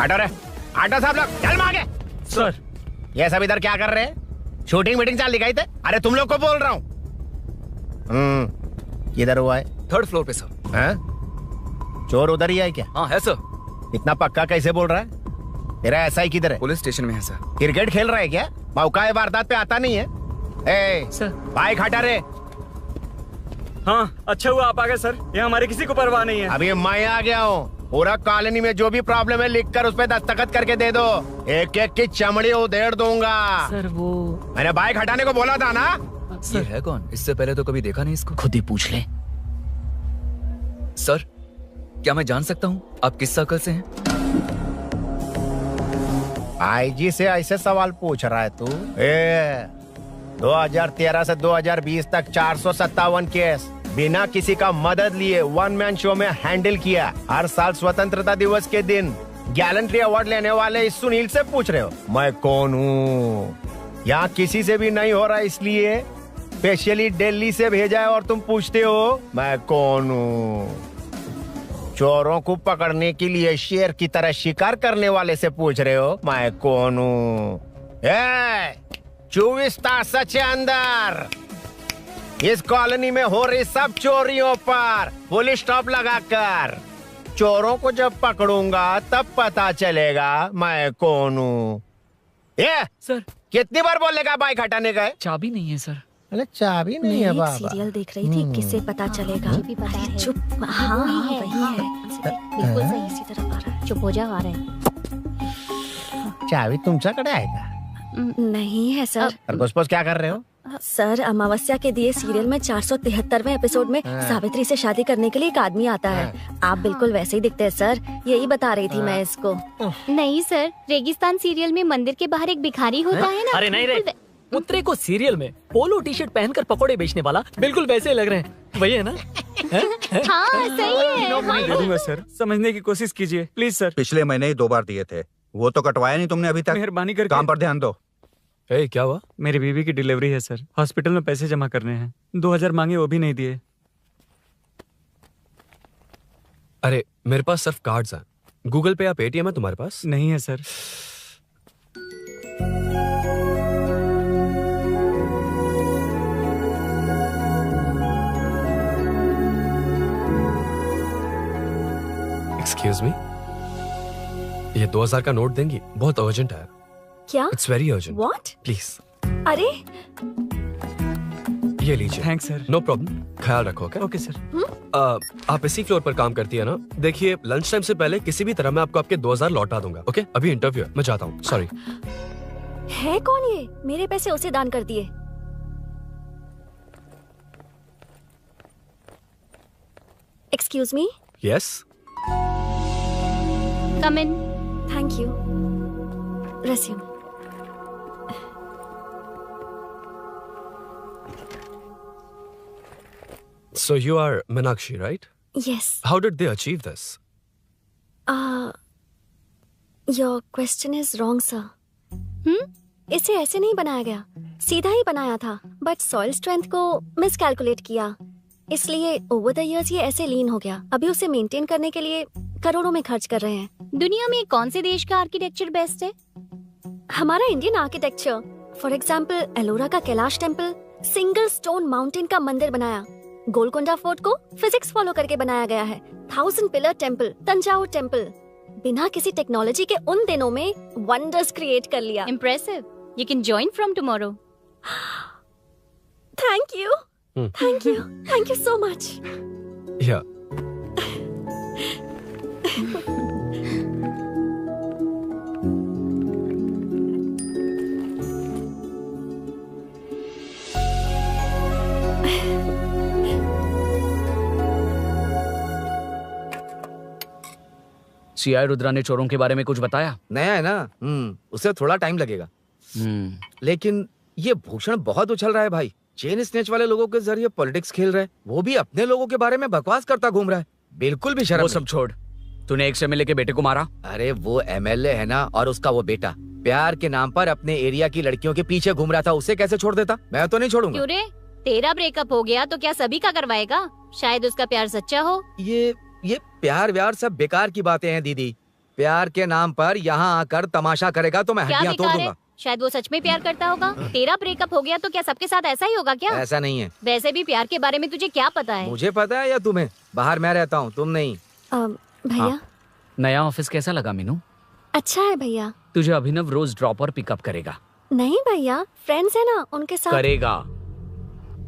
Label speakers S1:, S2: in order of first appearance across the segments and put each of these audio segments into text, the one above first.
S1: हटो रे, हटो सब लोग, चल मांगे।
S2: सर
S1: ये सब इधर क्या कर रहे हैं? शूटिंग मीटिंग चाल दिखाई थे? अरे तुम लोग को बोल रहा हूँ। किधर हुआ है?
S3: 3rd फ्लोर पे सर।
S1: हैं? चोर उधर ही है क्या?
S3: हाँ है सर।
S1: इतना पक्का कैसे बोल रहा है? तेरा ऐसा ही किधर है?
S3: पुलिस स्टेशन में है सर।
S1: क्रिकेट खेल रहा है क्या? मौका वारदात पे आता नहीं है? ए
S2: सर।
S1: बाइक हटा रे।
S2: हाँ अच्छा हुआ आप आ गए सर, यहाँ हमारे किसी को परवाह नहीं है।
S1: अभी मैं आ गया हूँ। पूरा कॉलोनी में जो भी प्रॉब्लम है लिख कर उस पे दस्तखत करके दे दो। एक एक की चमड़ी उधेड़ दूंगा।
S2: सर वो
S1: मैंने बाइक हटाने को बोला था ना?
S3: ये है कौन? इससे पहले तो कभी देखा नहीं इसको।
S2: खुद ही पूछ ले।
S3: सर क्या मैं जान सकता हूँ आप किस सर्कल से हैं?
S1: आईजी से ऐसे सवाल पूछ रहा है तू? 2013 से 2020 तक 457 केस बिना किसी का मदद लिए 1 मैन शो में हैंडल किया। हर साल स्वतंत्रता दिवस के दिन गैलेंट्री अवार्ड लेने वाले इस सुनील से पूछ रहे हो मैं कौन हूँ? यहाँ किसी से भी नहीं हो रहा, इसलिए स्पेशली दिल्ली से भेजा है और तुम पूछते हो मैं कौन हूँ? चोरों को पकड़ने के लिए शेर की तरह शिकार करने वाले से पूछ रहे हो मैं कौन हूँ? 24 तास से अंदर इस कॉलोनी में हो रही सब चोरियों पर पुलिस स्टॉप लगाकर चोरों को जब पकड़ूंगा तब पता चलेगा मैं कौन हूँ। ये
S2: सर
S1: कितनी बार बोलेगा बाइक हटाने का है?
S2: चाबी नहीं है सर।
S1: अरे चाबी नहीं है बाबा।
S4: सीरियल देख रही थी, किससे पता चलेगा? अरे चुप। हाँ वही है। बिल्कुल सही, इसी तरफ आ रहा है। चुप हो जा, आ रहे हैं।
S1: चाबी तुमच्याकडे आहे का?
S4: नहीं है सर।
S1: खरगोश क्या कर रहे हो?
S4: सर अमावस्या के दिए सीरियल में 473वें एपिसोड में सावित्री से शादी करने के लिए एक आदमी आता है। आप बिल्कुल वैसे ही दिखते हैं सर, यही बता रही थी मैं इसको।
S5: नहीं सर, रेगिस्तान सीरियल में मंदिर के बाहर एक भिखारी होता है ना।
S2: अरे नहीं रे, पुत्रे को सीरियल में पोलो टी शर्ट पहनकर पकोड़े बेचने वाला बिल्कुल वैसे लग रहे हैं, वही है ना?
S5: हाँ सही है।
S2: दे दूंगा सर, समझने की कोशिश कीजिए प्लीज सर।
S6: पिछले महीने ही 2 बार दिए थे, वो तो कटवाया नहीं तुमने अभी तक।
S2: मेहरबानी करके
S6: काम पर ध्यान दो।
S3: क्या हुआ?
S2: मेरी बीवी की डिलीवरी है सर, हॉस्पिटल में पैसे जमा करने हैं। 2000 मांगे, वो भी नहीं दिए।
S3: अरे मेरे पास सिर्फ कार्ड्स हैं। गूगल पे या पेटीएम है तुम्हारे पास?
S2: नहीं है सर।
S3: एक्सक्यूज मी, ये 2000 का नोट देंगी? बहुत अर्जेंट है।
S4: क्या?
S3: It's very urgent.
S4: What?
S3: Please.
S4: अरे
S3: ये लीजिए।
S2: Thanks sir.
S3: नो प्रॉब्लम, ख्याल रखो।
S2: Okay sir.
S3: आप इसी फ्लोर पर काम करती है ना? देखिए लंच टाइम से पहले किसी भी तरह मैं आपको आपके 2000 लौटा दूंगा। ओके अभी इंटरव्यू है, मैं जाता हूँ। सॉरी।
S4: है कौन ये? मेरे पैसे उसे दान कर दिए। Excuse me.
S3: Yes.
S5: Come in.
S4: Thank you. Resume.
S3: So you are Meenakshi, right?
S4: Yes.
S3: How did they achieve this?
S4: Your question is wrong, sir. इसे ऐसे नहीं बनाया गया, सीधा ही बनाया था, बट सॉइल स्ट्रेंथ को मिसकैलकुलेट किया, इसलिए ओवर द इयर्स ये ऐसे लीन हो गया। अभी उसे मेंटेन करने के लिए करोड़ों में खर्च कर रहे हैं।
S5: दुनिया में कौन से देश का आर्किटेक्चर बेस्ट है?
S4: हमारा Indian architecture. For example Ellora का Kailash temple, single stone mountain का मंदिर बनाया। गोलकोंडा फोर्ट को फिजिक्स फॉलो करके बनाया गया है। 1000 पिलर टेम्पल, तंजावुर टेम्पल, बिना किसी टेक्नोलॉजी के उन दिनों में वंडर्स क्रिएट कर लिया।
S5: Impressive. You can join from tomorrow.
S4: Thank you. Thank you. Thank you so much.
S3: Yeah.
S7: CI Rudra ने चोरों के बारे में कुछ बताया?
S8: नया है ना, उसे थोड़ा टाइम लगेगा। लेकिन ये भूषण बहुत उछल रहा है भाई। चेन स्नेच वाले लोगों के जरिए पॉलिटिक्स खेल रहा है, वो भी अपने लोगों के बारे में बकवास करता घूम रहा है। बिल्कुल भी शर्म
S7: वो सब छोड़, तूने एक एमएलए के बेटे को मारा।
S8: अरे वो एमएलए है ना, और उसका वो बेटा प्यार के नाम पर अपने एरिया की लड़कियों के पीछे घूम रहा था, उसे कैसे छोड़ देता? मैं तो नहीं छोड़ूंगा।
S5: क्यों रे? तेरा ब्रेकअप हो गया तो क्या सभी का करवाएगा? शायद उसका प्यार सच्चा हो।
S8: ये प्यार व्यार सब बेकार की बातें हैं दीदी। प्यार के नाम पर यहाँ आकर तमाशा करेगा तो मैं
S5: क्या
S8: हड्डियां तोड़
S5: बेकार है?
S8: दूंगा।
S5: शायद वो सच में प्यार करता होगा। तेरा ब्रेकअप हो गया तो क्या सबके साथ ऐसा ही होगा क्या?
S8: ऐसा नहीं है।
S5: वैसे भी प्यार के बारे में तुझे क्या पता है?
S8: मुझे पता है या तुम्हें? बाहर मैं रहता हूँ, तुम नहीं।
S4: भैया
S7: नया ऑफिस कैसा लगा मीनू?
S4: अच्छा है भैया।
S7: तुझे अभिनव रोज ड्रॉप और पिकअप करेगा।
S4: नहीं भैया, फ्रेंड्स है ना, उनके साथ।
S7: करेगा।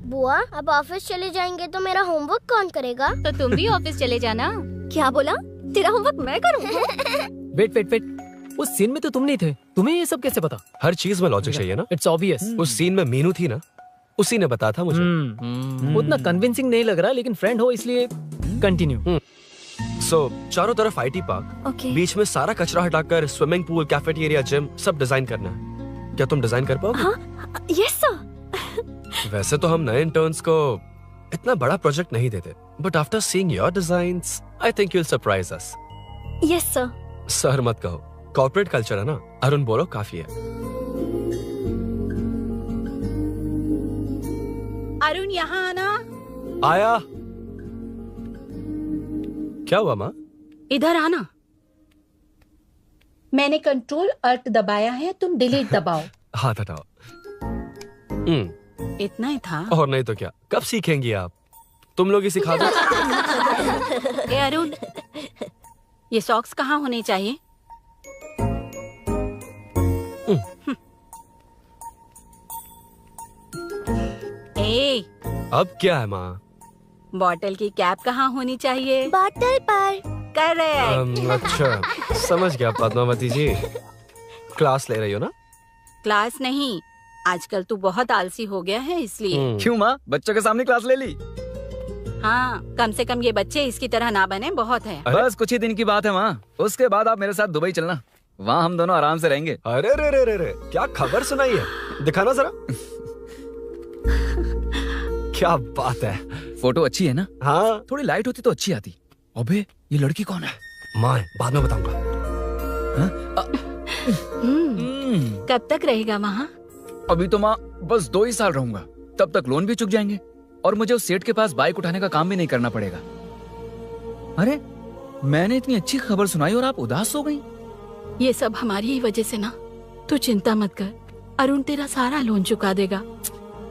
S9: बुआ अब ऑफिस चले जाएंगे तो मेरा होमवर्क कौन करेगा?
S5: तो तुम भी ऑफिस चले जाना।
S4: क्या बोला? तेरा होमवर्क मैं करूँ?
S2: वेट वेट वेट, उस सीन में तो तुम नहीं थे, तुम्हें ये सब कैसे पता?
S3: हर चीज में लॉजिक चाहिए ना।
S2: It's obvious.
S3: उस सीन में मीनू थी ना, उसी ने बताया था मुझे।
S2: उतना कन्विंसिंग नहीं लग रहा, लेकिन फ्रेंड हो इसलिए कंटिन्यू।
S3: सो चारों तरफ IT पार्क,
S4: ओके।
S3: बीच में सारा कचरा हटाकर स्विमिंग पूल, कैफेटेरिया, जिम सब डिजाइन करना है। क्या तुम डिजाइन कर पाओगे?
S4: हाँ, यस सर।
S3: वैसे तो हम नए इंटर्न्स को इतना बड़ा प्रोजेक्ट नहीं देते, but after seeing your designs I think you will surprise us.
S4: Yes sir.
S3: Sir मत कहो, कॉर्पोरेट कल्चर है ना। अरुण बोलो काफी है।
S10: अरुण यहाँ आना।
S3: आया। क्या हुआ माँ?
S10: इधर आना। मैंने कंट्रोल अल्ट दबाया है, तुम डिलीट दबाओ।
S3: हाथ हटाओ।
S10: इतना ही था।
S3: और नहीं तो क्या, कब सीखेंगी आप? तुम लोग ही सिखा दो।
S10: ए अरुण, ये सॉक्स कहाँ होने चाहिए? ए,
S3: अब क्या है माँ?
S10: बॉटल की कैप कहाँ होनी चाहिए?
S9: बॉटल पर।
S10: करेक्ट।
S3: अच्छा, समझ गया पद्मावती जी। क्लास ले रही हो ना?
S10: क्लास नहीं, आजकल तू बहुत आलसी हो गया है इसलिए।
S7: क्यों माँ, बच्चों के सामने क्लास ले ली?
S10: हाँ, कम से कम ये बच्चे इसकी तरह ना बने, बहुत है।
S7: बस कुछ ही दिन की बात है माँ, उसके बाद आप मेरे साथ दुबई चलना, वहाँ हम दोनों आराम से रहेंगे।
S3: अरे रे रे रे रे, क्या खबर सुनाई है? दिखाना जरा। क्या बात है।
S7: फोटो अच्छी है ना?
S3: हाँ,
S7: थोड़ी लाइट होती तो अच्छी आती। अबे ये लड़की कौन है?
S3: माँ बाद में बताऊंगा।
S10: कब तक रहेगा वहाँ?
S7: अभी तो माँ बस 2 ही साल रहूंगा, तब तक लोन भी चुक जाएंगे और मुझे उस सेठ के पास बाइक उठाने का काम भी नहीं करना पड़ेगा। अरे मैंने इतनी अच्छी खबर सुनाई और आप उदास हो गई।
S10: ये सब हमारी ही वजह से ना। तू चिंता मत कर, अरुण तेरा सारा लोन चुका देगा।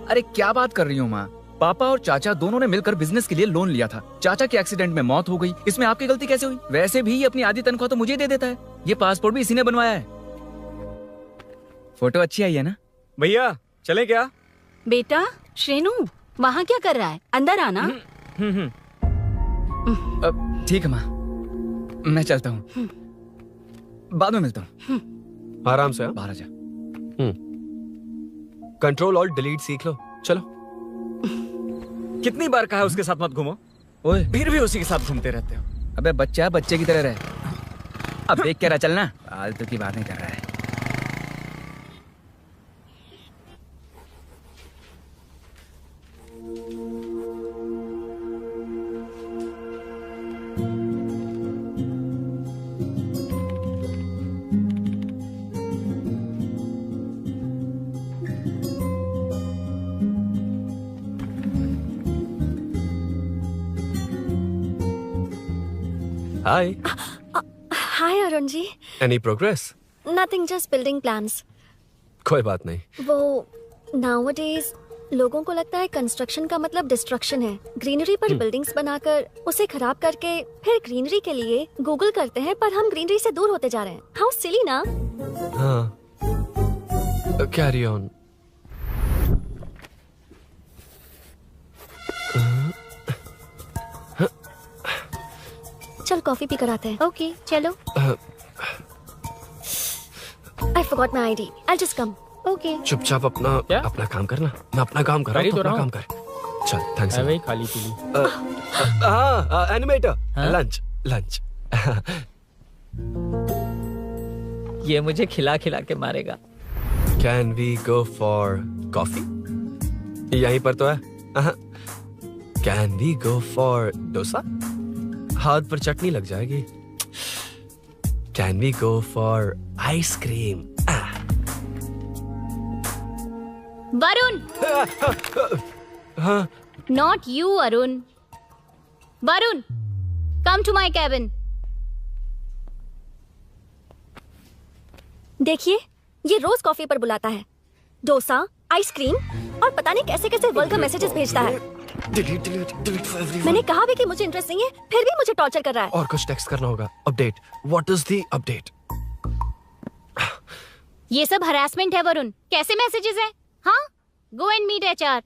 S7: अरे क्या बात कर रही हो माँ? पापा और चाचा दोनों ने मिलकर बिजनेस के लिए लोन लिया था। चाचा के एक्सीडेंट में मौत हो गई, इसमें आपकी गलती कैसे हुई? वैसे भी ये अपनी आधी तनख्वाह तो मुझे दे देता है। ये पासपोर्ट भी इसी ने बनवाया है। फोटो अच्छी आई है ना?
S11: भैया चले क्या?
S10: बेटा श्रेनु, वहाँ क्या कर रहा है? अंदर आना।
S7: ठीक है माँ, मैं चलता हूँ, बाद में मिलता हूँ।
S3: आराम से।
S7: बाहर आ जा।
S3: कंट्रोल और डिलीट सीख लो। चलो।
S11: कितनी बार कहा उसके साथ मत घूमो,
S7: ओए
S11: फिर भी उसी के साथ घूमते रहते हो।
S7: अबे बच्चा है, बच्चे की तरह रहे। अब देख क्या रहा, चलना। फालतू की बातें कर रहा है।
S3: Hi.
S4: Hi Arun ji.
S3: Any progress?
S4: Nothing, just building plans.
S3: कोई बात नहीं।
S4: वो नाउअडेज लोगों को लगता है कंस्ट्रक्शन का मतलब डिस्ट्रक्शन है। ग्रीनरी पर बिल्डिंग्स बनाकर उसे खराब करके फिर ग्रीनरी के लिए गूगल करते हैं, पर हम ग्रीनरी से दूर होते जा रहे हैं। हाउ सिली ना?
S3: हाँ, कैरी ऑन।
S4: चल कॉफी पी कर आते हैं।
S5: ओके चलो।
S4: I forgot my ID. I'll just come.
S5: Okay.
S3: चुपचाप अपना काम करना। मैं अपना काम कर रहा हूँ, अपना काम कर। चल, थैंक्स।
S2: वही खाली पीली।
S3: हाँ, एनिमेटर। Lunch lunch.
S2: ये मुझे खिला खिला के मारेगा।
S3: Can we go for coffee? यहीं पर तो है। Can we go for dosa? हाथ पर चटनी लग जाएगी। Can we go for ice cream?
S5: Varun.
S3: हाँ।
S5: Not you, Arun. Varun, come to my cabin.
S4: देखिए, ये रोज कॉफी पर बुलाता है, डोसा, आइसक्रीम और पता नहीं कैसे कैसे वल्गर मैसेजेस भेजता है। मैंने कहा भी कि मुझे इंटरेस्ट नहीं है, फिर भी मुझे टॉर्चर कर रहा है।
S3: और कुछ टेक्स्ट करना होगा। Update, what is the update?
S5: ये सब हरासमेंट है वरुण। कैसे मैसेजेस है? हाँ, गो एंड मीट HR।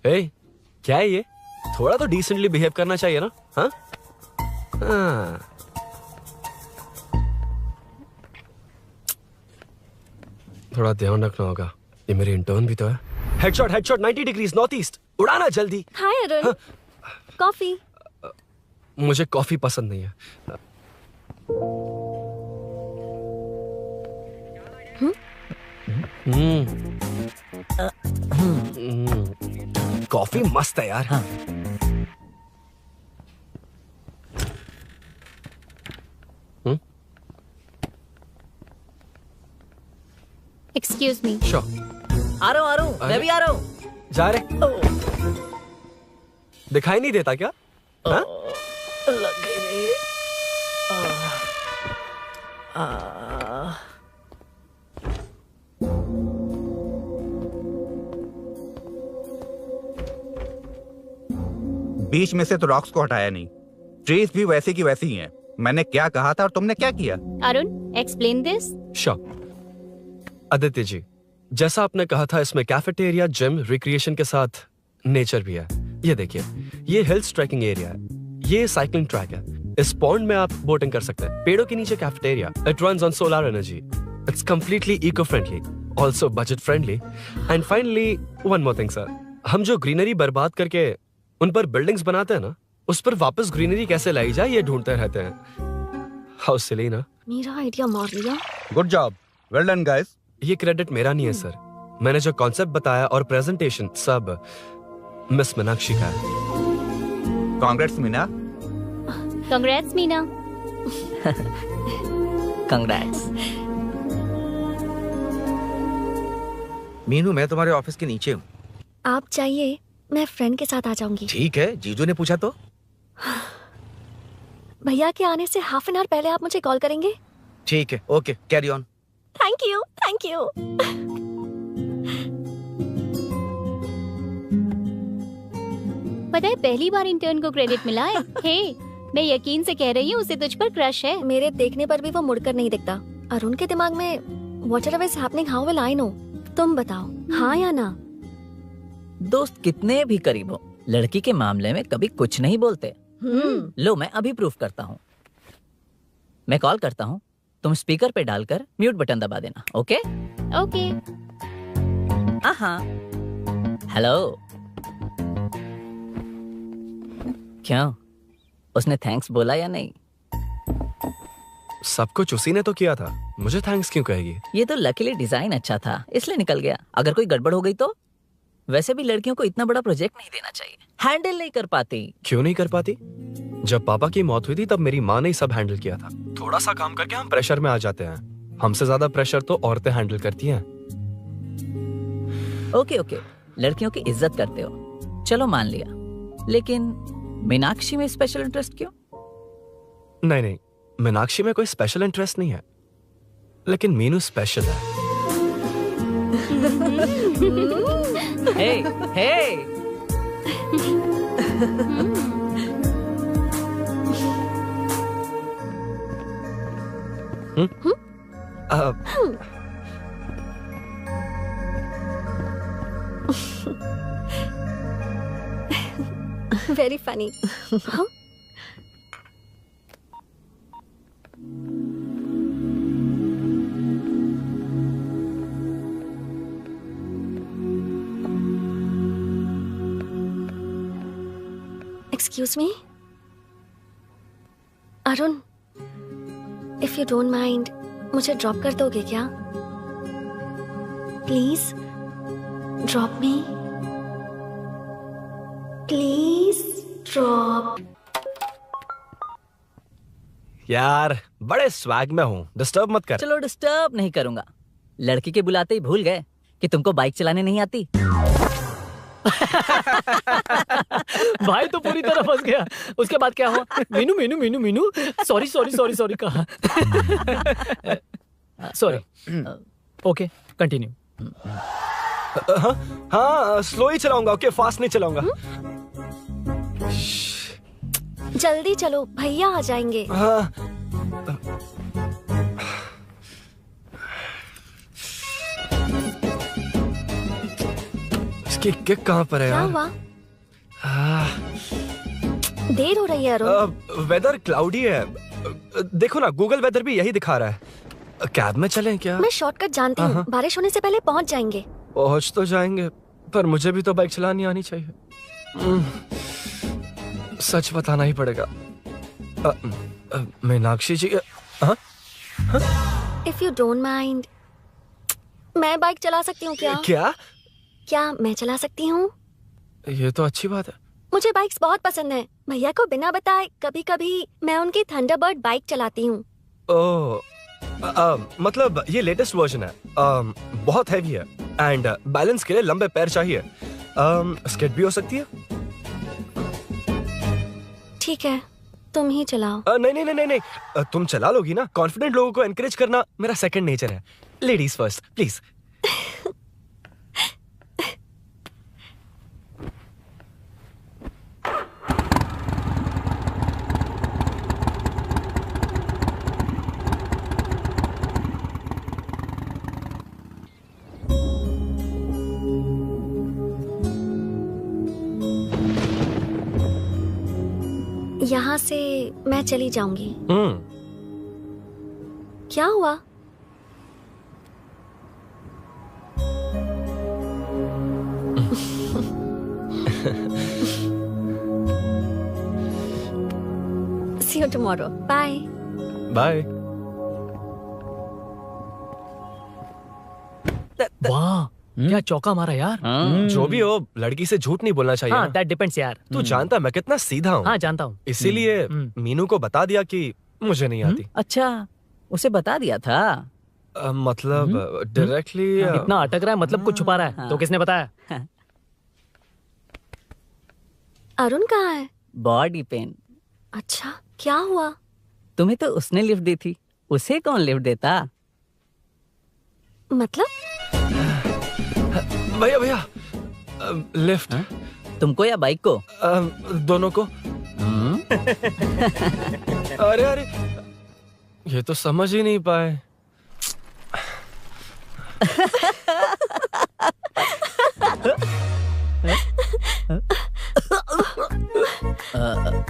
S3: ए, क्या है ये? थोड़ा तो डिसेंटली बिहेव करना चाहिए ना? हाँ? थोड़ा ध्यान रखना होगा। ये मेरी इंटर्न भी तो है। Headshot 90 degrees north east. उड़ाना जल्दी।
S4: हाय अरुण, कॉफी।
S3: मुझे कॉफी पसंद नहीं है। कॉफी मस्त है यार। हाँ।
S5: Excuse me.
S3: श्योर।
S2: आ रहा हूँ, मैं भी आ रहा हूँ।
S3: जा रहे? दिखाई नहीं देता क्या? हाँ?
S2: लग गई रे।
S6: बीच में से तो रॉक्स को हटाया नहीं, ट्रीज भी वैसी की वैसी ही हैं। मैंने क्या कहा था और तुमने क्या किया?
S5: Arun, explain this.
S3: Sure. Aditya ji, जैसा आपने कहा था, इसमें कैफेटेरिया, जिम, रिक्रिएशन के साथ नेचर भी है। ये देखिए, ये हिल्स ट्रैकिंग एरिया है, ये साइकिलिंग ट्रैक है, इस पॉन्ड में आप बोटिंग कर सकते हैं, पेड़ों के नीचे cafeteria, it runs on solar energy, it's completely eco friendly, also budget friendly, and finally one more thing sir, हम जो ग्रीनरी बर्बाद करके उन पर बिल्डिंग्स बनाते हैं ना, उस पर वापस ग्रीनरी कैसे लाई जाए ये ढूंढते रहते हैं। हाउ सिली ना?
S4: मेरा आइडिया मार लिया।
S6: Good job, well done guys.
S3: ये क्रेडिट मेरा नहीं है सर, मैंने जो कॉन्सेप्ट बताया और प्रेजेंटेशन सब मिस मीनाक्षी का है।
S6: Congrats Meena.
S5: Congrats Meena.
S2: Congrats.
S8: Meenu, मैं तुम्हारे ऑफिस के नीचे हूँ।
S4: आप चाहिए मैं फ्रेंड के साथ आ जाऊंगी।
S8: ठीक है, जीजू ने पूछा तो।
S4: भैया के आने से हाफ एन आवर पहले आप मुझे कॉल करेंगे?
S8: ठीक है, okay, carry on.
S4: Thank you, thank you.
S5: पता है, पहली बार इंटर्न को क्रेडिट मिला है। हे, मैं यकीन से कह रही हूँ, उसे तुझ पर क्रश है।
S4: मेरे देखने पर भी वो मुड़कर नहीं दिखता। अरुण के दिमाग में whatever is happening, how will I know? तुम बताओ, हाँ या ना?
S2: दोस्त कितने भी करीब हो, लड़की के मामले में कभी कुछ नहीं बोलते। लो, मैं अभी प्रूफ करता हूँ। मैं कॉल करता हूँ, तुम स्पीकर पे डालकर म्यूट बटन दबा देना। ओके?
S5: ओके।
S2: हाँ। हेलो। क्यों, उसने थैंक्स बोला या नहीं?
S3: सब कुछ उसी ने तो किया था, मुझे थैंक्स क्यों कहेगी?
S2: ये तो लकीली डिजाइन अच्छा था, इसलिए निकल गया। अगर कोई गड़बड़ हो गई तो? वैसे भी लड़कियों को इतना बड़ा प्रोजेक्ट नहीं देना चाहिए, हैंडल नहीं कर पाती।
S3: क्यों नहीं कर पाती? जब पापा की मौत हुई थी तब मेरी माँ ने ही सब हैंडल किया था। थोड़ा सा काम करके हम प्रेशर में आ जाते हैं। हमसे ज्यादा प्रेशर तो औरतें हैंडल करती हैं।
S2: ओके ओके, लड़कियों की इज्जत करते हो, चलो मान लिया। लेकिन मीनाक्षी में स्पेशल इंटरेस्ट क्यों?
S3: नहीं, मीनाक्षी में कोई स्पेशल इंटरेस्ट नहीं है, लेकिन मीनू स्पेशल है।
S2: Hey, hey.
S4: Very funny. Excuse me Arun, if you don't mind, मुझे ड्रॉप कर दोगे क्या? Please drop me, please drop.
S3: यार, बड़े स्वैग में हूँ, डिस्टर्ब मत कर।
S2: चलो, डिस्टर्ब नहीं करूंगा। लड़की के बुलाते ही भूल गए कि तुमको बाइक चलाने नहीं आती।
S12: भाई तो पूरी तरह फंस गया। उसके बाद क्या हुआ? Meenu Meenu Meenu Meenu sorry sorry sorry sorry कहा। सॉरी। Okay continue.
S3: हाँ स्लो ही चलाऊंगा, ओके फास्ट नहीं चलाऊंगा।
S4: जल्दी चलो, भैया आ जाएंगे।
S3: हाँ। इसकी किक कहाँ पर है
S4: क्या
S3: यार?
S4: हुआ? देर हो रही है अरुण।
S3: वेदर क्लाउडी है। देखो ना, गूगल वेदर भी यही दिखा रहा है। कैब में चलें क्या?
S4: मैं शॉर्टकट जानती हूँ, बारिश होने से पहले पहुँच जाएंगे।
S3: पहुँच तो जाएंगे, पर मुझे भी तो बाइक चलानी आनी चाहिए। सच बताना ही पड़ेगा। मीनाक्षी जी।
S4: इफ यू डोंट माइंड, मैं बाइक चला सकती हूँ क्या? क्या मैं चला सकती हूँ?
S3: ये तो अच्छी बात है।
S4: मुझे बाइक्स बहुत पसंद है। भैया को बिना बताए कभी कभी मैं उनकी थंडरबर्ड बाइक चलाती हूँ।
S3: ओह, मतलब ये लेटेस्ट वर्जन है। बहुत हैवी है एंड बैलेंस के लिए लंबे पैर चाहिए। स्केट भी हो सकती है।
S4: ठीक है, तुम ही चलाओ।
S3: नहीं नहीं नहीं नहीं, तुम चला लोगी ना। कॉन्फिडेंट लोगों को एनकरेज करना मेरा सेकंड नेचर है। Ladies first please.
S4: यहाँ से मैं चली जाऊंगी। क्या हुआ? See you tomorrow. Bye.
S3: Bye.
S12: वाह, क्या चौका मारा यार।
S3: जो भी हो, लड़की से झूठ नहीं बोलना चाहिए।
S12: हाँ, that depends यार।
S3: तू जानता मैं कितना सीधा हूँ।
S12: हाँ जानता हूँ।
S3: इसीलिए मीनू को बता दिया कि मुझे नहीं आती।
S2: अच्छा, उसे बता दिया था।
S3: मतलब डायरेक्टली।
S12: इतना अटक रहा है, मतलब कुछ छुपा रहा है। तो किसने बताया?
S4: अरुण कहाँ है?
S2: Body pain.
S4: अच्छा, क्या हुआ?
S2: तुम्हें तो उसने लिफ्ट दी थी, उसे कौन लिफ्ट देता?
S4: मतलब?
S3: भैया भैया, लिफ्ट।
S2: तुमको या बाइक को?
S3: दोनों को। अरे अरे, ये तो समझ ही नहीं पाए।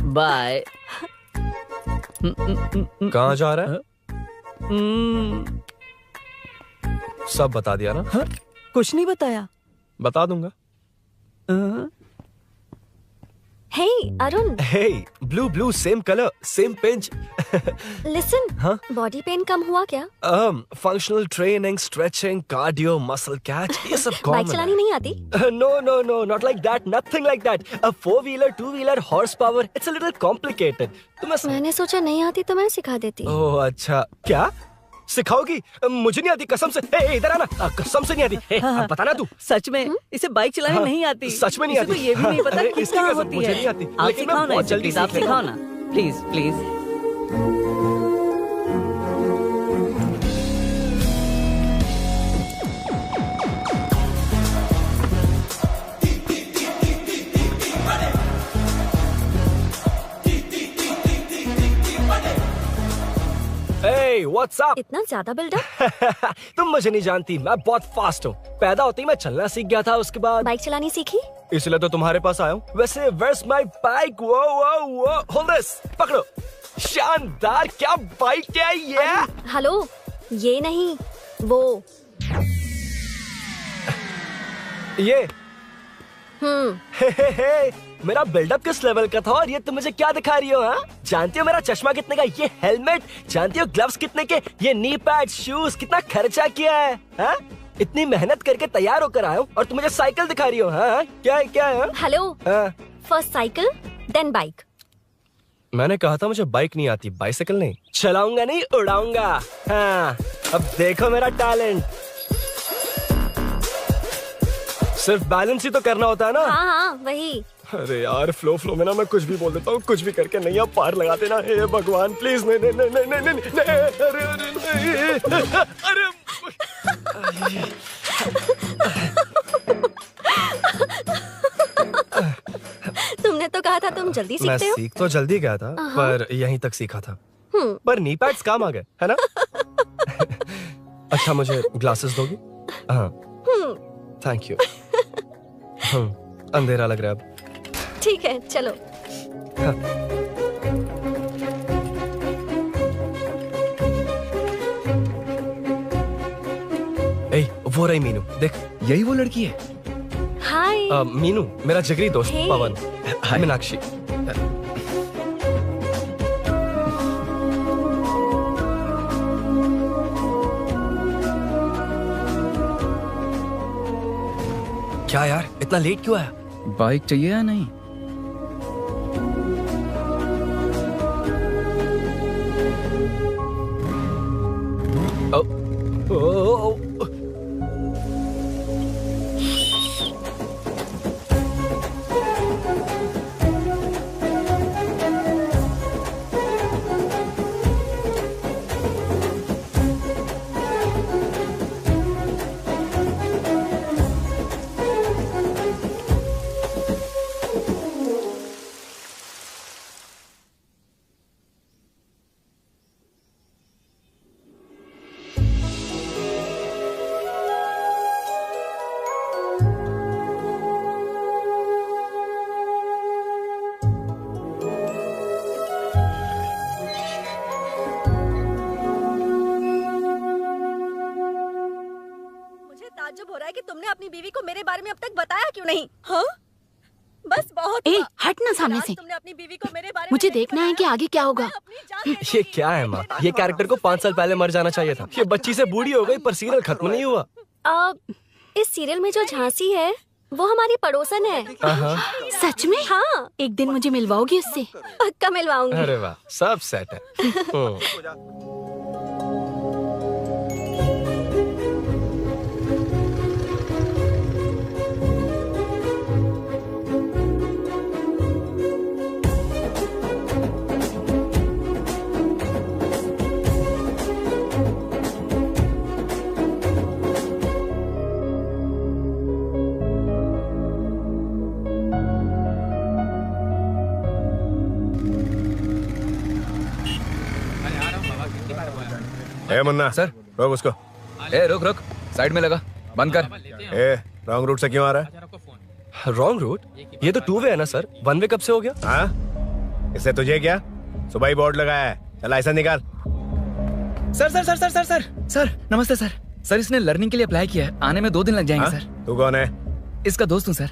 S2: बाय।
S3: कहाँ जा रहा है? सब बता दिया ना?
S2: कुछ नहीं बताया।
S3: बता दूंगा।
S4: Hey, Arun.
S3: Hey, blue, same color, same pinch.
S4: Listen.
S3: हाँ?
S4: Body pain कम हुआ क्या?
S3: Functional training, stretching, cardio, muscle catch, ये सब common
S4: बाइक चलानी नहीं आती?
S3: No, not like that, nothing like that. A 4-wheeler, 2-wheeler, horsepower, it's a little complicated.
S4: मैंने सोचा नहीं आती तो मैं सिखा देती।
S3: ओह अच्छा, क्या? सिखाओगी? मुझे नहीं आती कसम से। इधर आना, कसम से नहीं आती। बताना तू।
S2: सच में इसे बाइक चलानी नहीं आती।
S3: सच में नहीं आती।
S2: तो ये भी नहीं पता किस कहाँ होती
S3: मुझे
S2: है।
S3: नहीं आती।
S2: आप
S3: लेकिन
S2: सिखाओ
S3: मैं
S2: ना,
S3: बहुत जल्दी
S2: आप सिखाओ ना, please please.
S3: Hey, what's up?
S4: इतना ज्यादा बिल्डअप?
S3: तुम मुझे नहीं जानती, मैं बहुत फास्ट हूँ। पैदा होते ही मैं चलना सीख गया था, उसके बाद
S4: बाइक चलानी सीखी?
S3: इसलिए तो तुम्हारे पास आया हूँ। वैसे where's my bike? वो hold this, पकड़ो। शानदार, क्या बाइक है ये?
S4: हेलो, ये नहीं, वो।
S3: ये हे, मेरा बिल्डअप किस लेवल का था और ये तुम मुझे क्या दिखा रही हो? हाँ, जानती हो मेरा चश्मा कितने का, ये हेलमेट, जानती हो ग्लव्स कितने के, ये नी पैड, शूज, कितना खर्चा किया है? हाँ? इतनी मेहनत करके तैयार होकर आया हूँ और तुम मुझे साइकिल दिखा रही हो? हाँ, क्या है?
S4: Hello, first cycle then bike.
S3: मैंने कहा था मुझे बाइक नहीं आती, बाइसाइकिल नहीं। चलाऊंगा नहीं, उड़ाऊंगा। हाँ, अब देखो मेरा टैलेंट। सिर्फ बैलेंस ही तो करना होता है ना।
S4: हाँ हाँ वही।
S3: अरे यार फ्लो में ना मैं कुछ भी बोल देता हूँ, कुछ भी करके नहीं आप पार लगा देना। हे भगवान प्लीज नहीं नहीं नहीं नहीं नहीं नहीं नहीं, अरे अरे नहीं अरे
S4: तुमने तो कहा था तुम जल्दी
S3: मैं
S4: सीखते हो।
S3: सीख तो जल्दी गया था पर यहीं तक सीखा था। पर नी पैड्स काम आ गए है ना। अच्छा मुझे ग्लासेस दोगी? हाँ थैंक यू। अंधेरा लग रहा है अब।
S4: ठीक है चलो।
S3: हाँ। ए, वो रही मीनू, देख
S7: यही वो लड़की है।
S4: हाय।
S3: मीनू मेरा जिगरी दोस्त
S4: Hey.
S3: पवन। मीनाक्षी। क्या यार इतना लेट क्यों आया?
S7: बाइक चाहिए या नहीं?
S4: ताज्जुब हो रहा है कि तुमने अपनी बीवी को मेरे बारे में अब तक बताया क्यों नहीं? हाँ? बस बहुत
S10: ए,
S4: हुआ।
S10: हट ना सामने
S4: आज
S10: से।
S4: तुमने अपनी बीवी को मेरे बारे में
S10: मुझे
S4: नहीं
S10: देखना है कि आगे क्या होगा।
S3: ये क्या है माँ? ये कैरेक्टर को 5 साल पहले मर जाना चाहिए था। ये बच्ची से बूढ़ी हो गई पर सीरियल खत्म नहीं हुआ।
S4: इस सीरियल में जो झांसी है वो हमारी पड़ोसन है।
S10: सच में?
S4: हाँ।
S10: एक दिन मुझे मिलवाओगी उससे?
S4: पक्का मिलवाऊंगी।
S3: अरे वाह सब सेट है।
S1: ए मुन्ना
S7: सर
S1: रोक उसको।
S7: ए रुक रुक साइड में लगा बंद कर।
S1: ए रॉन्ग रूट से क्यों आ रहा है?
S3: Wrong route? ये तो 2 वे है ना सर। 1 वे कब से हो गया?
S1: हाँ इससे तुझे क्या? सुबह ही बोर्ड लगाया है, चल लाइसेंस निकाल।
S7: Sir sir sir sir sir sir sir नमस्ते सर। सर इसने लर्निंग के लिए अप्लाई किया है, आने में 2 दिन लग जाएंगे। सर
S1: तू कौन है?
S7: इसका दोस्त हूँ सर।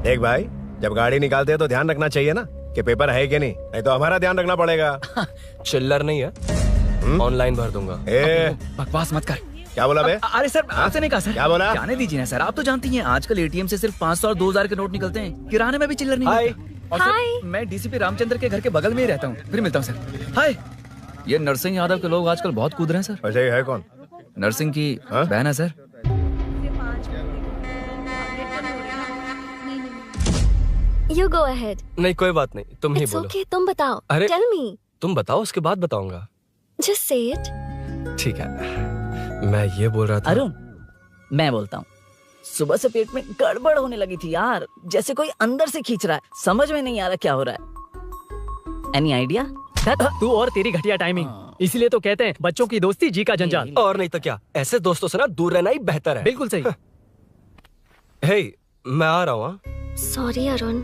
S1: देख भाई जब गाड़ी निकालते हैं तो ध्यान रखना चाहिए ना कि पेपर है कि नहीं तो हमारा ध्यान रखना पड़ेगा।
S3: चिल्लर नहीं है, ऑनलाइन भर दूंगा।
S7: बकवास मत कर।
S1: क्या बोला बे?
S7: अरे सर आपसे नहीं कहा सर।
S1: क्या बोला?
S7: जाने दीजिए ना सर, आप तो जानती हैं आजकल एटीएम से सिर्फ 500 और 2000 के नोट निकलते हैं, किराने में भी चिल्लर नहीं मिलता। और सर मैं डीसीपी रामचंद्र के घर के बगल में ही रहता हूँ। फिर मिलता हूँ सर। हाय ये नरसिंह यादव के लोग आजकल बहुत कूद रहे हैं सर।
S1: अच्छा ये है कौन?
S7: नरसिंह की बहन है सर।
S4: You go ahead.
S3: नहीं कोई बात नहीं, तुम ही
S4: It's
S3: बोलो।
S4: okay, तुम बताओ।
S3: अरे
S4: Tell me.
S3: तुम बताओ उसके बाद बताऊंगा।
S4: Just say it.
S3: ठीक है मैं ये बोल रहा था।
S2: अरुण मैं बोलता हूँ, सुबह से पेट में गड़बड़ होने लगी थी यार, जैसे कोई अंदर से खींच रहा है। समझ में नहीं आ रहा क्या हो रहा है। Any idea?
S12: तू और तेरी घटिया टाइमिंग, इसीलिए तो कहते हैं बच्चों की दोस्ती जी का जंजाल।
S3: और नहीं तो क्या, ऐसे दोस्तों से ना दूर रहना ही बेहतर है।
S12: बिल्कुल सही।
S3: हे मैं आ रहा हूँ।
S4: Sorry अरुण,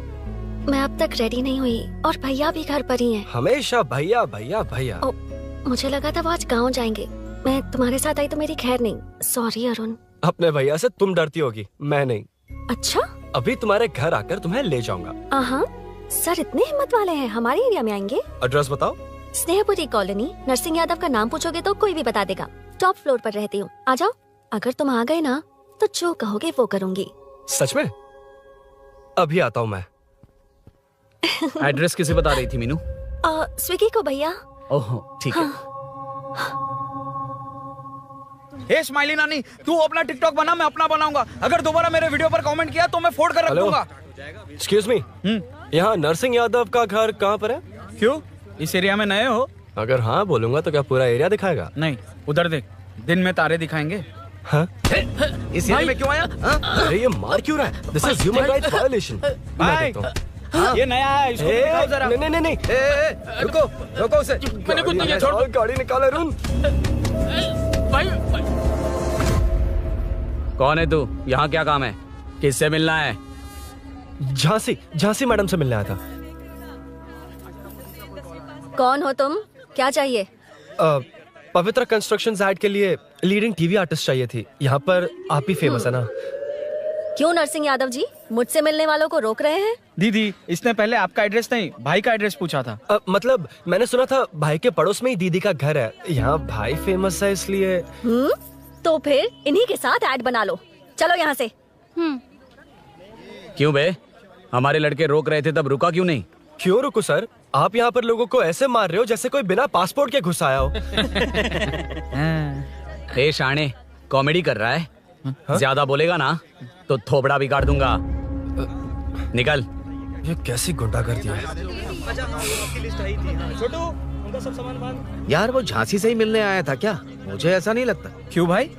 S4: मैं अब तक रेडी नहीं हुई और भैया भी घर पर ही हैं।
S3: हमेशा भैया भैया भैया।
S4: मुझे लगा था वो आज गाँव जाएंगे, मैं तुम्हारे साथ आई तो मेरी खैर नहीं। सॉरी अरुण।
S3: अपने भैया से तुम डरती होगी, मैं नहीं।
S4: अच्छा
S3: अभी तुम्हारे घर आकर तुम्हें ले जाऊंगा।
S4: हाँ सर इतने हिम्मत वाले हैं, हमारे एरिया में आएंगे।
S3: एड्रेस बताओ।
S4: स्नेहपुरी कॉलोनी, नरसिंह यादव का नाम पूछोगे तो कोई भी बता देगा। टॉप फ्लोर पर रहती हूँ, आ जाओ। अगर तुम आ गए ना तो जो कहोगे वो करूँगी।
S3: सच में? अभी आता हूँ मैं।
S7: एड्रेस किसे बता रही थी मीनू?
S4: स्विगी को भैया।
S7: ओहो ठीक है। हे स्माइली नानी, तू अपना टिकटॉक बना, मैं अपना बनाऊंगा। अगर दोबारा मेरे वीडियो पर कमेंट किया तो मैं फोड़ कर रख दूंगा।
S3: एक्सक्यूज मी, यहाँ नरसिंह यादव का घर कहाँ पर है?
S7: क्यों, इस एरिया में नए हो?
S3: अगर हाँ बोलूंगा तो क्या पूरा एरिया दिखाएगा?
S7: नहीं, उधर देख, दिन में तारे दिखाएंगे।
S3: हाँ?
S7: इस एरिया में क्यों आया?
S3: अरे ये मार क्यों रहा है? This is human rights violation.
S7: भाई, ये नया है, इसको दिखाओ जरा।
S3: नहीं।
S7: रुको रुको उसे।
S12: मैंने कुछ नहीं किया, छोड़।
S3: गाड़ी निकाल अरुण।
S12: भाई
S8: कौन है तू? यहाँ क्या काम है? किससे मिलना है?
S3: झांसी मैडम से मिलने आया था।
S4: कौन हो तुम? क्या चाहिए?
S3: पवित्र कंस्ट्रक्शन ऐड के लिए लीडिंग टीवी आर्टिस्ट चाहिए थी। यहाँ पर आप ही फेमस है ना?
S4: क्यों नरसिंह यादव जी मुझसे मिलने वालों को रोक रहे हैं?
S7: दीदी, इसने पहले आपका एड्रेस नहीं, भाई का एड्रेस पूछा था।
S3: मतलब मैंने सुना था भाई के पड़ोस में ही दीदी का घर है। यहाँ भाई फेमस है इसलिए।
S4: तो फिर इन्हीं के साथ ऐड बना लो। चलो यहाँ से।
S8: क्यों बे? हमारे लड़के रोक रहे थे तब रुका क्यों नहीं?
S3: क्यों रुको सर? आप यहाँ पर लोगों को ऐसे मार रहे हो जैसे कोई बिना पासपोर्ट के घुस आया हो।
S8: ए शाणे, कॉमेडी कर रहा है? ज्यादा बोलेगा ना तो थोबड़ा बिगाड़ दूंगा। निकल।
S3: ये कैसी गुंडागर्दी है?
S11: छोटू, उनका सब सामान बांध।
S8: यार वो झांसी से ही मिलने आया था क्या? मुझे ऐसा नहीं लगता।
S7: क्यों भाई?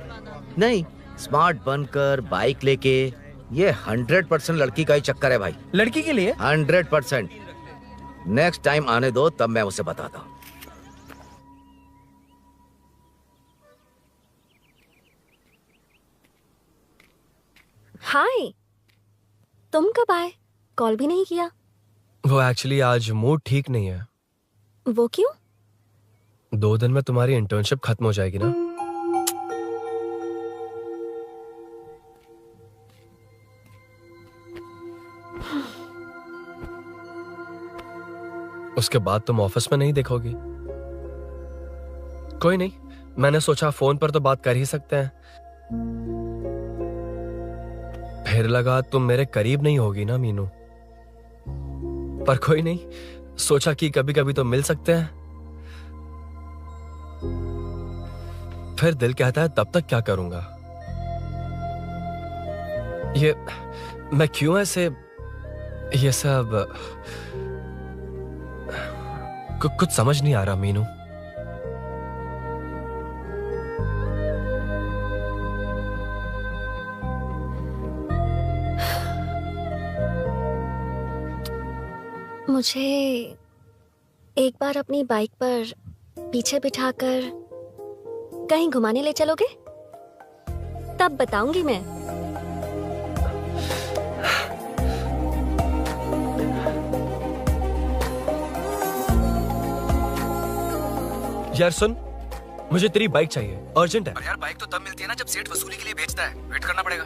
S8: नहीं, स्मार्ट बनकर बाइक लेके, ये 100% लड़की का ही चक्कर है भाई।
S7: लड़की के लिए?
S8: 100%। नेक्स्ट टाइम आने दो, तब मैं उसे बताता हूँ।
S4: हाय, तुम कब आए? कॉल भी नहीं किया।
S3: वो एक्चुअली आज मूड ठीक नहीं है।
S4: वो क्यों?
S3: 2 दिन में तुम्हारी इंटर्नशिप खत्म हो जाएगी ना? उसके बाद तुम ऑफिस में नहीं देखोगी। कोई नहीं, मैंने सोचा फोन पर तो बात कर ही सकते हैं। फिर लगा तुम मेरे करीब नहीं होगी ना मीनू, पर कोई नहीं, सोचा कि कभी कभी तो मिल सकते हैं। फिर दिल कहता है तब तक क्या करूंगा। ये मैं क्यों ऐसे ये सब कुछ समझ नहीं आ रहा मीनू।
S4: मुझे एक बार अपनी बाइक पर पीछे बिठाकर कहीं घुमाने ले चलोगे? तब बताऊंगी मैं।
S3: यार सुन, मुझे तेरी बाइक चाहिए, अर्जेंट है।
S7: और यार बाइक तो तब मिलती है ना जब सेठ वसूली के लिए बेचता है। वेट करना पड़ेगा।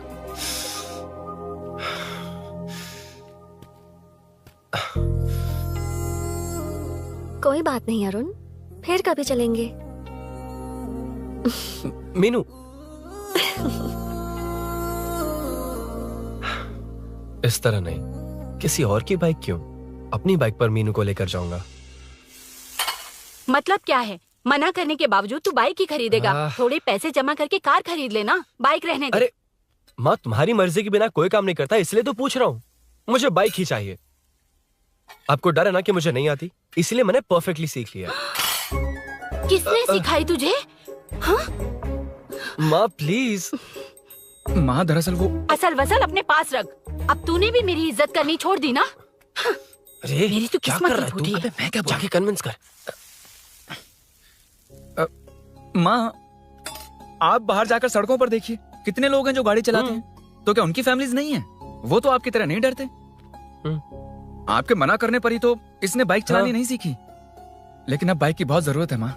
S4: कोई बात नहीं अरुण, फिर कभी चलेंगे।
S3: मीनू, इस तरह नहीं, किसी और की बाइक क्यों? अपनी बाइक पर मीनू को लेकर जाऊंगा।
S10: मतलब क्या है? मना करने के बावजूद तू बाइक ही खरीदेगा? थोड़े पैसे जमा करके कार खरीद लेना, बाइक रहने दे।
S3: अरे माँ, तुम्हारी मर्जी के बिना कोई काम नहीं करता, इसलिए तो पूछ रहा हूँ। मुझे बाइक ही चाहिए। आपको डर है ना कि मुझे नहीं आती, इसलिए मैंने परफेक्टली सीख लिया।
S10: किसने सिखाई तुझे? हाँ?
S3: माँ प्लीज।
S7: माँ दरअसल वो
S10: असल वसल अपने पास रख। अब तूने भी मेरी इज्जत करनी छोड़ दी ना?
S3: अरे
S10: मेरी तो
S3: क्या
S10: किस्मत
S3: कर
S10: ही
S3: रहा है
S10: फूटी
S3: तू?
S10: है।
S3: मैं क्या जाके कन्विंस कर।
S7: माँ, आप बाहर जाकर सड़कों पर देखिए, कितने लोग हैं जो गाड़ी चलाते हैं। तो क्या उनकी फैमिलीज नहीं है? वो तो आपकी तरह नहीं डरते। आपके मना करने पर ही तो इसने बाइक चलानी नहीं सीखी। लेकिन अब बाइक की बहुत जरूरत है माँ।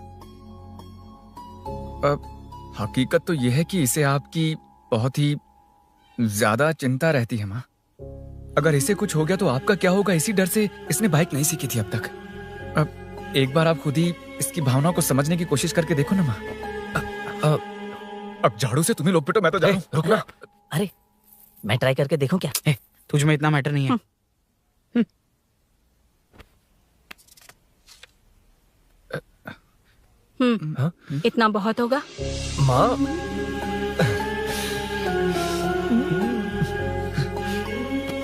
S7: हकीकत तो यह है कि इसे आपकी बहुत ही ज्यादा चिंता रहती है माँ। अगर इसे कुछ हो गया तो आपका क्या होगा, इसी डर से इसने बाइक नहीं सीखी थी अब तक। अब एक बार आप खुद ही इसकी भावना को समझने की कोशिश करके देखो ना माँ। अब झाड़ू से तुम्हें लोग पिटो, मैं तो जा रहा हूं।
S2: रुकना। अरे मैं ट्राई करके देखूं क्या?
S7: तुझ में इतना मैटर नहीं है।
S10: इतना बहुत होगा?
S3: माँ,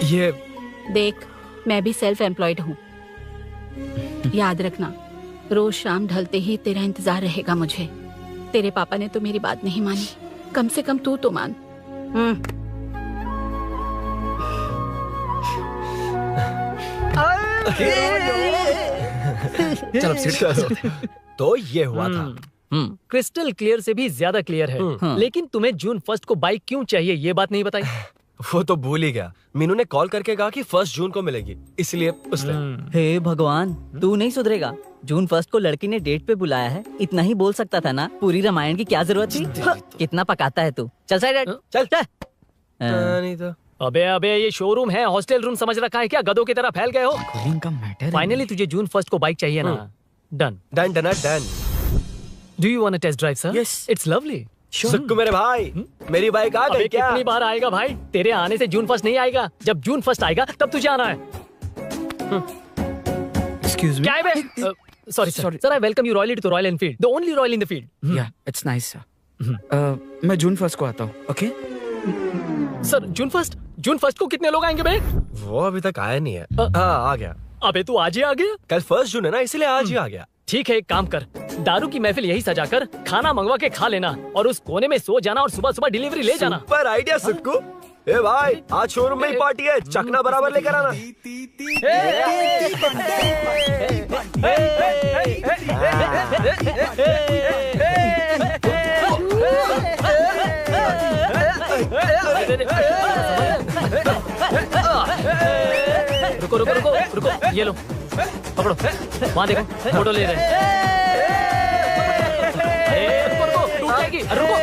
S3: ये
S10: देख, मैं भी सेल्फ एम्प्लॉयड हूँ। याद रखना, रोज शाम ढलते ही तेरा इंतजार रहेगा मुझे। तेरे पापा ने तो मेरी बात नहीं मानी, कम से कम तू तो मान।
S7: चल अब सीट पे चलते हैं।
S3: तो ये हुआ था।
S12: क्रिस्टल क्लियर से भी ज्यादा क्लियर है। लेकिन तुम्हें जून 1 को बाइक क्यों चाहिए ये बात नहीं बताई?
S3: वो तो भूल ही गया। मीनू ने कॉल करके कहा कि 1 जून को मिलेगी, इसलिए उसने।
S2: हे भगवान, तू नहीं सुधरेगा। जून 1 को लड़की ने डेट पे बुलाया है, इतना ही बोल सकता था ना। पूरी रामायण की क्या जरूरत थी? कितना पकाता है तू। चल साइड, चल चल।
S3: नहीं तो
S12: अबे ये शोरूम है, हॉस्टल रूम समझ रखा है क्या? गधों की तरह फैल गए हो। फाइनली तुझे जून 1 को बाइक चाहिए ना? Done
S3: done done done.
S12: Do you want to test drive sir? Yes, it's lovely.
S3: Sukku मेरे भाई, मेरी बाइक आ गई क्या?
S12: कितनी बार आएगा भाई? तेरे आने से जून 1 नहीं आएगा। जब जून 1 आएगा तब तुझे आना है।
S13: Excuse me.
S12: क्या है बे? Sorry sir, I welcome you royally to Royal Enfield, the only Royal in the field.
S13: Yeah, it's nice sir. मैं जून 1 को आता हूँ, okay?
S12: सर जून 1 को कितने लोग आएंगे बे?
S3: वो अभी तक आया नहीं है। हाँ, आ गया।
S12: अबे तू आज ही आ गया?
S3: कल 1 जून है ना, इसलिए आज ही आ गया।
S12: ठीक है, एक काम कर, दारू की महफिल यही सजाकर खाना मंगवा के खा लेना और उस कोने में सो जाना और सुबह सुबह डिलीवरी ले जाना।
S3: Super idea Sukhu. ए भाई, आज शोरूम में ही पार्टी है, चखना बराबर लेकर आना।
S12: रुको रुको रुको रुको, ये लो पकड़ो, वहाँ देखो फोटो ले रहे हैं। रुको रुको, टूट जाएगी। रुको,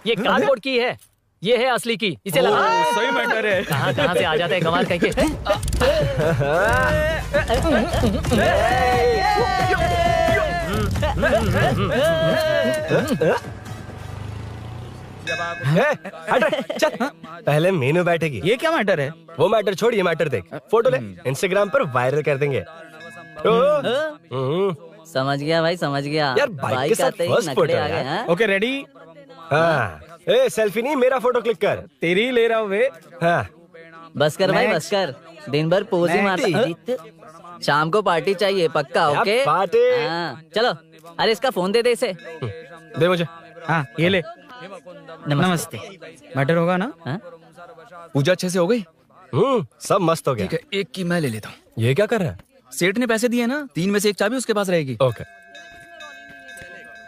S12: ये कार्डबोर्ड की है, ये है असली की, इसे लगा।
S7: सही मैटर है।
S12: कहाँ से आ जाते हैं कमाल कहीं के।
S3: चल, पहले मीनू बैठेगी।
S13: ये क्या मैटर है?
S3: वो मैटर छोड़, ये मैटर देख। फोटो ले, इंस्टाग्राम पर वायरल कर देंगे।
S2: समझ गया भाई, समझ गया।
S3: यार बाइक के साथ फर्स्ट फोटो है।
S13: Okay ready?
S3: हाँ, ए सेल्फी नहीं, मेरा फोटो क्लिक कर।
S13: तेरी ले रहा हूँ वे।
S3: हाँ,
S2: बस कर भाई, बस कर। दिन भर पोज ही मारता। शाम को पार्टी चाहिए पक्का, ओके?
S3: पार्टी।
S2: हाँ, चलो। अरे इसका फोन दे इसे।
S3: दे मुझे।
S13: हाँ, ये ले। नमस्ते। मैटर होगा ना?
S7: पूजा अच्छे से हो गई?
S3: सब मस्त हो गया।
S7: ठीक है, एक की मैं ले लेता हूँ।
S3: ये क्या कर रहा है?
S7: सेठ ने पैसे दिए ना, 3 में से 1 चाबी उसके पास रहेगी।
S3: ओके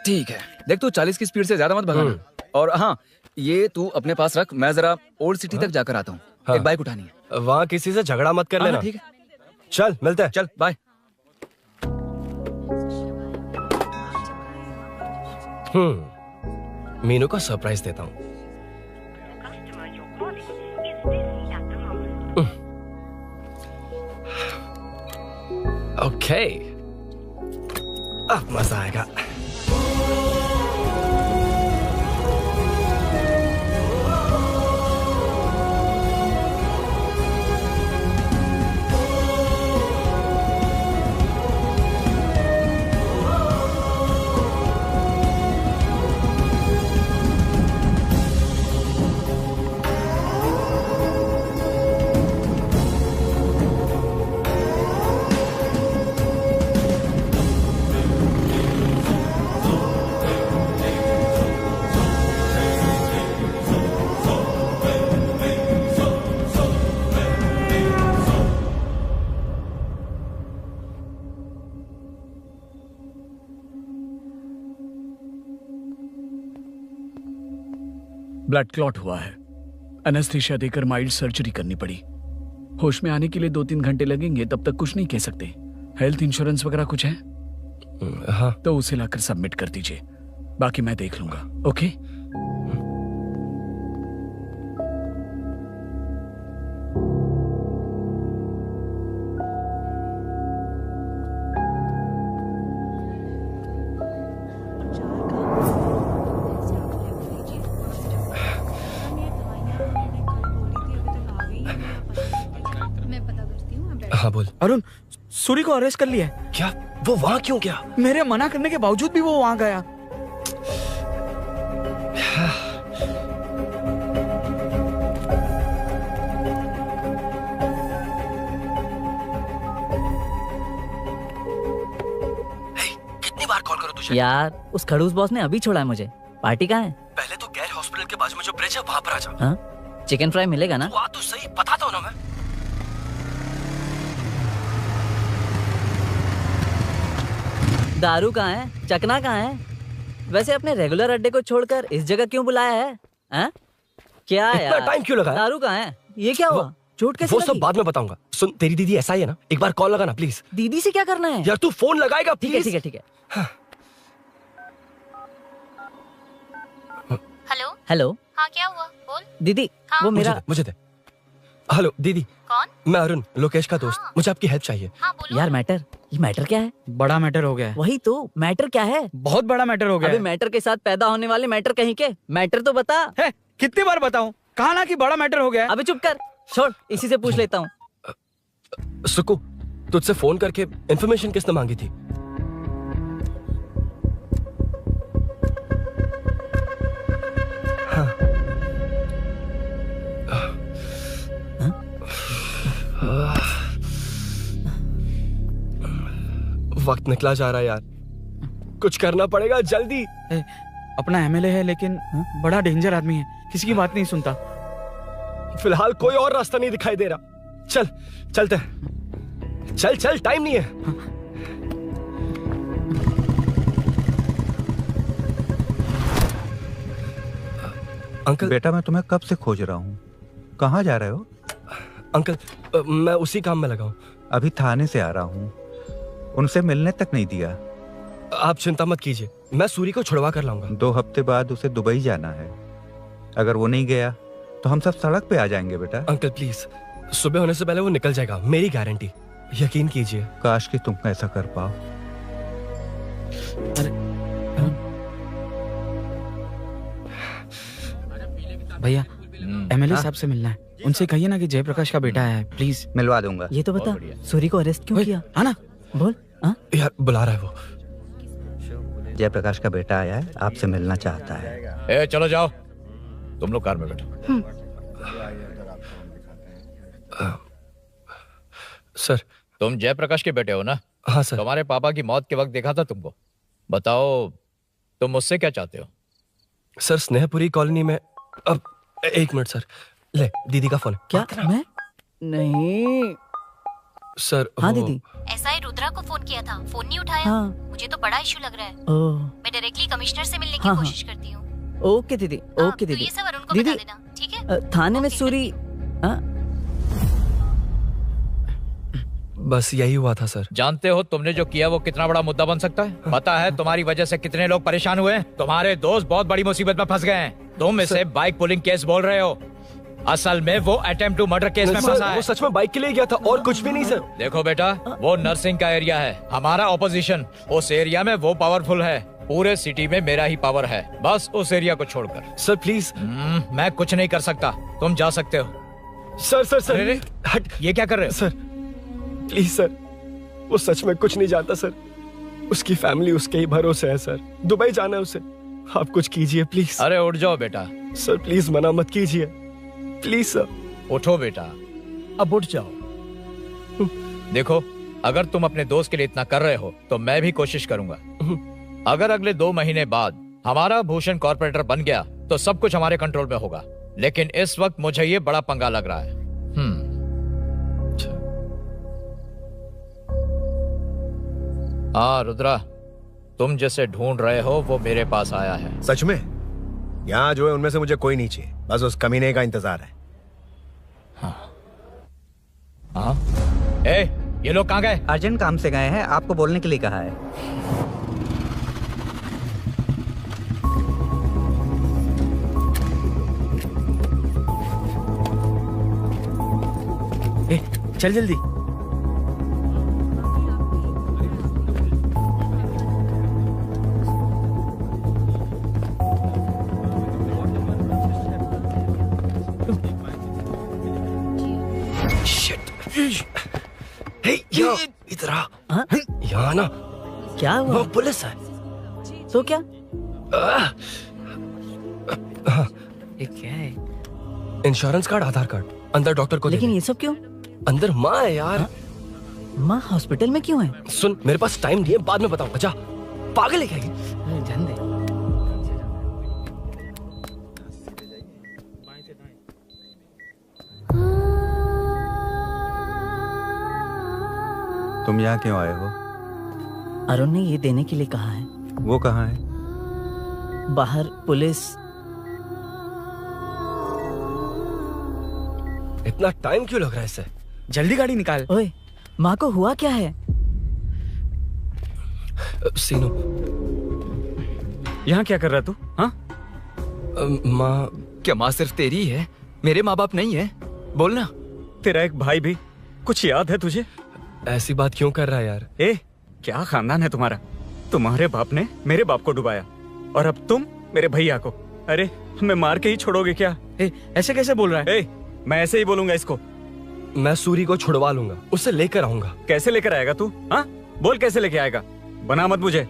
S7: ठीक है, देख तू 40 की स्पीड से ज्यादा मत भगाना। और हाँ, ये तू अपने पास रख, मैं जरा ओल्ड सिटी तक जाकर आता हूँ। एक बाइक उठानी है।
S3: वहाँ किसी से झगड़ा मत कर लेना।
S7: ठीक है,
S3: चल मिलते हैं।
S7: चल बाय।
S3: मीनू को सरप्राइज देता हूँ। ओके, अब मजा आएगा।
S14: ब्लड क्लॉट हुआ है। एनेस्थीसिया देकर माइल्ड सर्जरी करनी पड़ी। होश में आने के लिए 2-3 घंटे लगेंगे, तब तक कुछ नहीं कह सकते। हेल्थ इंश्योरेंस वगैरह कुछ है?
S3: हाँ,
S14: तो उसे लाकर सबमिट कर दीजिए, बाकी मैं देख लूंगा। ओके?
S3: हाँ बोल।
S13: अरुण, सूरी को अरेस्ट कर लिया है।
S3: क्या? वो वहां क्यों गया?
S13: मेरे मना करने के बावजूद भी वो वहां गया।
S3: कितनी बार कॉल करो तुझे?
S2: यार उस खड़ूस बॉस ने अभी छोड़ा है मुझे। पार्टी कहाँ है?
S3: पहले तो गैर हॉस्पिटल के बाजू में जो ब्रिज है वहां पर आ जा।
S2: हाँ? चिकन फ्राई मिलेगा ना?
S3: तू आ तो सही, बताता हूँ ना मैं।
S2: दारू कहाँ है? चकना कहाँ है? वैसे अपने रेगुलर अड्डे को छोड़कर इस जगह क्यों बुलाया है? हाँ? क्या
S3: इतना
S2: यार?
S3: टाइम क्यों लगा?
S2: दारू कहाँ है? ये क्या हुआ? चोट कैसे
S3: वो सब
S2: लगी?
S3: बाद में बताऊंगा। सुन, तेरी दीदी ऐसा ही है ना, एक बार कॉल लगाना प्लीज।
S2: दीदी से क्या करना है?
S3: यार तू फोन लगाएगा
S2: ठीक है
S3: प्लीज?
S2: ठीक है ठीक है।
S5: हेलो
S2: हेलो
S5: हाँ क्या हुआ बोल।
S2: दीदी वो मेरा
S3: मुझे दे। हेलो दीदी।
S5: कौन?
S3: मैं अरुण, लोकेश का दोस्त। मुझे आपकी हेल्प चाहिए।
S2: यार मैटर, ये मैटर क्या है?
S13: बड़ा मैटर हो गया है।
S2: वही तो मैटर क्या है?
S13: बहुत बड़ा मैटर हो गया
S2: अबे
S13: है।
S2: मैटर के साथ पैदा होने वाले मैटर कहीं के, मैटर तो बता।
S13: है, कितनी बार बताऊं? कहा ना कि बड़ा मैटर हो गया है।
S2: अबे चुप कर, छोड़, इसी से पूछ लेता हूँ।
S3: सुकू, तुझसे फोन करके इन्फॉर्मेशन किसने मांगी थी? वक्त निकला जा रहा है यार, कुछ करना पड़ेगा जल्दी।
S13: अपना एमएलए है लेकिन बड़ा डेंजर आदमी है, किसी की बात नहीं सुनता।
S3: फिलहाल कोई और रास्ता नहीं दिखाई दे रहा। चल चलते हैं, चल चल, टाइम नहीं है। अंकल।
S6: बेटा मैं तुम्हें कब से खोज रहा हूँ, कहाँ जा रहे हो?
S3: अंकल मैं उसी काम में लगा हूँ।
S6: अभी थाने से आ रहा हूँ, उनसे मिलने तक नहीं दिया।
S3: आप चिंता मत कीजिए, मैं सूरी को छुड़वा कर लाऊंगा।
S6: 2 हफ्ते बाद उसे दुबई जाना है, अगर वो नहीं गया तो हम सब सड़क पे आ जाएंगे बेटा।
S3: अंकल प्लीज, सुबह होने से पहले वो निकल जाएगा, मेरी गारंटी, यकीन कीजिए।
S6: काश कि तुम ऐसा कर पाओ।
S13: भैया एमएलए साहब से मिलना है, उनसे कहिए ना कि जयप्रकाश का बेटा है, प्लीज।
S6: मिलवा दूंगा।
S2: ये तो बता, सूरी को अरेस्ट क्यों किया?
S13: हाँ ना,
S2: बोल।
S3: यार बुला रहा है वो।
S6: जयप्रकाश का बेटा आया है, आपसे मिलना चाहता है।
S15: ए, चलो जाओ, तुम लोग कार में बैठो।
S3: सर।
S15: तुम जयप्रकाश के बेटे हो ना?
S3: हाँ सर।
S15: तुम्हारे पापा की मौत के वक्त देखा था तुमको। बताओ तुम मुझसे क्या चाहते हो?
S3: सर स्नेहपुरी कॉलोनी में। अब 1 मिनट सर, ले दीदी का फोन।
S2: क्या? मैं नहीं
S3: सर।
S2: हाँ दीदी।
S5: एसआई रुद्रा को फोन किया था, फोन नहीं उठाया।
S2: हाँ।
S5: मुझे तो बड़ा इशू लग रहा है।
S2: ओह।
S5: मैं डायरेक्टली कमिश्नर से मिलने
S2: हाँ,
S5: की
S2: हाँ।
S5: कोशिश करती हूँ।
S2: ओके दीदी, ओके
S5: तो
S2: दीदी।
S5: ये सब अरुण को
S2: दीदी,
S5: बता देना, ठीक है?
S2: थाने में सूरी।
S3: बस यही हुआ था सर।
S15: जानते हो तुमने जो किया वो कितना बड़ा मुद्दा बन सकता है? पता है तुम्हारी वजह से कितने लोग परेशान हुए हैं? तुम्हारे दोस्त बहुत बड़ी मुसीबत में फंस गए हैं। तुम इसे बाइक पुलिंग केस बोल रहे हो, असल में वो अटेम्प्ट टू मर्डर केस में फंसा है।
S3: वो सच में बाइक के लिए गया था और कुछ भी नहीं सर।
S15: देखो बेटा, वो नर्सिंग का एरिया है, हमारा ऑपोजिशन उस एरिया में वो पावरफुल है। पूरे सिटी में मेरा ही पावर है, बस उस एरिया को छोड़कर।
S3: Sir please.
S15: मैं कुछ नहीं कर सकता, तुम जा सकते हो।
S3: Sir sir sir.
S15: अरे, हट, ये क्या कर रहे हो?
S3: सर प्लीज सर, वो सच में कुछ नहीं जानता सर। उसकी फैमिली उसके ही भरोसे है सर। दुबई जाना है उसे, आप कुछ कीजिए प्लीज।
S15: अरे उठ जाओ बेटा।
S3: सर प्लीज मना मत कीजिए, प्लीज सर।
S15: उठो बेटा, अब उठ जाओ। देखो, अगर तुम अपने दोस्त के लिए इतना कर रहे हो तो मैं भी कोशिश करूंगा। अगर अगले 2 महीने बाद हमारा भूषण कॉर्पोरेटर बन गया तो सब कुछ हमारे कंट्रोल में होगा, लेकिन इस वक्त मुझे ये बड़ा पंगा लग रहा है। हाँ रुद्रा, तुम जिसे ढूंढ रहे हो वो मेरे पास आया है।
S1: सच में? यहाँ जो है उनमें से मुझे कोई नहीं चाहिए, बस उस कमीने का इंतजार है।
S15: हाँ? ए, ये लोग कहाँ गए?
S6: अर्जेंट काम से गए हैं, आपको बोलने के लिए कहा है।
S13: ए, चल जल्दी।
S3: इधर आ। यहाँ ना
S2: क्या हुआ?
S3: वो पुलिस है।
S2: तो क्या?
S3: ये क्या है? इंश्योरेंस कार्ड, आधार कार्ड, अंदर डॉक्टर को।
S2: लेकिन ये सब क्यों?
S3: अंदर माँ है यार।
S2: माँ हॉस्पिटल में क्यों है?
S3: सुन, मेरे पास टाइम नहीं है, बाद में बताऊंगा। जा, पागल है क्या ये?
S2: जान दे।
S6: तुम यहाँ क्यों आए हो?
S2: अरुण ने ये देने के लिए कहा है।
S6: वो कहाँ है?
S2: बाहर पुलिस।
S3: इतना टाइम क्यों लग रहा है इसे?
S13: जल्दी गाड़ी निकाल।
S2: ओए, माँ को हुआ क्या है?
S3: सीनू,
S13: यहाँ क्या कर रहा तू? हाँ?
S3: माँ।
S7: क्या माँ सिर्फ तेरी है? मेरे माँ बाप नहीं है? बोलना।
S13: तेरा एक भाई भी। कुछ याद है तुझे?
S3: ऐसी बात क्यों कर रहा है यार?
S13: क्या खानदान है तुम्हारा? तुम्हारे बाप ने मेरे बाप को डुबाया और अब तुम मेरे भैया को। अरे हमें मार के ही छोड़ोगे क्या? ऐसे कैसे बोल रहा है? मैं ऐसे ही बोलूंगा इसको।
S3: मैं सूरी को छुड़वा लूंगा, उसे लेकर आऊंगा।
S13: कैसे लेकर आएगा तू? हाँ, बोल कैसे लेके आएगा? बना मत मुझे।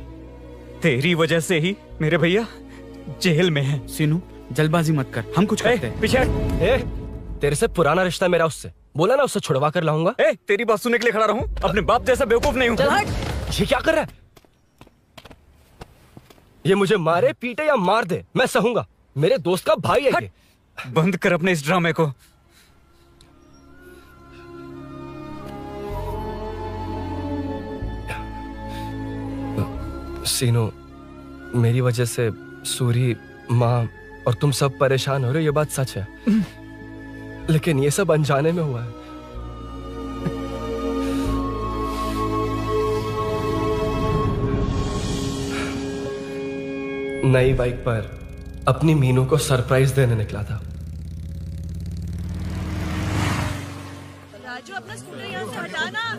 S13: तेरी वजह से ही मेरे भैया जेल में है।
S16: सीनू, जल्दबाजी मत कर, हम कुछ करते हैं।
S13: पीछे।
S3: तेरे से पुराना रिश्ता मेरा उससे। बोला ना उसे छुड़वा कर लाऊंगा।
S13: तेरी बात सुनने के लिए खड़ा रहूं? अपने बाप जैसा बेवकूफ नहीं हूं।
S3: ये क्या कर रहा है? ये मुझे मारे पीटे या मार दे, मैं सहूंगा। मेरे दोस्त का भाई है ये।
S13: बंद कर अपने इस ड्रामे को।
S3: सीनो, मेरी वजह से सूरी, माँ और तुम सब परेशान हो रहे हो, ये बात सच है। लेकिन ये सब अनजाने में हुआ है। नई बाइक पर अपनी मीनू को सरप्राइज देने निकला था।
S17: राजू, अपना स्कूटर यहाँ से हटाना।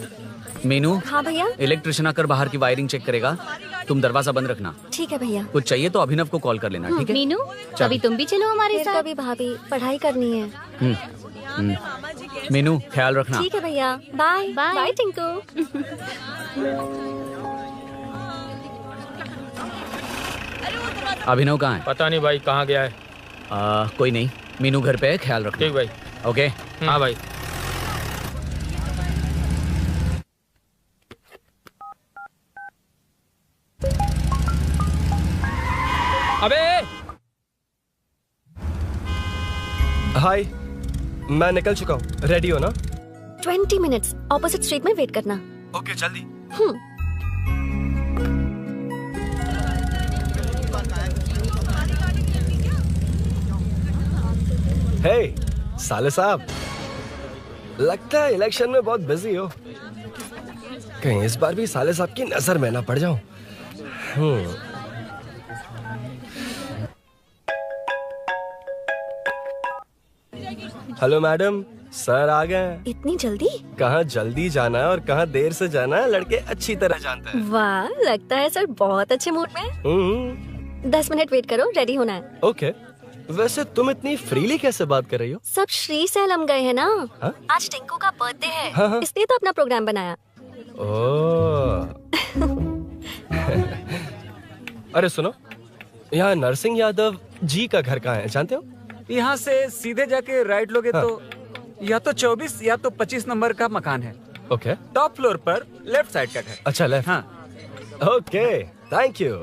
S16: मीनू।
S4: हाँ भैया।
S16: इलेक्ट्रिशियन आकर बाहर की वायरिंग चेक करेगा, तुम दरवाजा बंद रखना।
S4: ठीक है भैया।
S16: कुछ चाहिए तो अभिनव को कॉल कर लेना, ठीक है?
S5: मीनू, अभी तुम भी चलो हमारे साथ।
S4: कभी भाभी, पढ़ाई करनी है।
S16: मीनू, ख्याल रखना।
S4: ठीक है भैया, बाय बाय टिंकू।
S16: अभिनव कहाँ है?
S12: पता नहीं भाई, कहाँ गया है?
S16: कोई नहीं, मीनू घर पे है, ख्याल रखना।
S12: ठीक भाई।
S16: ओके।
S12: हाँ भाई।
S3: अबे हाय, मैं निकल चुका हूँ। रेडी हो ना?
S4: 20 मिनट्स ऑपोजिट स्ट्रीट में वेट करना।
S3: ओके, जल्दी। हे साले साहब, लगता है इलेक्शन में बहुत बिजी हो। कहीं इस बार भी साले साहब की नजर में ना पड़ जाऊं। हेलो मैडम, सर आ गए।
S4: इतनी जल्दी?
S3: कहाँ जल्दी जाना है और कहाँ देर से जाना है, लड़के अच्छी तरह जानते हैं।
S4: वाह, लगता है सर बहुत अच्छे मूड में। 10 मिनट वेट करो, रेडी होना है।
S3: ओके। वैसे तुम इतनी फ्रीली कैसे बात कर रही हो?
S4: सब श्री सैलम गए हैं ना।
S3: हा?
S4: आज टिंकू का बर्थडे है।
S3: हाँ।
S4: इसलिए तो अपना प्रोग्राम बनाया।
S3: अरे सुनो, यहाँ नरसिंह यादव जी का घर कहाँ है, जानते हो?
S13: यहाँ से सीधे जाके राइट लोगे तो या तो 24 या तो 25 नंबर का मकान है।
S3: ओके।
S13: टॉप फ्लोर पर लेफ्ट साइड का घर।
S3: अच्छा, लेफ्ट।
S13: हाँ।
S3: Okay, thank you.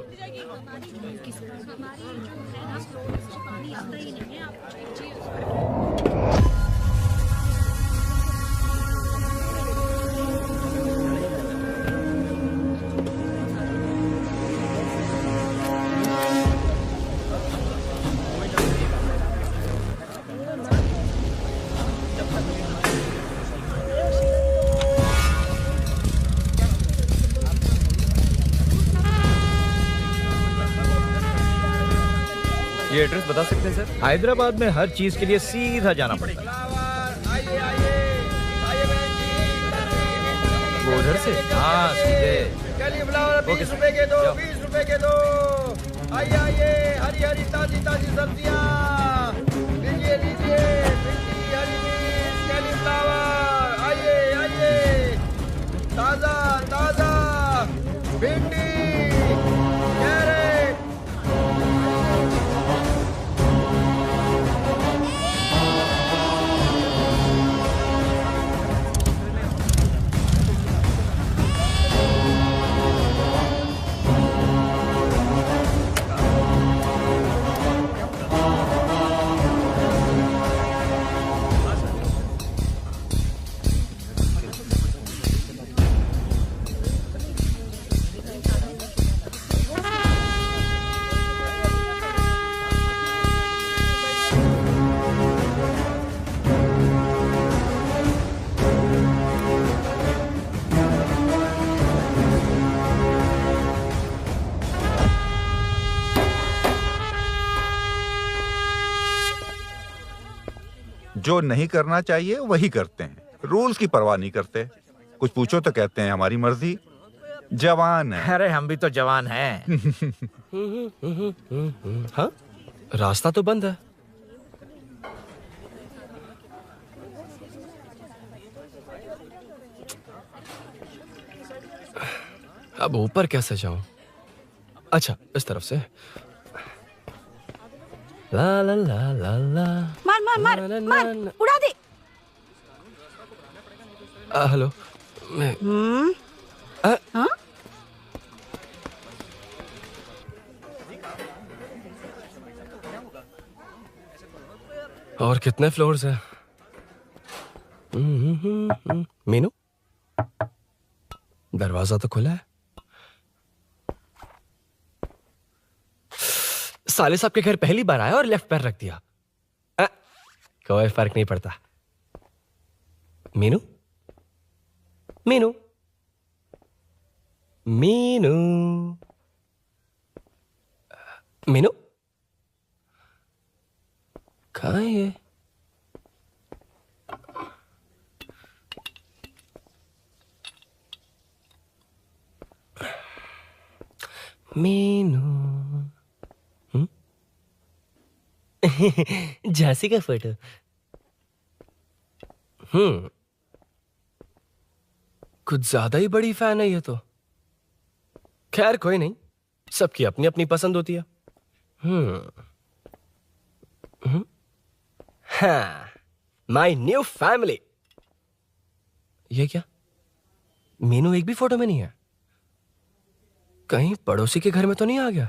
S15: ये एड्रेस बता सकते हैं सर? हैदराबाद में हर चीज के लिए सीधा जाना पड़ेगा।
S7: वो उधर से?
S15: हाँ, सीधे।
S1: 20 रुपए के दो, 20 रुपए के दो। आइए आइए, हरी हरी ताजी ताजी सब्जियाँ लीजिए लीजिए। भिंडी, हरी मिर्च, कैलीफ्लावर, आइए आइए, ताजा ताजा भिंडी,
S6: जो नहीं करना चाहिए वही करते हैं, रूल्स की परवाह नहीं करते। कुछ पूछो तो कहते हैं हमारी मर्जी। जवान है।
S8: अरे हम भी तो जवान हैं।
S3: हाँ, रास्ता तो बंद है। अब ऊपर कैसे जाऊं? अच्छा, इस तरफ से। ला ला ला ला ला।
S10: मार मार मार मार, उड़ा दे।
S3: हेलो, मैं
S10: हाँ?
S3: और कितने फ्लोर्स हैं? मीनू, दरवाजा तो खुला है। साले साहब के घर पहली बार आया और लेफ्ट पैर रख दिया। कोई फर्क नहीं पड़ता। मीनू, मीनू, मीनू, मीनू, कहाँ है ये? मीनू, झांसी का फोटो। कुछ ज्यादा ही बड़ी फैन है ये तो। खैर कोई नहीं, सबकी अपनी अपनी पसंद होती है। हाँ, माई न्यू फैमिली। ये क्या? मीनू एक भी फोटो में नहीं है। कहीं पड़ोसी के घर में तो नहीं आ गया?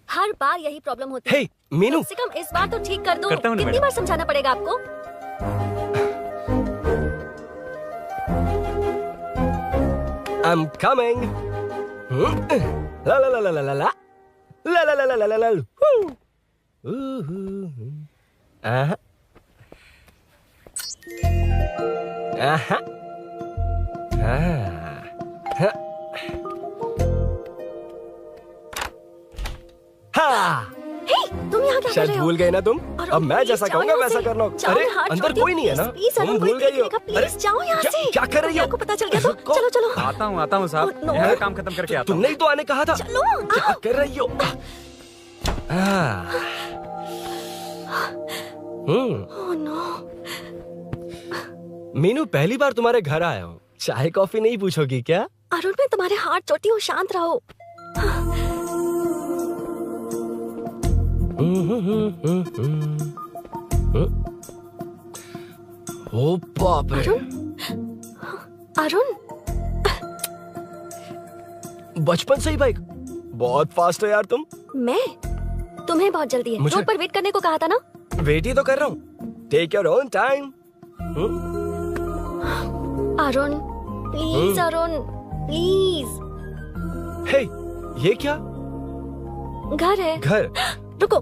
S4: हर बार यही प्रॉब्लम होती है।
S3: हे, मीनू,
S4: कम से कम इस बार तो ठीक कर दो।
S3: करता हूं ना
S4: कितनी
S3: मैडम।
S4: बार समझाना पड़ेगा आपको?
S3: I'm coming. La la la la la la la la la la la la la la. Aha. Aha. Ah. हाँ,
S4: तुम यहाँ क्या कर
S3: शायद
S4: रहे हो?
S3: भूल गए ना तुम।
S4: अरे
S3: अब मैं
S4: प्लीज
S3: जैसा
S4: जाओ
S3: कहूंगा
S4: यहाँ
S3: वैसा
S4: से।
S3: करना।
S4: जाओ,
S3: अरे
S4: हाथ
S3: अंदर
S4: छोड़ दियो,
S3: कोई नहीं है ना?
S4: प्लीज,
S3: तुम
S4: अरुण,
S3: भूल
S4: कोई
S3: गई हो।
S4: देखेगा, प्लीज जाओ यहाँ से।
S3: क्या कर रही हो?
S4: आपको पता चल गया तो चलो चलो।
S13: आता हूँ साहब, यहाँ काम खत्म करके आता हूँ।
S3: तुमने ही तो आने कहा था।
S4: चलो,
S3: क्या कर रही हो?
S4: Oh no.
S3: मीनू, पहली बार तुम्हारे घर आया हूँ। चाय कॉफी नहीं पूछोगी क्या?
S4: अरुण, मैं तुम्हारे हाथ चोटी हूँ, शांत रहो।
S3: ओ बाप रे।
S4: अरुण,
S3: बचपन से ही बाइक। बहुत फास्ट हो यार तुम।
S4: मैं? तुम्हें बहुत जल्दी है।
S3: मुझे-
S4: रोड पर वेट करने को कहा था ना?
S3: वेट ही तो कर रहा हूँ। Take your own time.
S4: Arun, please Arun, please.
S3: Hey, ये क्या?
S4: घर है।
S3: घर?
S4: रुको।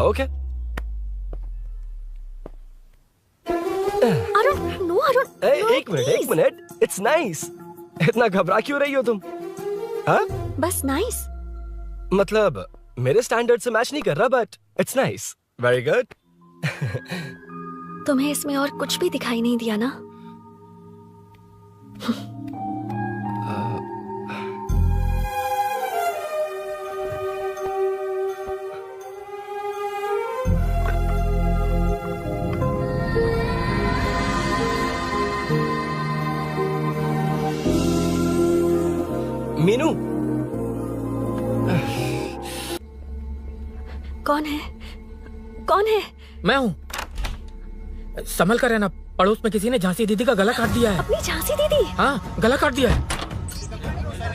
S3: ओके।
S4: अरुण, नो अरुण।
S3: एक मिनट, एक मिनट। It's nice. इतना घबरा क्यों रही हो तुम? हाँ?
S4: बस नाइस।
S3: मतलब मेरे स्टैंडर्ड से मैच नहीं कर रहा, but it's nice. Very good.
S4: तुम्हें इसमें और कुछ भी दिखाई नहीं दिया ना?
S3: मीनू,
S4: कौन है? कौन है?
S18: मैं हूँ। संभल कर रहना, पड़ोस में किसी ने झांसी दीदी का गला काट दिया है।
S4: अपनी झांसी दीदी?
S18: हाँ, गला काट दिया है।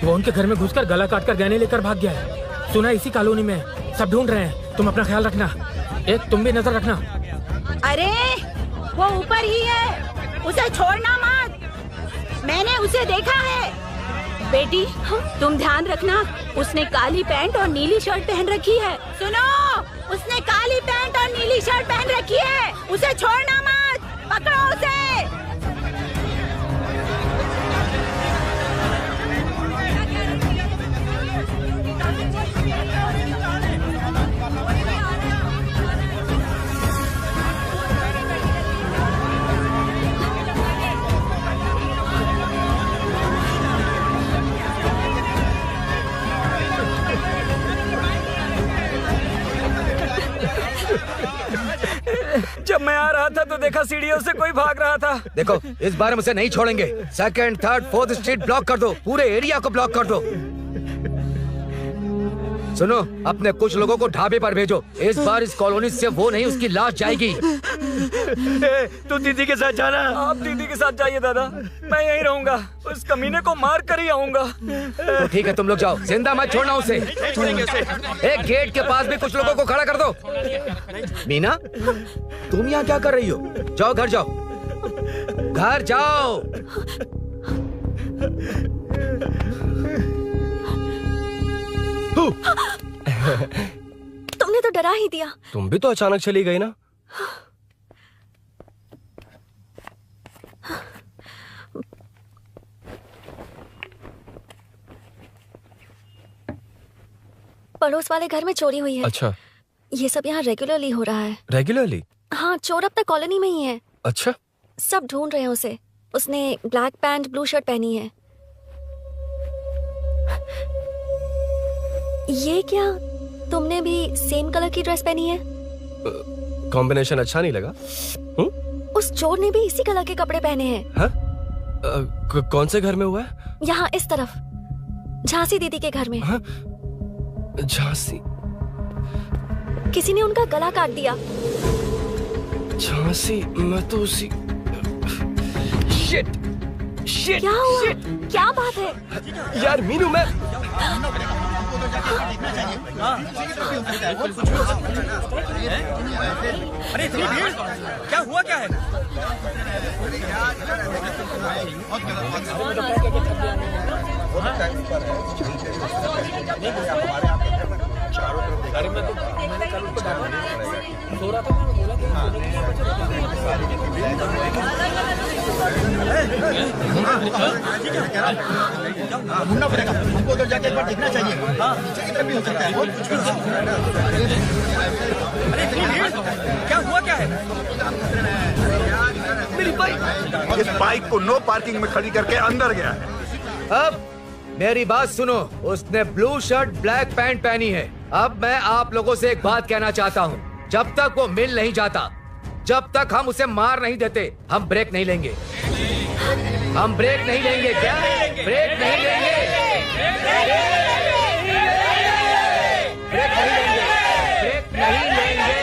S18: वो उनके घर में घुसकर गला काट कर गहने लेकर भाग गया है। सुना इसी कॉलोनी में है। सब ढूंढ रहे हैं। तुम अपना ख्याल रखना। एक तुम भी नजर रखना।
S10: अरे वो ऊपर ही है, उसे छोड़ना मत। मैंने उसे देखा है। बेटी, तुम ध्यान रखना, उसने काली पैंट और नीली शर्ट पहन रखी है। सुनो, उसने काली पैंट और नीली शर्ट पहन रखी है। उसे छोड़ना मत, पकड़ो उसे।
S11: था तो देखा सीढ़ियों से कोई भाग रहा था।
S8: देखो इस बार हम उसे नहीं छोड़ेंगे। 2nd, 3rd, 4th street block कर दो, पूरे एरिया को ब्लॉक कर दो। सुनो, अपने कुछ लोगों को ढाबे पर भेजो। इस बार इस कॉलोनी से वो नहीं, उसकी लाश जाएगी।
S11: तू दीदी के साथ जाना। आप दीदी के साथ जाइए दादा, मैं यहीं रहूंगा। उस कमीने को मार कर ही आऊंगा।
S8: तो ठीक है, तुम लोग जाओ, जिंदा मत छोड़ना उसे। एक गेट के पास भी कुछ लोगों को खड़ा कर दो। मीना, तुम यहाँ क्या कर रही हो? जाओ घर जाओ, घर जाओ।
S4: तुमने तो डरा ही दिया।
S3: तुम भी तो अचानक चली गई ना।
S4: पड़ोस वाले घर में चोरी हुई है।
S3: अच्छा,
S4: ये सब यहाँ रेगुलरली हो रहा है।
S3: रेगुलरली?
S4: हाँ, चोर अब तक कॉलोनी में ही है।
S3: अच्छा,
S4: सब ढूंढ रहे हैं उसे। उसने ब्लैक पैंट ब्लू शर्ट पहनी है। ये क्या, तुमने भी सेम कलर की ड्रेस पहनी है?
S3: कॉम्बिनेशन अच्छा नहीं लगा?
S4: उस चोर ने भी इसी कलर के कपड़े पहने हैं।
S3: हाँ? कौन से घर में हुआ है?
S4: यहाँ इस तरफ, झांसी दीदी के घर में।
S3: हाँ? झांसी?
S4: किसी ने उनका गला काट दिया।
S3: झांसी? मैं तो उसी... शिट! शिट!
S4: क्या हुआ?
S3: शिट!
S4: क्या बात है?
S3: यार मीनू, मैं...
S11: अरे इतनी भीड़, क्या हुआ क्या है?
S1: ढूंढना पड़ेगा हमको, उधर जाके एक बार देखना चाहिए। हाँ, इधर भी हो सकता है।
S11: क्या हुआ क्या है?
S6: मेरी बाइक, इस बाइक को नो पार्किंग में खड़ी करके अंदर गया है।
S8: अब मेरी बात सुनो, उसने ब्लू शर्ट ब्लैक पैंट पहनी है। अब मैं आप लोगों से एक बात कहना चाहता हूँ, जब तक वो मिल नहीं जाता, जब तक हम उसे मार नहीं देते, हम ब्रेक नहीं लेंगे। हम ब्रेक नहीं लेंगे। क्या ब्रेक नहीं लेंगे? ब्रेक नहीं लेंगे। ब्रेक नहीं लेंगे। ब्रेक नहीं लेंगे।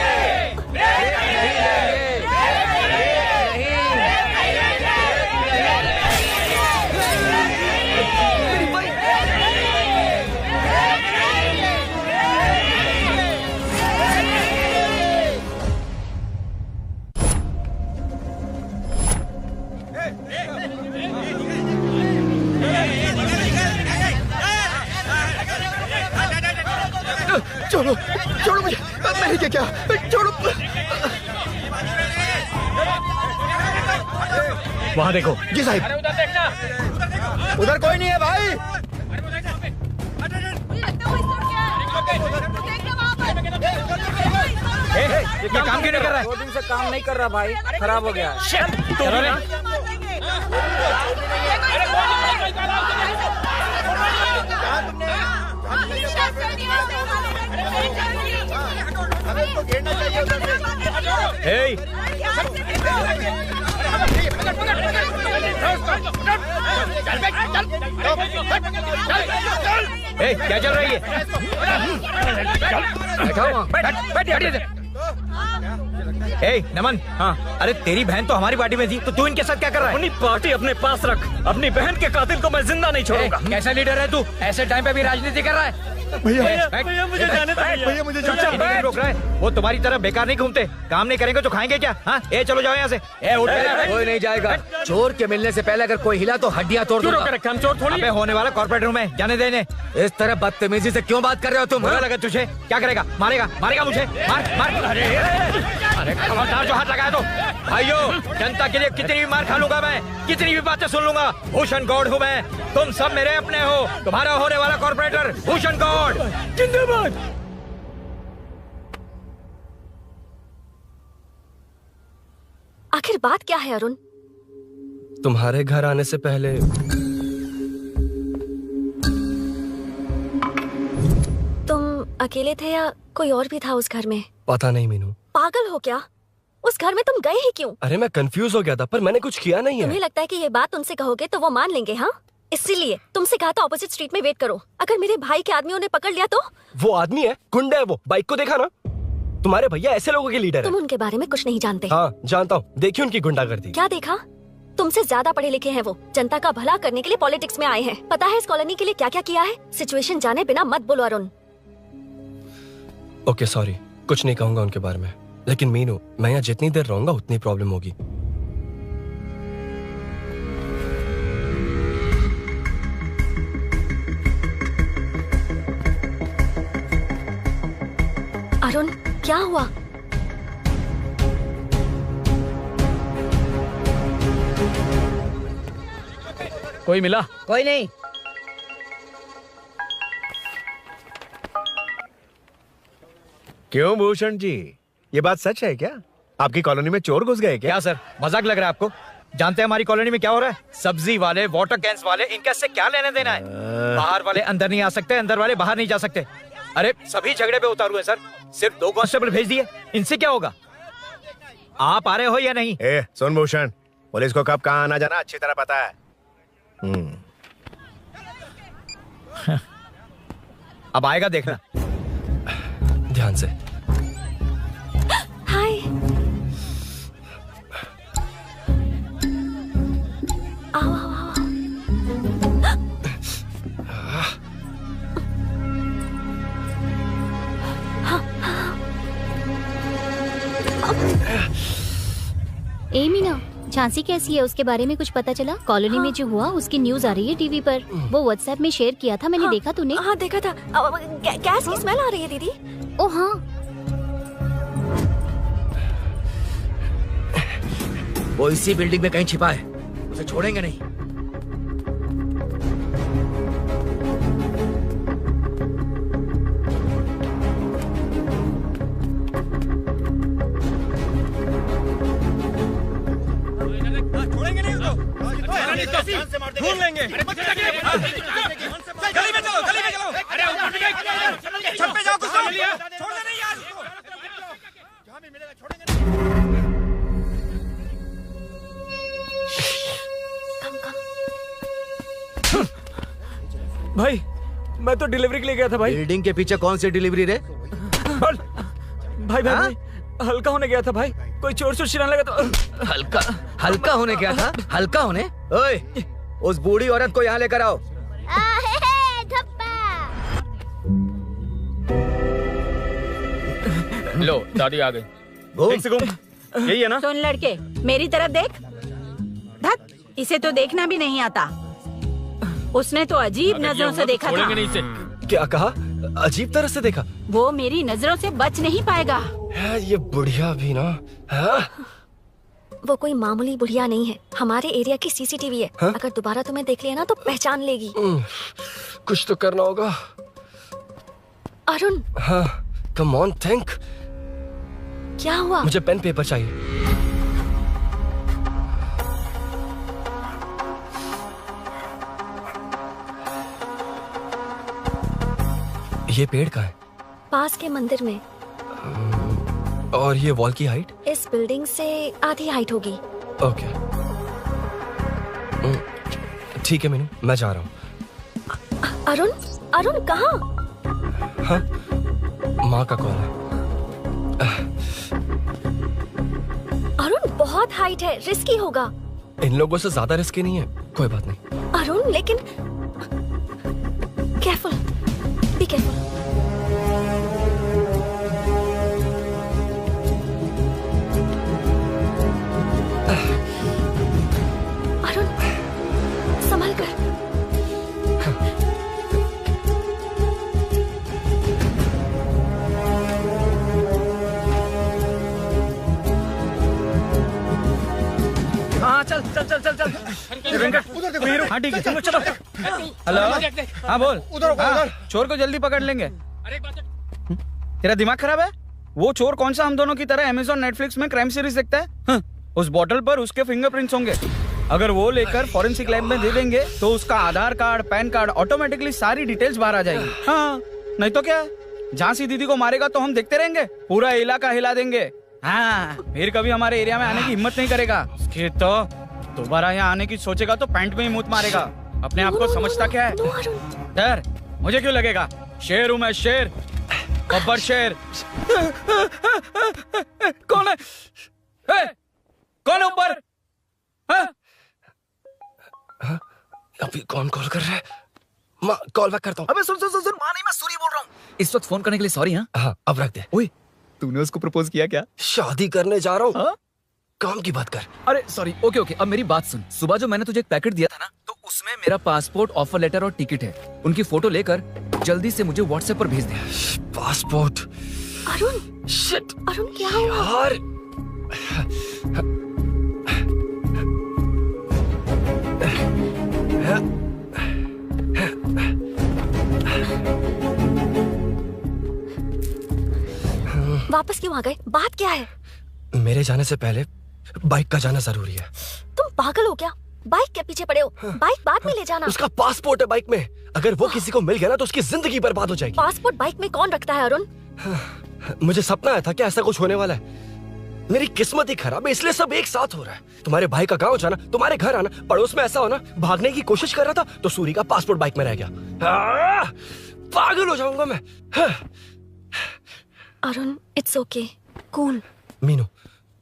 S1: छोड़ो, छोड़ो मुझे, मैं क्या छोड़ो।
S12: वहाँ देखो।
S1: जी साहिब। उधर कोई नहीं है भाई।
S11: ये काम क्यों नहीं कर रहा है? 2 दिन से काम नहीं कर रहा भाई, खराब हो गया। चलो रे।
S8: क्या चल रही है? नमन, हाँ, अरे तेरी बहन तो हमारी पार्टी में थी, तो तू इनके साथ क्या कर रहा है?
S11: अपनी पार्टी अपने पास रख, अपनी बहन के कातिल को मैं जिंदा नहीं छोड़ूंगा।
S8: कैसा लीडर है तू? ऐसे टाइम पे भी राजनीति कर रहा है?
S11: भैया मुझे जाने दो।
S8: भैया मुझे रोक रहा है। वो तुम्हारी तरह बेकार नहीं घूमते, काम नहीं करेंगे तो खाएंगे क्या? हाँ, चलो जाओ यहाँ से। उठ के कोई नहीं जाएगा। चोर के मिलने से पहले अगर कोई हिला तो हड्डियां तोड़ दूंगा।
S11: हम चोर थोड़ी।
S8: अबे होने वाला कॉर्पोरेट रूम है, जाने देने। इस तरह बदतमीजी से क्यों बात कर रहे हो तुम? बुरा लगा तुझे? क्या करेगा? मारेगा? मारेगा मुझे? मार मार। अरे खबरदार जो हाथ लगाया तो। भाइयों, जनता के लिए कितनी भी मार खा लूंगा मैं, कितनी भी बातें सुन लूंगा। भूषण गौड़ हूँ मैं, तुम सब मेरे अपने हो। तुम्हारा होने वाला कॉर्पोरेटर भूषण गौड़ जिंदाबाद।
S4: आखिर बात क्या है अरुण?
S3: तुम्हारे घर आने से पहले
S4: तुम अकेले थे या कोई और भी था उस घर में?
S3: पता नहीं मीनू।
S4: पागल हो क्या? उस घर में तुम गए ही क्यों?
S3: अरे मैं कंफ्यूज हो गया था, पर मैंने कुछ किया नहीं है।
S4: तुम्हें लगता है कि ये बात उनसे कहोगे तो वो मान लेंगे? हाँ, इसीलिए तुमसे कहा था ऑपोजिट स्ट्रीट में वेट करो। अगर मेरे भाई के आदमियों ने पकड़ लिया तो?
S3: वो आदमी है, गुंडा है वो। बाइक को देखा ना? तुम्हारे भैया ऐसे लोगों के लीडर
S4: तुम
S3: है।
S4: उनके बारे में कुछ नहीं जानते।
S3: हाँ जानता हूँ, देखिए उनकी गुंडागर्दी।
S4: क्या देखा? तुमसे ज्यादा पढ़े लिखे हैं वो। जनता का भला करने के लिए पॉलिटिक्स में आए हैं। पता है इस कॉलोनी के लिए क्या क्या किया है? सिचुएशन जाने बिना मत बोलो अरुण।
S3: ओके सॉरी, कुछ नहीं कहूंगा उनके बारे में। लेकिन मीनू, मैं यहाँ जितनी देर रहूंगा उतनी प्रॉब्लम होगी।
S4: अरुण, क्या हुआ?
S12: कोई मिला?
S8: कोई नहीं।
S1: क्यों भूषण जी, ये बात सच है क्या? आपकी कॉलोनी में चोर घुस गए
S15: क्या सर, मजाक लग रहा है आपको? जानते हैं हमारी कॉलोनी में क्या हो रहा है? सब्जी वाले, वाटर कैंस वाले, इनका इससे क्या लेने देना है? बाहर वाले अंदर नहीं आ सकते, अंदर वाले बाहर नहीं जा सकते। अरे सभी झगड़े पे उतारू है सर। सिर्फ 2 कांस्टेबल भेज दिए, इनसे क्या होगा? आप आ रहे हो या नहीं?
S1: सुन भूषण, पुलिस को कब कहाँ आना जाना अच्छी तरह पता है।
S15: अब आएगा देखना।
S3: ध्यान से।
S4: हाय। आओ आओ आओ।
S5: ए मीना, झांसी कैसी है? उसके बारे में कुछ पता चला? कॉलोनी में जो हुआ उसकी न्यूज आ रही है टीवी पर। वो व्हाट्सएप में शेयर किया था, मैंने देखा। तूने?
S4: हाँ देखा था। गैस की स्मेल आ रही है दीदी।
S5: ओ हाँ।
S8: वो इसी बिल्डिंग में कहीं छिपा है, उसे छोड़ेंगे नहीं।
S11: ढूंढ लेंगे। गली में चलो, गली में चलो। अरे ऊपर भी छत पे जाओ, कुछ छोड़ना नहीं यार। जहाँ भी मिलेगा छोड़ेंगे नहीं।
S13: भाई मैं तो डिलीवरी के लिए गया था भाई।
S8: बिल्डिंग के पीछे कौन सी डिलीवरी रे?
S13: भाई भाई हल्का होने गया था भाई, कोई चोर चोर चिल्लाने लगा तो।
S8: हल्का होने गया था? हल्का होने? ओए, उस बूढ़ी औरत को यहाँ लेकर आओ।
S7: लो दादी आ गई।
S13: यही है ना?
S10: सुन लड़के, मेरी तरफ देख। धत, इसे तो देखना भी नहीं आता। उसने तो अजीब नजरों से देखा था।
S3: नहीं से। क्या कहा? अजीब तरह से देखा?
S10: वो मेरी नजरों से बच नहीं पाएगा।
S3: ये बुढ़िया भी ना।
S4: वो कोई मामूली बुढ़िया नहीं है, हमारे एरिया की सीसीटीवी है। अगर दोबारा तुम्हें देख लिया ना तो पहचान लेगी।
S3: कुछ तो करना होगा।
S4: अरुण।
S3: हाँ, कम ऑन थिंक।
S4: क्या हुआ?
S3: मुझे पेन पेपर चाहिए। ये पेड़ का है?
S4: पास के मंदिर में।
S3: और ये वॉल की हाइट?
S4: इस बिल्डिंग से आधी हाइट होगी।
S3: ओके ठीक है मीनू, मैं जा रहा हूँ।
S4: अरुण, अरुण कहाँ?
S3: हाँ, माँ का कॉल है।
S4: अरुण बहुत हाइट है, रिस्की होगा।
S3: इन लोगों से ज्यादा रिस्की नहीं है, कोई बात नहीं।
S4: अरुण लेकिन केयरफुल, बी केयरफुल। अरुण संभल कर।
S11: हाँ चल चल चल चल चल।
S7: उधर देखो। हाँ ठीक है, चलो चलो। हेलो, हाँ बोल। उधर चोर को जल्दी पकड़ लेंगे। तेरा दिमाग खराब है? वो चोर कौन सा हम दोनों की तरह अमेज़न नेटफ्लिक्स में क्राइम सीरीज देखता है? उस बॉटल पर उसके फिंगरप्रिंट्स होंगे। अगर वो लेकर फॉरेंसिक लैब में दे देंगे तो उसका आधार कार्ड, पैन कार्ड, ऑटोमेटिकली सारी डिटेल्स बाहर आ जाएगी। हाँ, नहीं तो क्या? झांसी दीदी को मारेगा तो हम देखते रहेंगे? पूरा इलाका हिला देंगे।
S13: हाँ, फिर कभी हमारे एरिया में आने की हिम्मत नहीं करेगा। फिर तो दोबारा यहाँ आने की सोचेगा तो पैंट में ही मूत मारेगा। अपने आप को समझता क्या है? डर मुझे क्यों लगेगा? शेर हूँ मैं, शेर, गब्बर शेर। कौन है? कौन है ऊपर?
S3: अभी कौन कॉल कर रहा है? माँ कॉल बैक करता हूँ।
S16: अबे सुन सुन सुन सुन, माँ नहीं, मैं सूरी बोल रहा हूँ। इस वक्त फोन करने के लिए सॉरी।
S3: हाँ अब रख दे।
S16: ओए, तूने उसको प्रपोज किया क्या?
S3: शादी करने जा रहा हूँ। काम की बात कर।
S16: अरे सॉरी, ओके ओके, अब मेरी बात सुन। सुबह जो मैंने तुझे एक पैकेट दिया था ना, तो उसमें मेरा पासपोर्ट, ऑफर लेटर और टिकट है। उनकी फोटो लेकर जल्दी से मुझे व्हाट्सएप पर भेज दे।
S3: पासपोर्ट?
S4: अरुण,
S3: शिट,
S4: अरुण क्या हुआ?
S3: यार
S4: वापस क्यों आ गए? बात क्या है?
S3: मेरे जाने से पहले बाइक का जाना जरूरी है।
S4: तुम पागल हो क्या? बाइक के पीछे पड़े हो? बाइक बाद में ले जाना।
S3: उसका पासपोर्ट है बाइक में। अगर वो किसी को मिल गया ना तो उसकी जिंदगी बर्बाद हो जाएगी।
S4: पासपोर्ट बाइक में कौन रखता है अरुण?
S3: मुझे सपना आया था कि ऐसा कुछ होने वाला है। मेरी किस्मत ही खराब है, इसलिए सब एक साथ हो रहा है। तुम्हारे भाई का गांव जाना, तुम्हारे घर आना, पड़ोस में ऐसा होना। भागने की कोशिश कर रहा था तो सूरी का पासपोर्ट बाइक में रह गया। पागल हो जाऊंगा मैं।
S4: Arun, it's okay, cool.
S3: Meenu,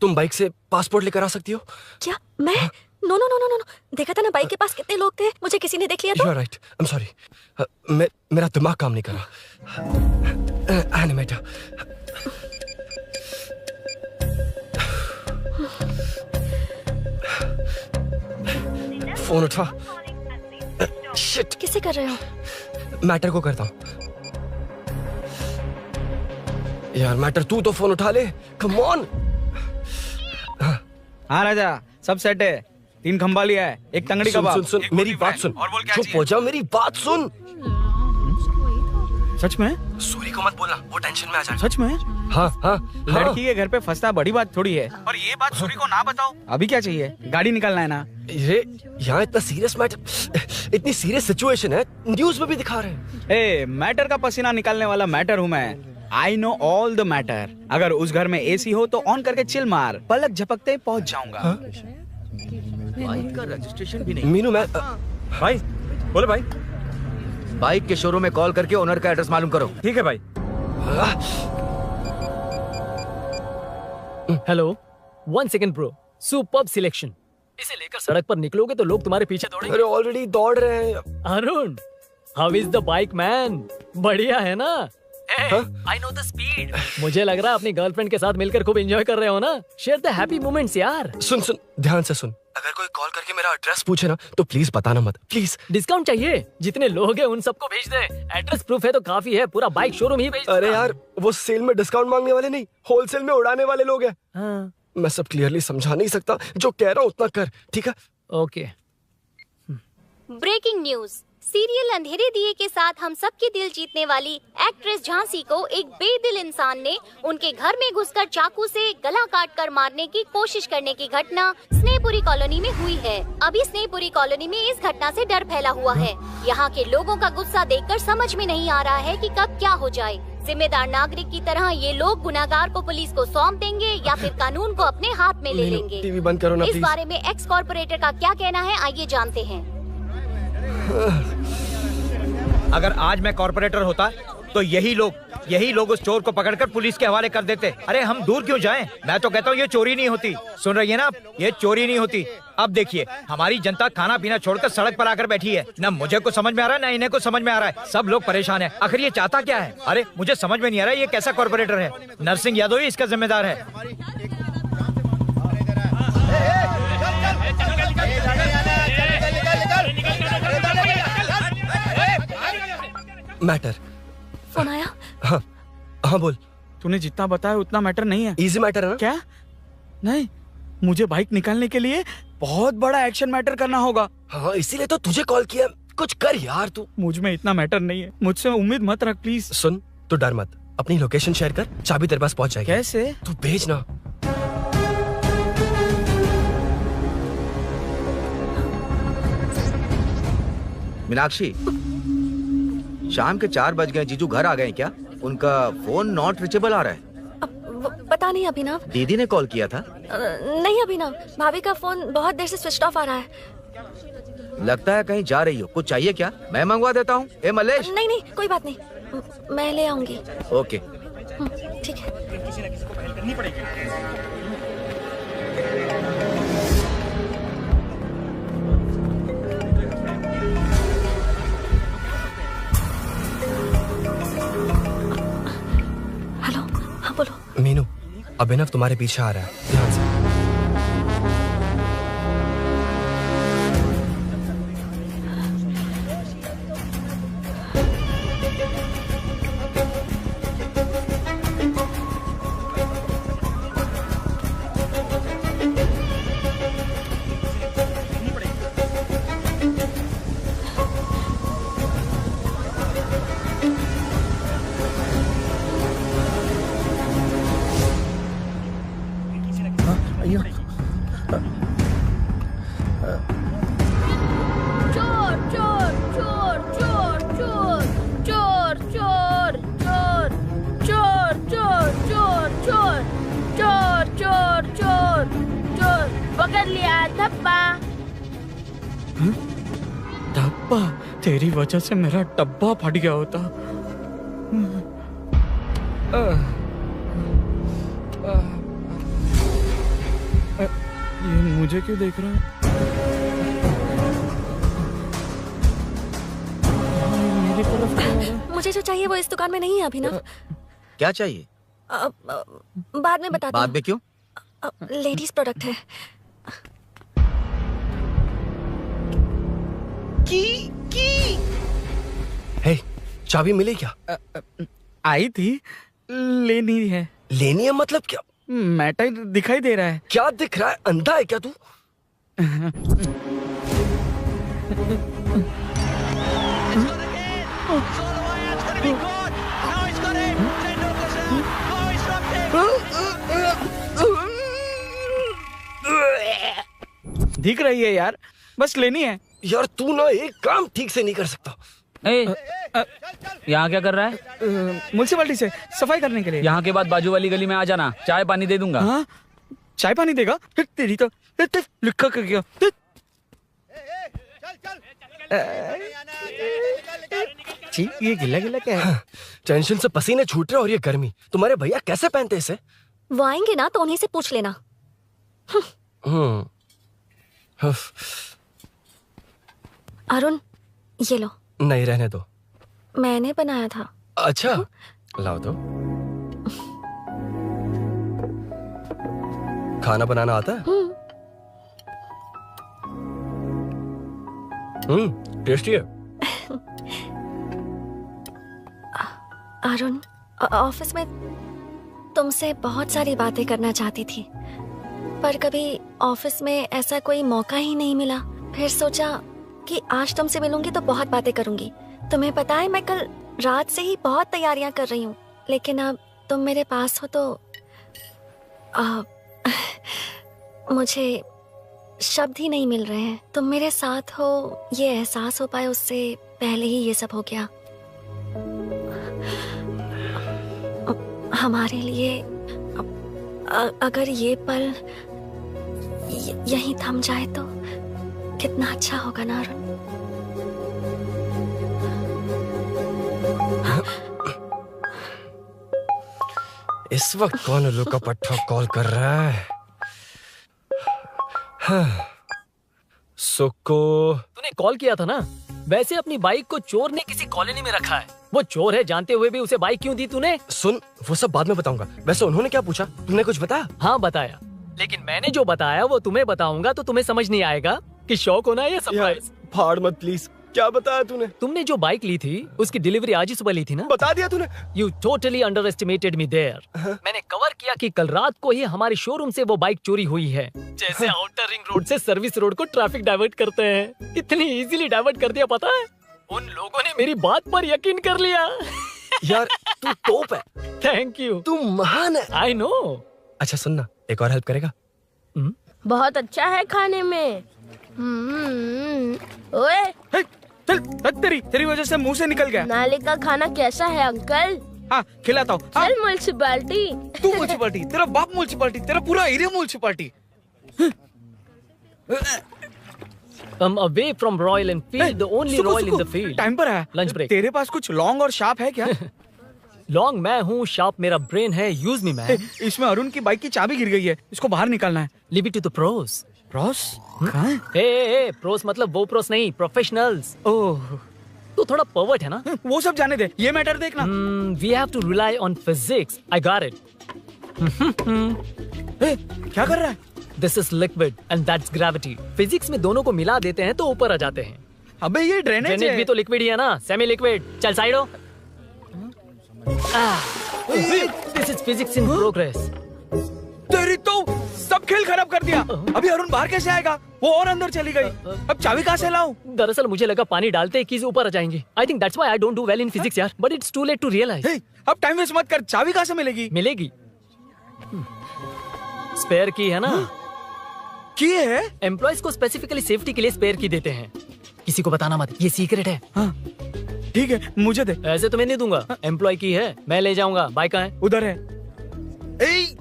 S3: तुम बाइक से पासपोर्ट लेकर आ सकती हो?
S4: क्या मैं? No no no no no, देखा था ना बाइक के पास कितने लोग थे। मुझे किसी ने देख लिया तो?
S3: You are right. I'm sorry. मेरा दिमाग काम नहीं कर रहा। एनिमेटर। फोन उठा। शिट।
S4: किसे कर रहे हो?
S3: मैटर को करता हूँ। यार मैटर, तू तो फोन उठा ले। Come on.
S13: हाँ राजा, सब सेट है। 3 खंबा लिया है, एक तंगड़ी
S3: सुन,
S13: कबाब।
S3: सुन, सुन, मेरी बात सुन। चुप हो जा, मेरी बात सुन।
S13: सच में?
S3: सूरी को मत बोलना, वो टेंशन में आ जाएगा।
S13: सच में?
S3: हाँ हाँ।
S13: लड़की के घर पे फंसना बड़ी बात थोड़ी है। और ये बात सूरी को ना बताओ। अभी क्या चाहिए? गाड़ी निकालना है ना?
S3: ये यहाँ इतना सीरियस मैटर, इतनी सीरियस सिचुएशन है, न्यूज में भी दिखा रहे हैं।
S13: ए, मैटर का पसीना निकालने वाला मैटर हूँ मैं। I know all the matter. अगर उस घर में एसी हो तो ऑन करके चिल मार, पलक झपकते ही पहुंच जाऊंगा।
S8: बाइक का रजिस्ट्रेशन भी नहीं।
S3: मीनू, मैं
S13: भाई बोले भाई।
S8: बाइक के शोरूम में कॉल करके ओनर का एड्रेस मालूम करो।
S13: ठीक है भाई।
S12: Hello, 1 second bro. Superb selection. इसे लेकर सड़क पर निकलोगे तो लोग तुम्हारे पीछे दौड़ेंगे।
S3: अरे ऑलरेडी दौड़ रहे हैं।
S12: Arun, how is the bike man? बढ़िया है ना? I know the speed. मुझे लग रहा है अपनी गर्लफ्रेंड के साथ मिलकर खूब एंजॉय कर रहे हो ना? शेयर द हैप्पी मोमेंट्स यार।
S3: सुन सुन, ध्यान से सुन। अगर कोई कॉल करके मेरा एड्रेस पूछे ना तो प्लीज बताना मत, प्लीज।
S12: डिस्काउंट चाहिए? जितने लोग हैं उन सबको भेज दे। एड्रेस प्रूफ है तो काफी है, पूरा बाइक शोरूम ही भेज।
S3: अरे यार, वो सेल में डिस्काउंट मांगने वाले नहीं, होलसेल में उड़ाने वाले लोग हैं।
S12: हाँ।
S3: मैं सब क्लियरली समझा नहीं सकता, जो कह रहा हूँ उतना कर, ठीक है?
S12: ओके।
S5: Breaking news. सीरियल अंधेरे दिए के साथ हम सबकी दिल जीतने वाली एक्ट्रेस झांसी को एक बेदिल इंसान ने उनके घर में घुसकर चाकू से गला काटकर मारने की कोशिश करने की घटना स्नेहपुरी कॉलोनी में हुई है। अभी स्नेहपुरी कॉलोनी में इस घटना से डर फैला हुआ है। यहाँ के लोगों का गुस्सा देखकर समझ में नहीं आ रहा है कि कब क्या हो जाए। जिम्मेदार नागरिक की तरह ये लोग गुनाहगार को पुलिस को सौंप देंगे या फिर कानून को अपने हाथ में ले लेंगे।
S3: टीवी बंद करो ना
S5: इस
S3: प्लीज।
S5: बारे में एक्स कॉर्पोरेटर का क्या कहना है, आइए जानते हैं।
S8: अगर आज मैं कॉर्पोरेटर होता तो यही लोग उस चोर को पकड़कर पुलिस के हवाले कर देते। अरे हम दूर क्यों जाएं? मैं तो कहता हूँ ये चोरी नहीं होती। सुन रही है ना आप? ये चोरी नहीं होती। अब देखिए, हमारी जनता खाना पीना छोड़कर सड़क पर आकर बैठी है। ना मुझे कुछ समझ में आ रहा है, ना इन्हें कुछ समझ में आ रहा है। सब लोग परेशान हैं। आखिर ये चाहता क्या है? अरे मुझे समझ में नहीं आ रहा है, ये कैसा कॉर्पोरेटर है? नरसिंह यादव ही इसका जिम्मेदार है।
S3: मैटर।
S5: फोन आया?
S3: हाँ हाँ बोल।
S13: तूने जितना बताया उतना मैटर नहीं है।
S3: इजी मैटर है ना?
S13: क्या? नहीं, मुझे बाइक निकालने के लिए बहुत बड़ा एक्शन मैटर करना होगा।
S3: हाँ, इसीलिए तो तुझे कॉल किया। कुछ कर यार तू।
S13: मुझ में इतना मैटर नहीं है, मुझसे उम्मीद मत रख प्लीज।
S3: सुन, तू डर मत, अपनी लोकेशन शेयर कर, चाबी तेरे पास पहुंच जाएगी।
S13: कैसे?
S3: तू भेज ना।
S8: मीनाक्षी, शाम के 4 बज गए। जीजू घर आ गए क्या? उनका फोन नॉट रीचेबल आ रहा है।
S4: पता नहीं अभिनव।
S8: दीदी ने कॉल किया था?
S4: नहीं अभिनव, भाभी का फोन बहुत देर से स्विच ऑफ आ रहा है।
S8: लगता है कहीं जा रही हो। कुछ चाहिए क्या? मैं मंगवा देता हूँ। ए मलेश।
S4: नहीं नहीं कोई बात नहीं, मैं ले आऊंगी।
S8: ओके
S4: ठीक है। हेलो, हाँ बोलो।
S3: मीनू, अभिनव तुम्हारे पीछे आ रहा है, ध्यान से।
S13: तेरी वजह से मेरा डब्बा फट गया होता। ये मुझे क्यों देख रहा है? मेरी तरफ क्यों आ रहा है?
S4: मुझे जो चाहिए वो इस दुकान में नहीं है अभिनव।
S8: क्या चाहिए?
S4: बाद में बताती हूँ।
S8: बाद में क्यों?
S4: लेडीज प्रोडक्ट है।
S3: हे, चाबी मिली क्या?
S13: आई थी, लेनी है।
S3: लेनी है मतलब क्या?
S13: मैटर दिखाई दे रहा है।
S3: क्या दिख रहा है? अंधा है क्या तू?
S13: दिख रही है यार, बस लेनी है।
S3: यार तू ना एक काम ठीक से नहीं कर सकता।
S18: यहाँ क्या कर रहा है?
S13: म्युनिसिपैलिटी से सफाई करने के लिए।
S18: यहाँ के बाद बाजू वाली गली में आ जाना, चाय पानी दे दूंगा।
S13: हाँ? चाय पानी देगा? तेरी तो लिखा कर गया। ये गिला गिला क्या है?
S3: टेंशन से पसीने छूट रहे और ये गर्मी। तुम्हारे भैया कैसे पहनते इसे?
S4: वो आएंगे ना तो उन्हीं से पूछ लेना। अरुण, ये लो।
S3: नहीं, रहने दो।
S4: मैंने बनाया था।
S3: अच्छा, लाओ तो। खाना बनाना आता है? टेस्टी है।
S4: अरुण, ऑफिस में तुमसे बहुत सारी बातें करना चाहती थी, पर कभी ऑफिस में ऐसा कोई मौका ही नहीं मिला। फिर सोचा कि आज तुमसे मिलूंगी तो बहुत बातें करूंगी। तुम्हें पता है मैं कल रात से ही बहुत तैयारियां कर रही हूँ, लेकिन अब तुम मेरे पास हो तो मुझे शब्द ही नहीं मिल रहे हैं। तुम मेरे साथ हो ये एहसास हो पाए उससे पहले ही ये सब हो गया। हमारे लिए अगर ये पल यहीं थम जाए तो कितना अच्छा होगा ना अरुण।
S3: इस वक्त कौन उल्लू का पट्टा कॉल कर रहा है? सुको,
S12: तूने कॉल किया था ना? वैसे अपनी बाइक को चोर ने किसी कॉलोनी में रखा है। वो चोर है जानते हुए भी उसे बाइक क्यों दी तूने?
S3: सुन, वो सब बाद में बताऊंगा। वैसे उन्होंने क्या पूछा? तुमने कुछ बताया?
S12: हाँ बताया, लेकिन मैंने जो बताया वो तुम्हें बताऊंगा तो तुम्हें समझ नहीं आएगा कि शौक होना है या सरप्राइज।
S3: फाड़ मत प्लीज। क्या बताया तूने?
S12: तुमने जो बाइक ली थी उसकी डिलीवरी आज ही सुबह ली थी ना?
S3: बता दिया तूने।
S12: You totally underestimated me there. मैंने कवर किया कि कल रात को ही हमारे शोरूम से वो बाइक चोरी हुई है। जैसे आउटर रिंग रोड से सर्विस रोड को ट्रैफिक डाइवर्ट करते हैं, इतनी इजीली डाइवर्ट कर दिया। पता है, उन लोगों ने मेरी बात पर यकीन कर लिया।
S3: यार तू टॉप है।
S12: Thank you.
S3: तू महान है।
S12: I know.
S3: अच्छा सुनना, एक और हेल्प करेगा?
S9: बहुत अच्छा है खाने में। ओए
S13: चल, तेरी वजह से मुंह से निकल गया।
S9: नाले का खाना कैसा है अंकल?
S13: हाँ खिलाता हूँ। हाँ?
S9: चल म्युनिसिपैलिटी।
S13: तू म्युनिसिपैलिटी, तेरा बाप म्युनिसिपैलिटी, तेरा पूरा area municipality.
S12: Away from Royal Enfield, the only Royal in the field.
S13: Time पर है।
S12: Lunch break.
S13: तेरे पास कुछ लॉन्ग और शार्प है क्या?
S12: लॉन्ग मैं हूँ, शार्प मेरा ब्रेन है, यूज मी मैन।
S13: इसमें अरुण की बाइक की चाबी गिर गई है, इसको बाहर निकालना है।
S12: Leave it to the pros.
S13: Pros? कहाँ है?
S12: ए प्रोस मतलब वो प्रोस नहीं, प्रोफेशनल्स।
S13: ओह,
S12: तू थोड़ा पर्वर्ट है ना?
S13: वो सब जाने दे, ये मैटर देखना।
S12: We have to rely on physics. I got it.
S13: क्या कर रहा है?
S12: This is liquid and that's gravity. Physics में दोनों को मिला देते हैं तो ऊपर आ जाते हैं।
S13: अबे ये ड्रेनेज है।
S12: भी तो लिक्विड ही है ना, सेमी लिक्विड। चल साइड हो। This is physics in progress.
S13: तेरी तो सब खेल खराब कर दिया। अभी अरुण बाहर कैसे आएगा? वो और अंदर चली गई। अब चाबी कहाँ से लाऊं?
S12: दरअसल मुझे लगा पानी डालते ही कीज ऊपर आ जाएंगी। I think that's why I don't do well in physics यार। But it's too late to realize.
S13: अब टाइम वेस्ट मत कर, चाबी कहाँ से मिलेगी?
S12: मिलेगी। स्पेयर की है ना?
S13: की है?
S12: एम्प्लॉयज को स्पेसिफिकली सेफ्टी के लिए स्पेयर की देते हैं। किसी को बताना मत, ये सीक्रेट है।
S13: हाँ, ठीक है, मुझे दे।
S12: ऐसे तो मैं नहीं दूंगा। एम्प्लॉय की है, मैं ले जाऊंगा। बाइक कहाँ है?
S13: उधर है। ए,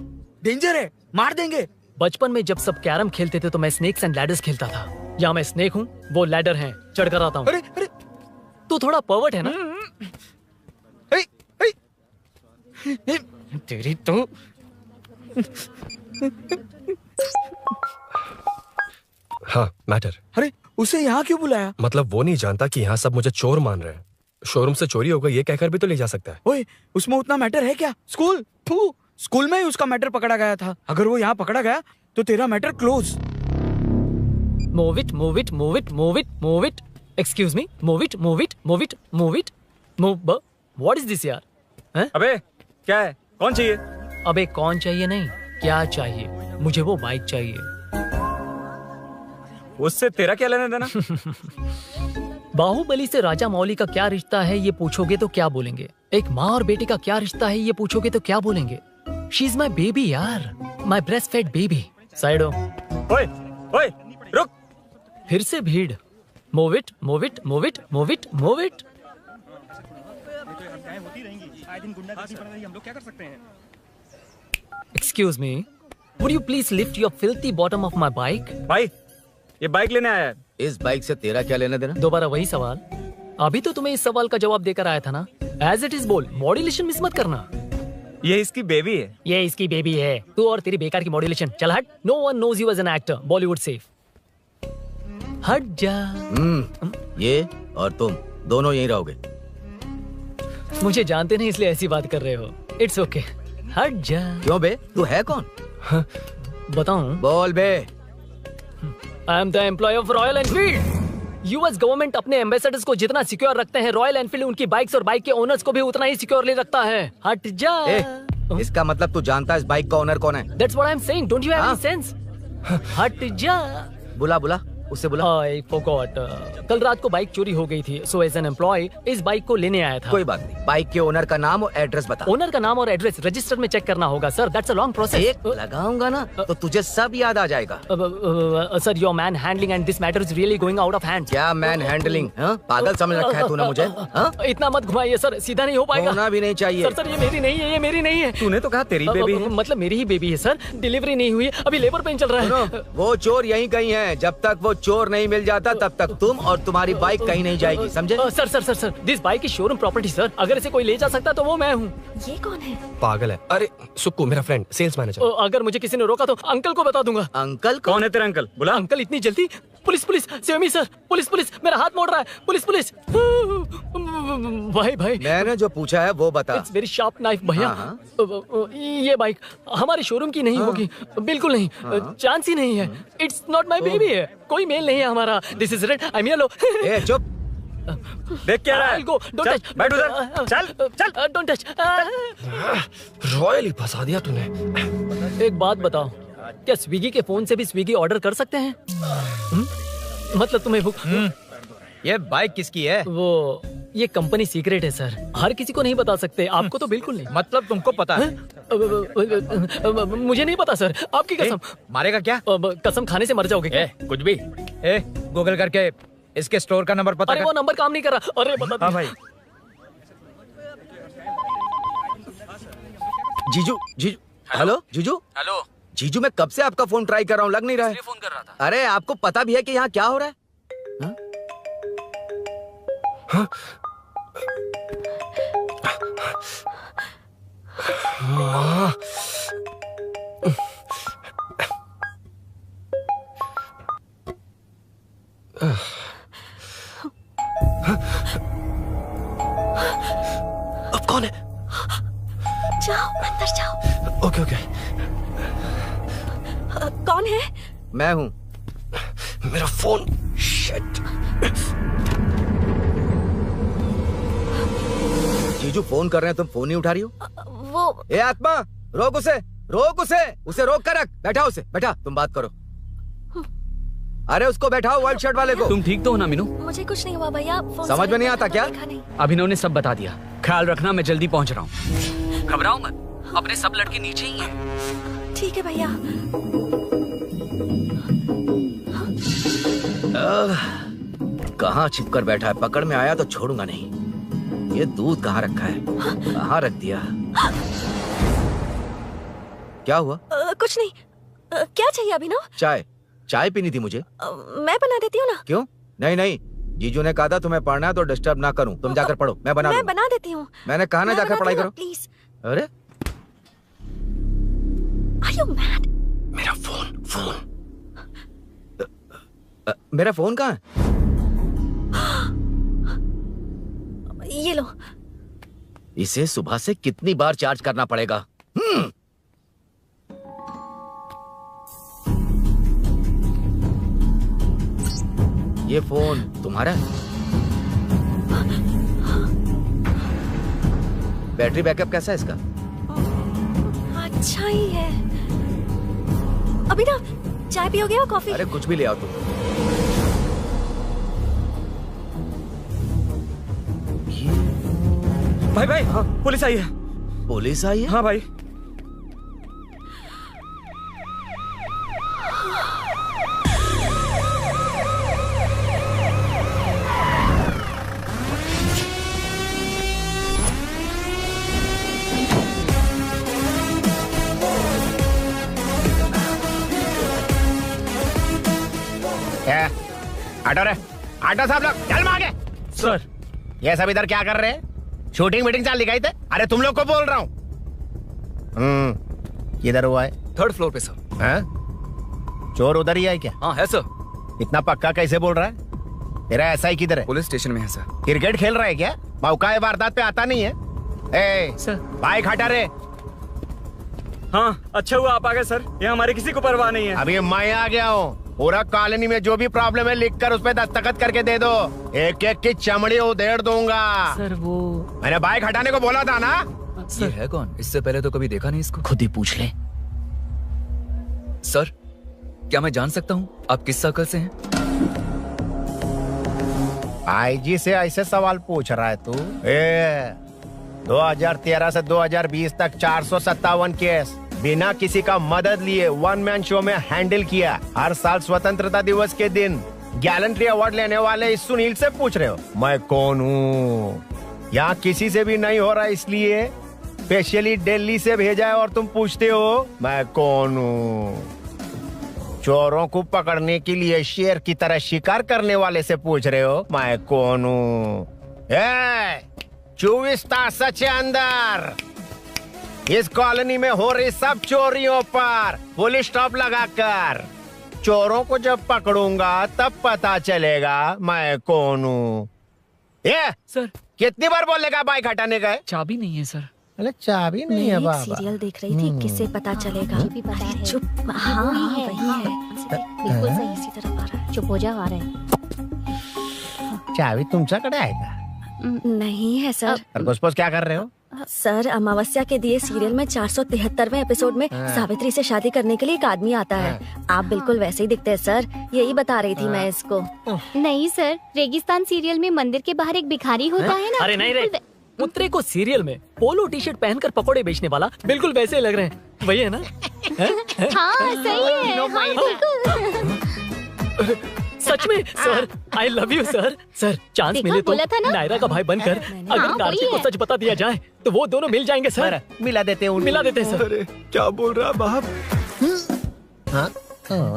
S13: डेंजर है, मार देंगे।
S12: बचपन में जब सब कैरम खेलते थे तो मैं स्नेक्स एंड लैडर्स खेलता था। यहाँ मैं स्नेक हूँ, वो लैडर है, चढ़ कर आता हूँ।
S13: अरे अरे,
S12: तू थोड़ा पर्वर्ट है ना?
S13: तेरी तो
S3: हाँ, मैटर।
S13: अरे उसे यहाँ क्यों बुलाया?
S3: मतलब वो नहीं जानता कि यहाँ सब मुझे चोर मान रहे हैं। शोरूम से चोरी हो गई ये कहकर भी तो ले जा सकता है।
S13: ओए, उसमें उतना मैटर है क्या? स्कूल में ही उसका मैटर पकड़ा गया था। अगर वो यहाँ पकड़ा गया तो तेरा matter close.
S12: Move it, move it, move it, move it, move it. Excuse me, move it, move it, move it, move it, move. What is this यार? हैं?
S11: अबे क्या है? कौन चाहिए?
S12: अबे कौन चाहिए नहीं, क्या चाहिए? मुझे वो बाइक चाहिए।
S11: उससे तेरा क्या लेना देना?
S12: बाहुबली से राजा मौली का क्या रिश्ता है ये पूछोगे तो क्या बोलेंगे? एक माँ और बेटे का क्या रिश्ता है ये पूछोगे तो क्या बोलेंगे? शी इज माई बेबी यार, my breast fed baby. Side हो।
S11: ओए, ओए, रुक।
S12: फिर से भीड़। Move it, move it, move it, move it, move it. Excuse me, would you please lift your filthy bottom of my bike?
S11: भाई, ये बाइक लेने आया है।
S8: इस बाइक से तेरा क्या लेना देना?
S12: दोबारा वही सवाल। अभी तो तुम्हें इस सवाल का जवाब देकर आया था ना। एज इट इज बोल, मॉड्यूलेशन मिस मत करना।
S11: ये इसकी बेबी है।
S12: ये इसकी बेबी है। तू और तेरी बेकार की मॉड्यूलेशन। चल हट। No one knows you as an actor. Bollywood safe. हट जा।
S8: ये और तुम दोनों यहीं रहोगे।
S12: मुझे जानते नहीं इसलिए ऐसी बात कर रहे हो। It's okay. हट जा।
S8: क्यों बे? तू है कौन?
S12: बताऊं?
S8: बोल बे।
S12: I am the employ of Royal Enfield. US government अपने एम्बेसडर्स को जितना सिक्योर रखते हैं, रॉयल एनफील्ड उनकी बाइक्स और बाइक के ओनर्स को भी उतना ही सिक्योरली रखता है। हट जा।
S8: इसका मतलब तू जानता है इस बाइक का ओनर कौन है?
S12: That's what I'm saying. Don't you have any sense? हट जा।
S8: बुला उससे बुला।
S12: I forgot. कल रात को बाइक चोरी हो गई थी, so as an employee इस बाइक को लेने आया था।
S8: कोई बात नहीं, बाइक के ओनर का नाम और एड्रेस बता।
S12: ओनर का नाम और एड्रेस रजिस्टर में चेक करना होगा sir. That's a long process.
S8: एक लगाऊंगा ना तो तुझे सब याद आ जाएगा।
S12: Sir your man handling and this matter is really going out of hand.
S8: क्या मैन हैंडलिंग? पागल समझ रखा है तूने मुझे?
S12: इतना मत घुमाइए सर, सीधा नहीं हो पाएगा।
S8: होना भी नहीं चाहिए।
S12: सर ये मेरी नहीं है, ये मेरी नहीं है।
S11: तूने तो कहा तेरी बेबी है।
S12: मतलब मेरी ही बेबी है सर। डिलीवरी नहीं हुई, अभी लेबर पेन चल रहा है।
S8: वो चोर यहीं कहीं है। जब तक वो चोर नहीं मिल जाता तब तक तुम और तुम्हारी बाइक कहीं नहीं जाएगी, समझे?
S12: Sir this bike is showroom property sir. अगर इसे कोई ले जा सकता तो वो मैं हूँ।
S4: ये कौन है?
S3: पागल है। अरे सुक्कू, मेरा फ्रेंड, सेल्स मैनेजर।
S12: अगर मुझे किसी ने रोका तो अंकल को बता दूंगा।
S8: अंकल?
S11: कौन है तेरा अंकल? बुला।
S12: अंकल इतनी जल्दी? Police save me sir. Police मेरा हाथ मोड़ रहा है। पुलिस भाई
S8: मैंने जो पूछा है वो बता।
S12: इट्स वेरी शार्प नाइफ भैया। ये बाइक हमारे शोरूम की नहीं होगी, बिल्कुल नहीं। चांस ही नहीं है। इट्स नॉट माय बेबी है, कोई मेल नहीं है हमारा। This is red, I am yellow.
S8: चुप।
S11: देख क्या रहा है?
S12: Don't touch.
S11: बैठ उधर। चल।
S12: Don't touch.
S3: रॉयल ही फंसा दिया तूने।
S12: एक बात बताओ, क्या स्विगी के फोन से भी स्विगी ऑर्डर कर सकते हैं? मतलब तुम्हें
S15: ये बाइक किसकी है?
S12: वो ये कंपनी सीक्रेट है सर, हर किसी को नहीं बता सकते। आपको तो बिल्कुल नहीं।
S15: मतलब तुमको पता है?
S12: मुझे नहीं पता सर, आपकी कसम।
S15: मारेगा क्या?
S12: कसम खाने से मर जाओगे।
S15: कुछ भी। गूगल करके इसके स्टोर का नंबर पता
S12: अरे
S15: कर।
S12: वो नंबर काम नहीं कर रहा। अरे बता।
S11: हाँ भाई।
S8: जीजू जीजू हेलो जीजू
S16: हेलो
S8: जीजू, मैं कब से आपका फोन ट्राई कर रहा हूँ, लग नहीं रहा है।
S16: फोन कर रहा था।
S8: अरे आपको पता भी है कि यहाँ क्या हो रहा है? हाँ? हाँ? अब कौन है?
S4: जाओ अंदर जाओ।
S8: Okay okay.
S4: कौन है?
S8: मैं हूँ। मेरा फोन। शिट। जीजू फोन कर रहे हैं, तुम फोन नहीं उठा रही हो?
S4: वो
S8: ए आत्मा, रोक उसे, रोक उसे रोक कर रख। बैठा उसे, बैठा, तुम बात करो। अरे उसको बैठाओ, व्हाइट शर्ट वाले को।
S14: तुम ठीक तो हो ना मीनू?
S4: मुझे कुछ नहीं हुआ भैया।
S8: समझ में नहीं आता क्या?
S14: अभिनव ने सब बता दिया। ख्याल रखना, मैं जल्दी पहुंच रहा हूँ। घबराओ मत, अपने सब लड़के नीचे ही हैं।
S4: ठीक है भैया।
S8: कहाँ छिप कर बैठा है, पकड़ में आया तो छोड़ूंगा नहीं। ये दूध कहाँ रखा है, कहाँ रख दिया? क्या हुआ?
S4: कुछ नहीं। क्या चाहिए अभिनव?
S8: चाय पीनी थी मुझे।
S4: मैं बना देती हूँ ना।
S8: क्यों? नहीं, जीजू ने कहा था तुम्हें पढ़ना है तो डिस्टर्ब ना करूं, तुम जाकर पढ़ो, मैं बना
S4: देती हूँ। मैंने
S8: कहा ना जाकर पढ़ाई करो
S4: प्लीज।
S8: अरे
S4: Are you mad?
S8: मेरा फोन मेरा फोन कहाँ है?
S4: ये लो।
S8: इसे सुबह से कितनी बार चार्ज करना पड़ेगा? ये फोन तुम्हारा है? बैटरी बैकअप कैसा है इसका?
S4: अच्छा ही है। अभिनव, चाय पियोगे या कॉफी?
S8: अरे कुछ भी ले आओ तुम।
S11: भाई हाँ, पुलिस आई है।
S8: पुलिस आई है?
S11: हाँ भाई।
S1: आटो साहब लोग चल मांगे।
S11: सर
S1: ये सब इधर क्या कर रहे हैं? शूटिंग मीटिंग चाल दिखाई थे? अरे तुम लोग को बोल रहा हूँ। किधर हुआ है?
S16: 3rd फ्लोर पे सर।
S1: हैं? चोर उधर ही है क्या?
S16: हाँ है सर।
S1: इतना पक्का कैसे बोल रहा है? तेरा ऐसा ही किधर है?
S16: पुलिस स्टेशन में है सर।
S1: क्रिकेट खेल रहा है क्या? मौका वारदात पे आता नहीं है?
S11: सर
S1: बाइक हटा रे।
S11: हाँ अच्छा हुआ आप आ गए सर, ये हमारे किसी को परवाह नहीं है।
S1: अभी मैं आ गया हूँ। पूरा कॉलोनी में जो भी प्रॉब्लम है लिख कर उस पर दस्तखत करके दे दो। एक एक की चमड़ी उधेड़ दूंगा।
S12: सर वो
S1: मैंने बाइक हटाने को बोला था ना।
S16: ये है कौन? इससे पहले तो कभी देखा नहीं इसको।
S14: खुद ही पूछ ले।
S16: सर क्या मैं जान सकता हूँ आप किस सर्कल से हैं?
S1: आईजी से ऐसे सवाल पूछ रहा है तू? 2013 से 2020 तक 457 केस बिना किसी का मदद लिए 1 मैन शो में हैंडल किया। हर साल स्वतंत्रता दिवस के दिन गैलेंट्री अवार्ड लेने वाले इस सुनील से पूछ रहे हो मैं कौन हूँ? यहाँ किसी से भी नहीं हो रहा, इसलिए स्पेशली दिल्ली से भेजा है और तुम पूछते हो मैं कौन हूँ? चोरों को पकड़ने के लिए शेर की तरह शिकार करने वाले से पूछ रहे हो मैं कौन हूँ? 24 तास से अंदर इस कॉलोनी में हो रही सब चोरियों पर पुलिस स्टॉप लगाकर चोरों को जब पकड़ूंगा तब पता चलेगा मैं कौन हूँ। ये
S12: सर
S1: कितनी बार बोलेगा बाइक हटाने का?
S12: चाबी नहीं है सर।
S1: अरे चाबी नहीं है बाबा।
S4: सीरियल देख रही थी, किससे पता चलेगा? चुप। हाँ वही है। बिल्कुल सही, इसी तरफ आ रहा है।
S5: चुप हो जा, आ रहा है।
S1: चाबी तुमच्याकडे आहे का?
S4: नहीं है सर।
S1: खरगोश क्या कर रहे हो?
S4: सर अमावस्या के दिए सीरियल में 473वें एपिसोड में सावित्री से शादी करने के लिए एक आदमी आता है। आप बिल्कुल वैसे ही दिखते हैं सर, यही बता रही थी मैं इसको।
S5: नहीं सर, रेगिस्तान सीरियल में मंदिर के बाहर एक भिखारी होता है ना।
S12: अरे नहीं रे, पुत्रे को सीरियल में पोलो टी शर्ट पहनकर पकोड़े बेचने वाला बिल्कुल वैसे लग रहे हैं। वही है ना?
S5: हाँ सही है। हाँ, बिल्कुल।
S12: सच में sir, I love you sir. Sir chance
S4: देखा,
S12: मिले तो
S4: बोला था ना?
S12: नायरा का भाई बनकर अगर
S4: हाँ,
S12: कार्तिक
S4: वही
S12: को
S4: है।
S12: सच बता दिया जाए तो वो दोनों मिल जाएंगे सर।
S1: मिला देते हैं
S12: मिला देते हैं सर।
S3: क्या बोल रहा है बाप?
S1: हाँ?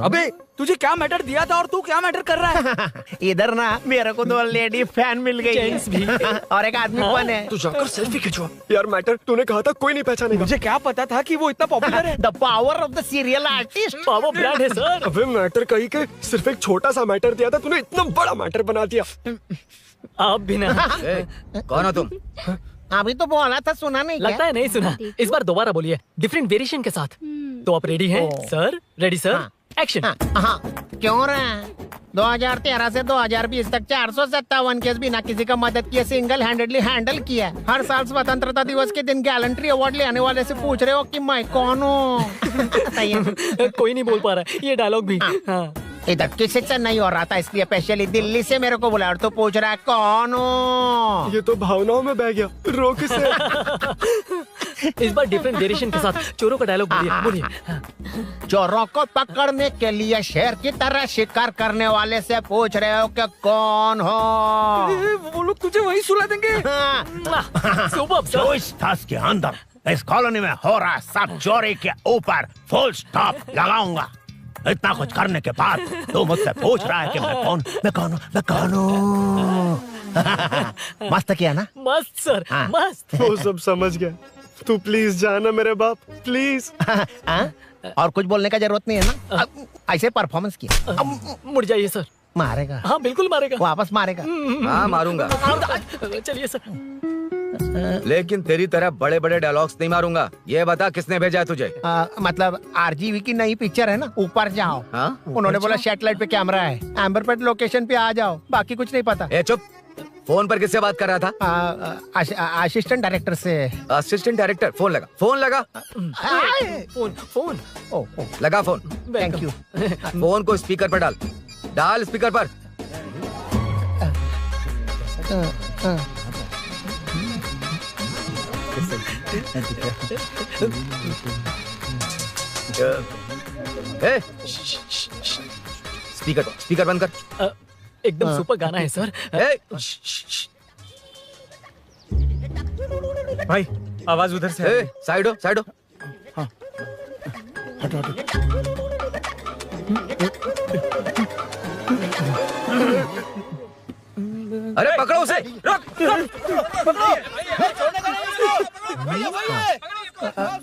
S13: अबे तुझे क्या मैटर दिया था और तू क्या मैटर कर रहा है?
S1: इधर ना मेरे को 2 लेडी फैन मिल गई
S12: जेंट्स भी।
S1: और एक आदमी फन है।
S3: तू जाकर सेल्फी खिंचवा। यार मैटर तूने कहा था कोई नहीं पहचानेगा।
S13: मुझे क्या पता था कि वो इतना पॉपुलर है।
S1: The power of the serial artist.
S12: Power brand है सर।
S3: अबे मैटर कही के सिर्फ एक छोटा सा मैटर दिया था, तूने इतना बड़ा मैटर बना दिया।
S12: आप भी ना।
S8: कौन हो तुम?
S1: अभी तो बोला था, सुना नहीं
S12: लगता है नहीं सुना। इस बार दोबारा बोलिए डिफरेंट वेरिएशन के साथ। तो आप रेडी हैं सर? Ready sir? एक्शन।
S1: हाँ, क्यों रहा? 2013 से 2020 तक 457 केस बिना किसी का मदद किए सिंगल हैंडेडली हैंडल किया। हर साल स्वतंत्रता दिवस के दिन गैलेंट्री अवार्ड लेने वाले से पूछ रहे हो कि मैं कौन हूँ?
S12: कोई नहीं बोल पा रहा है ये डायलॉग भी। हाँ।
S1: इधर किसी से नहीं हो रहा था, इसलिए स्पेशली दिल्ली से मेरे को बुलाया और तो पूछ रहा है कौन हूँ?
S3: ये तो भावनाओं में बह गया। रोक इसे।
S12: इस बार डिफरेंट वेरिएशन के साथ चोरों का डायलॉग बोलिए बोलिए।
S1: चोरों को पकड़ने के लिए शेर की तरह शिकार करने वाले से पूछ रहे हो कि कौन हो?
S13: वो लोग तुझे वही सुला देंगे।
S1: जो इस दस के अंदर इस कॉलोनी में हो रहा सब चोरी के ऊपर फुल स्टॉप लगाऊंगा। इतना कुछ करने के बाद तू मुझसे पूछ रहा है कि मैं कौन हूँ? मस्त किया ना?
S12: मस्त सर, मस्त।
S3: वो सब समझ गया। तू प्लीज जाना मेरे बाप, प्लीज।
S1: और कुछ बोलने का जरूरत नहीं है ना? ऐसे परफॉर्मेंस किया।
S12: मुड़ जाइए सर।
S1: मारेगा?
S12: हाँ बिल्कुल मारेगा।
S1: वापस मारेगा?
S8: हाँ मारूंगा।
S12: चलिए सर।
S8: लेकिन तेरी तरह बड़े बड़े डायलॉग्स नहीं मारूंगा। ये बता किसने भेजा है तुझे?
S1: मतलब आरजीवी की नई पिक्चर है ना, ऊपर जाओ। उन्होंने बोला सैटेलाइट पे कैमरा है, एम्बरपेट लोकेशन पे आ जाओ, बाकी कुछ नहीं पता।
S8: ए चुप। फोन पर किससे बात कर रहा था?
S1: असिस्टेंट डायरेक्टर से।
S8: Assistant director? फोन लगा, फोन लगा।
S12: फोन
S8: लगा फोन।
S1: Thank you.
S8: फोन को स्पीकर पर डाल। डाल स्पीकर पर। स्पीकर बंद कर।
S12: एकदम सुपर गाना है सर।
S13: भाई आवाज उधर से।
S8: साइड हो, साइड हो।
S13: हटो हटो।
S8: अरे पकड़ो उसे।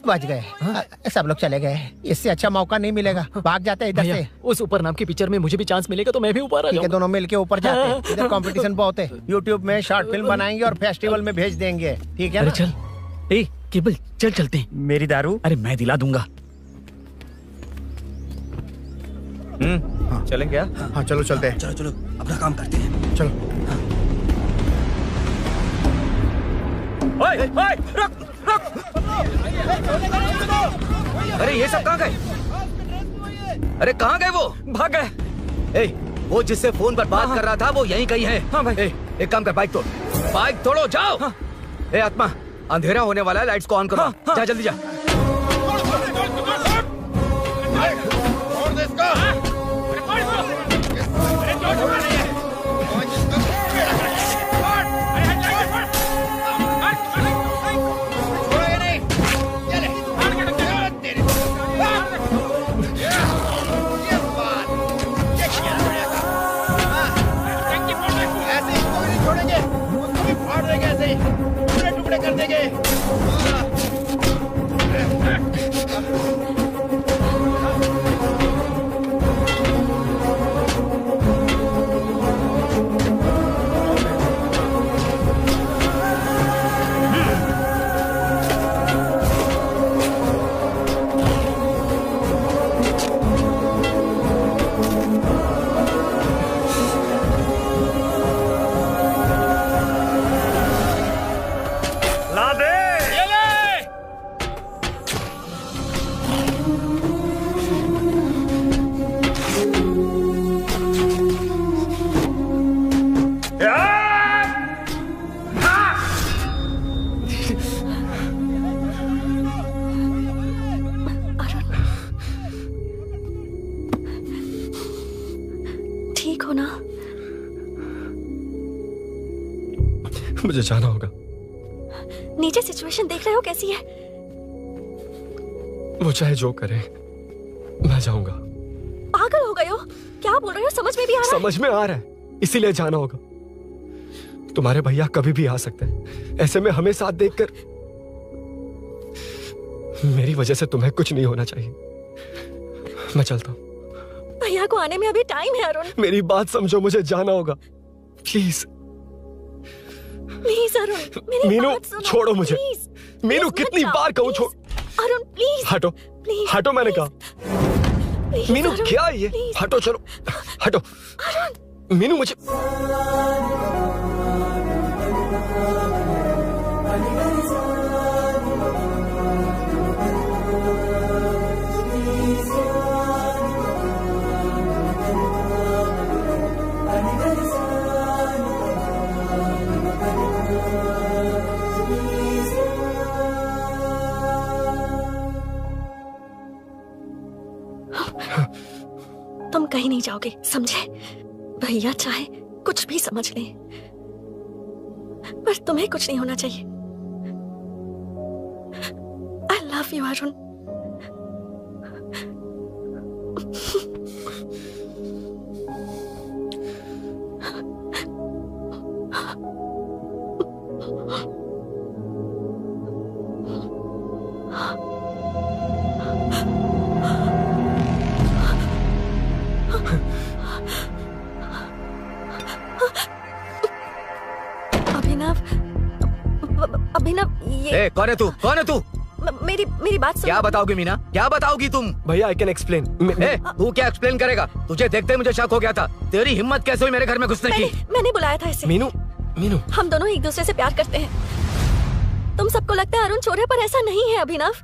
S1: बच गए। सब लोग चले गए। इससे अच्छा मौका नहीं मिलेगा। भाग जाते हैं इधर से।
S12: उस ऊपर नाम की पिक्चर में मुझे भी चांस मिलेगा तो मैं भी ऊपर आ
S1: ठीक है,
S12: जाऊंगा।
S1: दोनों मिलके ऊपर जाते हैं। इधर कंपटीशन बहुत है। यूट्यूब में शॉर्ट फिल्म बनाएंगे और फेस्टिवल में भेज देंगे। ठीक है
S14: अरे
S1: ना?
S14: चल। ए केबल चल चलते हैं।
S18: मेरी दारू?
S14: अरे मैं दिला दूंगा।
S8: चलें क्या?
S18: हाँ चलो चलते हैं।
S19: चलो चलो अपना काम करते हैं।
S18: चलो।
S8: ओए, ओए, रुक, रुक। अरे ये सब कहाँ गए? अरे कहाँ गए वो?
S13: भाग गए।
S8: ए, वो जिससे फोन पर बात कर रहा था वो यहीं कहीं है।
S13: हाँ भाई।
S8: एक काम कर, बाइक तोड़। बाइक तोड़ो, जाओ। ए आत्मा, अंधेरा होने वाला है, लाइट्स को ऑन करो। जा जल्दी जा।
S1: टुकड़े कर देंगे।
S11: ला दे।
S3: मुझे जाना होगा।
S4: नीचे सिचुएशन देख रहे हो कैसी है?
S3: वो चाहे जो करे, मैं जाऊंगा।
S4: पागल हो गए हो? क्या बोल रहे हो? समझ में भी आ रहा है?
S3: समझ में आ रहा है, इसीलिए जाना होगा। तुम्हारे भैया कभी भी आ सकते हैं, ऐसे में हमें साथ देखकर मेरी वजह से तुम्हें कुछ नहीं होना चाहिए। मैं चलता हूँ।
S4: भैया को आने में अभी टाइम है अरुण।
S3: मेरी बात समझो, मुझे जाना होगा। प्लीज
S4: प्लीज अरुण, मेरी
S3: मीनू,
S4: बात सुनो।
S3: छोड़ो मुझे।
S4: प्लीज,
S3: मीनू,
S4: प्लीज
S3: कितनी
S4: मत
S3: बार
S4: जाओ,
S3: कहूँ छोड़।
S4: अरुण प्लीज।
S3: हटो,
S4: प्लीज,
S3: हटो, मैंने कहा।
S4: प्लीज,
S3: मीनू
S4: अरुण,
S3: क्या है ये?
S4: प्लीज।
S3: हटो, चलो हटो। मीनू मुझे
S4: तुम कहीं नहीं जाओगे, समझे? भैया चाहे कुछ भी समझ लें, पर तुम्हें कुछ नहीं होना चाहिए। I love you Arun. Abhinav, ये
S8: कौन है तू? कौन है तू?
S4: मेरी बात सुनो।
S8: क्या बताओगी मीना? क्या बताओगी तुम?
S3: भैया आई कैन एक्सप्लेन।
S8: तू क्या एक्सप्लेन करेगा? तुझे देखते ही मुझे शक हो गया था। तेरी हिम्मत कैसे हुई मेरे घर में घुसने की?
S4: मैंने बुलाया था इसे।
S3: मीनू, मीनू,
S4: हम दोनों एक दूसरे से प्यार करते हैं। तुम सबको लगता है अरुण चोर है, पर ऐसा नहीं है अभिनव।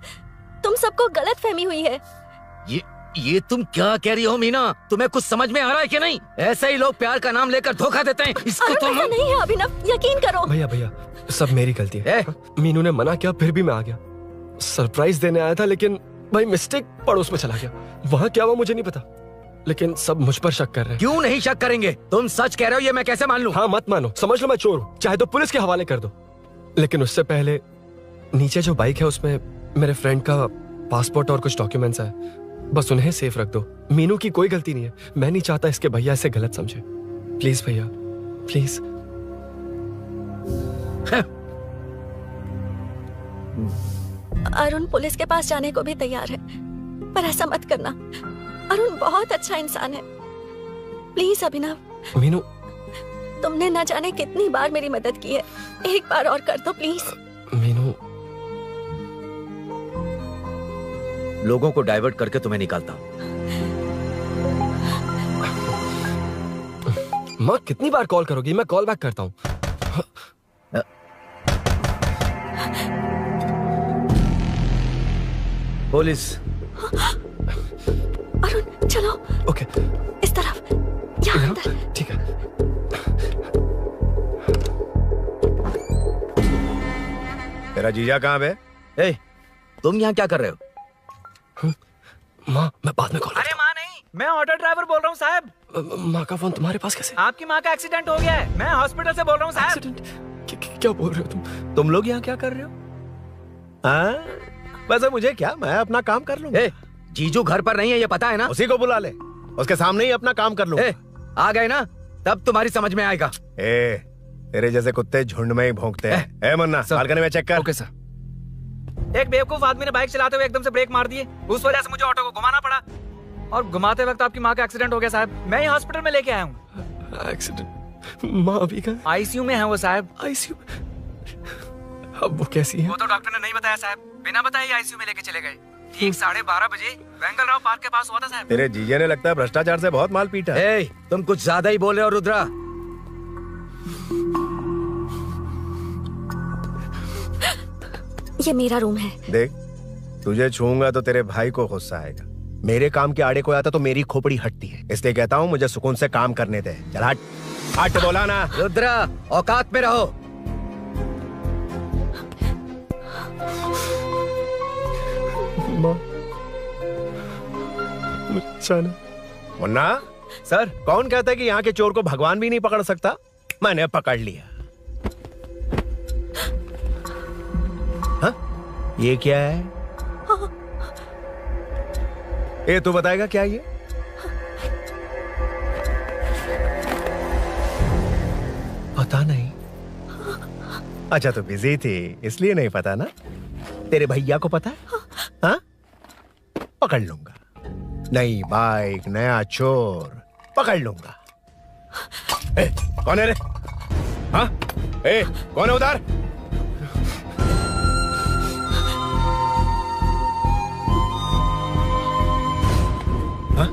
S4: तुम सबको गलत फहमी हुई है।
S8: ये तुम क्या कह रही हो मीना? तुम्हें कुछ समझ में आ रहा है कि नहीं? ऐसे ही लोग प्यार का नाम लेकर धोखा देते हैं। इसको
S4: अरुण ऐसा नहीं है अभिनव, यकीन करो।
S3: भैया भैया, सब मेरी गलती है। मीनू ने मना किया, फिर भी मैं आ गया। सरप्राइज देने आया था, लेकिन भाई मिस्टेक पड़ोस में चला गया। वहाँ क्या हुआ मुझे नहीं पता, लेकिन सब मुझ पर शक कर रहे हैं।
S8: क्यों नहीं शक करेंगे? तुम सच कह रहे हो, ये मैं कैसे मान लूं?
S3: हाँ मत मानो, समझ लो मैं चोर हूँ, चाहे तो पुलिस के हवाले कर दो। लेकिन उससे पहले नीचे जो बाइक है उसमें मेरे फ्रेंड का पासपोर्ट और कुछ डॉक्यूमेंट्स है, बस उन्हें सेफ रख दो। मीनू की कोई गलती नहीं है। मैं नहीं चाहता इसके भैया इसे गलत समझे। प्लीज भैया, प्लीज।
S4: अरुण पुलिस के पास जाने को भी तैयार है, पर ऐसा मत करना। अरुण बहुत अच्छा इंसान है। प्लीज अभिनव।
S3: मीनू,
S4: तुमने न जाने कितनी बार मेरी मदद की है, एक बार और कर दो प्लीज।
S3: मीनू,
S8: लोगों को डाइवर्ट करके तुम्हें निकालता हूँ।
S3: माँ कितनी बार कॉल करोगी? मैं कॉल बैक करता हूँ।
S8: पुलिस।
S4: अरुण चलो।
S3: ओके।
S4: इस तरफ, यहाँ अंदर।
S3: ठीक है।
S1: तेरा जीजा कहाँ पे?
S8: तुम यहाँ क्या कर रहे हो?
S3: माँ, मैं बाद में कॉल।
S11: अरे माँ नहीं, मैं ऑटो ड्राइवर बोल रहा हूँ साहब।
S3: माँ का फोन तुम्हारे पास कैसे?
S11: आपकी माँ का एक्सीडेंट हो गया है, मैं हॉस्पिटल से बोल रहा हूँ साहब।
S3: क्या बोल रहे हो
S1: तुम लोग यहाँ क्या कर रहे हो? हाँ, वैसे मुझे क्या, मैं अपना काम कर लूंगा।
S8: जीजू घर पर नहीं है, ये पता है ना?
S1: उसी को बुला ले, उसके सामने ही अपना काम कर लूंगा।
S8: आ गए ना, तब तुम्हारी समझ में आएगा।
S1: तेरे जैसे कुत्ते झुंड में ही भौंकते हैं। मन्ना, बालकनी में चेक कर।
S11: Okay sir. एक बेवकूफ आदमी ने बाइक चलाते हुए एकदम से ब्रेक मार दिए, उस वजह से मुझे ऑटो को घुमाना पड़ा, और घुमाते वक्त आपकी माँ का एक्सीडेंट हो गया साहब। मैं ही हॉस्पिटल में लेके आया हूँ।
S3: एक्सीडेंट? माँ अभी कहाँ?
S11: आईसीयू में है वो साहब।
S3: आईसीयू? अब वो कैसी है?
S11: वो तो डॉक्टर ने नहीं बताया साहब, बिना बताए आईसीयू में लेके चले गए। ठीक 12:30 बजे वेंगल राव पार्क के पास हुआ था साहब।
S1: तेरे जीजे ने लगता है भ्रष्टाचार से बहुत माल पीटा।
S8: तुम कुछ ज्यादा ही बोल रहे हो रुद्रा।
S4: ये मेरा रूम है।
S1: देख, तुझे छूऊंगा तो तेरे भाई को गुस्सा आएगा। मेरे काम के आड़े को आता तो मेरी खोपड़ी हटती है, इसलिए कहता हूँ मुझे सुकून से काम करने दे। चल हट, हट बोला ना।
S8: रुद्रा, औकात में रहो।
S1: मुन्ना सर, कौन कहता है कि यहाँ के चोर को भगवान भी नहीं पकड़ सकता? मैंने पकड़ लिया। ये क्या है? ये तू बताएगा क्या ये? पता नहीं। अच्छा तो बिजी थी इसलिए नहीं पता ना? तेरे भैया को पता है? हाँ? पकड़ लूंगा। नई बाइक, नया चोर, पकड़ लूंगा। कौन है रे? हाँ? कौन है उधर? हाँ?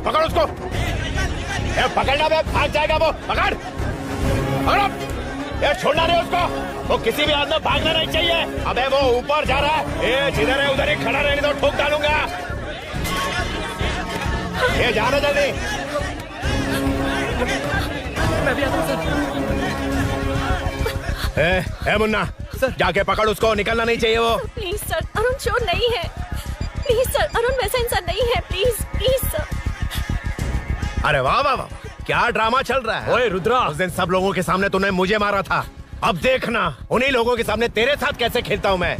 S1: पकड़ उसको। पकड़ना बे, भाग जाएगा वो। पकड़ पकड़ो। छोड़ना नहीं उसको। वो किसी भी हाथ में भागना नहीं चाहिए। अबे वो ऊपर जा रहा है। जिधर है उधर ही खड़ा रहने दो, ठोक डालूंगा। जाना जल्दी।
S12: मैं भी आता हूं
S1: सर। मुन्ना जाके पकड़ उसको, निकलना नहीं चाहिए वो।
S4: प्लीज सर, अरुण चोर नहीं है। प्लीज सर, अरुण वैसा इंसान नहीं है। Please please sir.
S1: अरे वाह वाह वाह, क्या ड्रामा चल रहा है। ओए रुद्रा, उस दिन सब लोगों के सामने तूने मुझे मारा था। अब देखना उन्हीं लोगों के सामने तेरे साथ कैसे खेलता हूं मैं।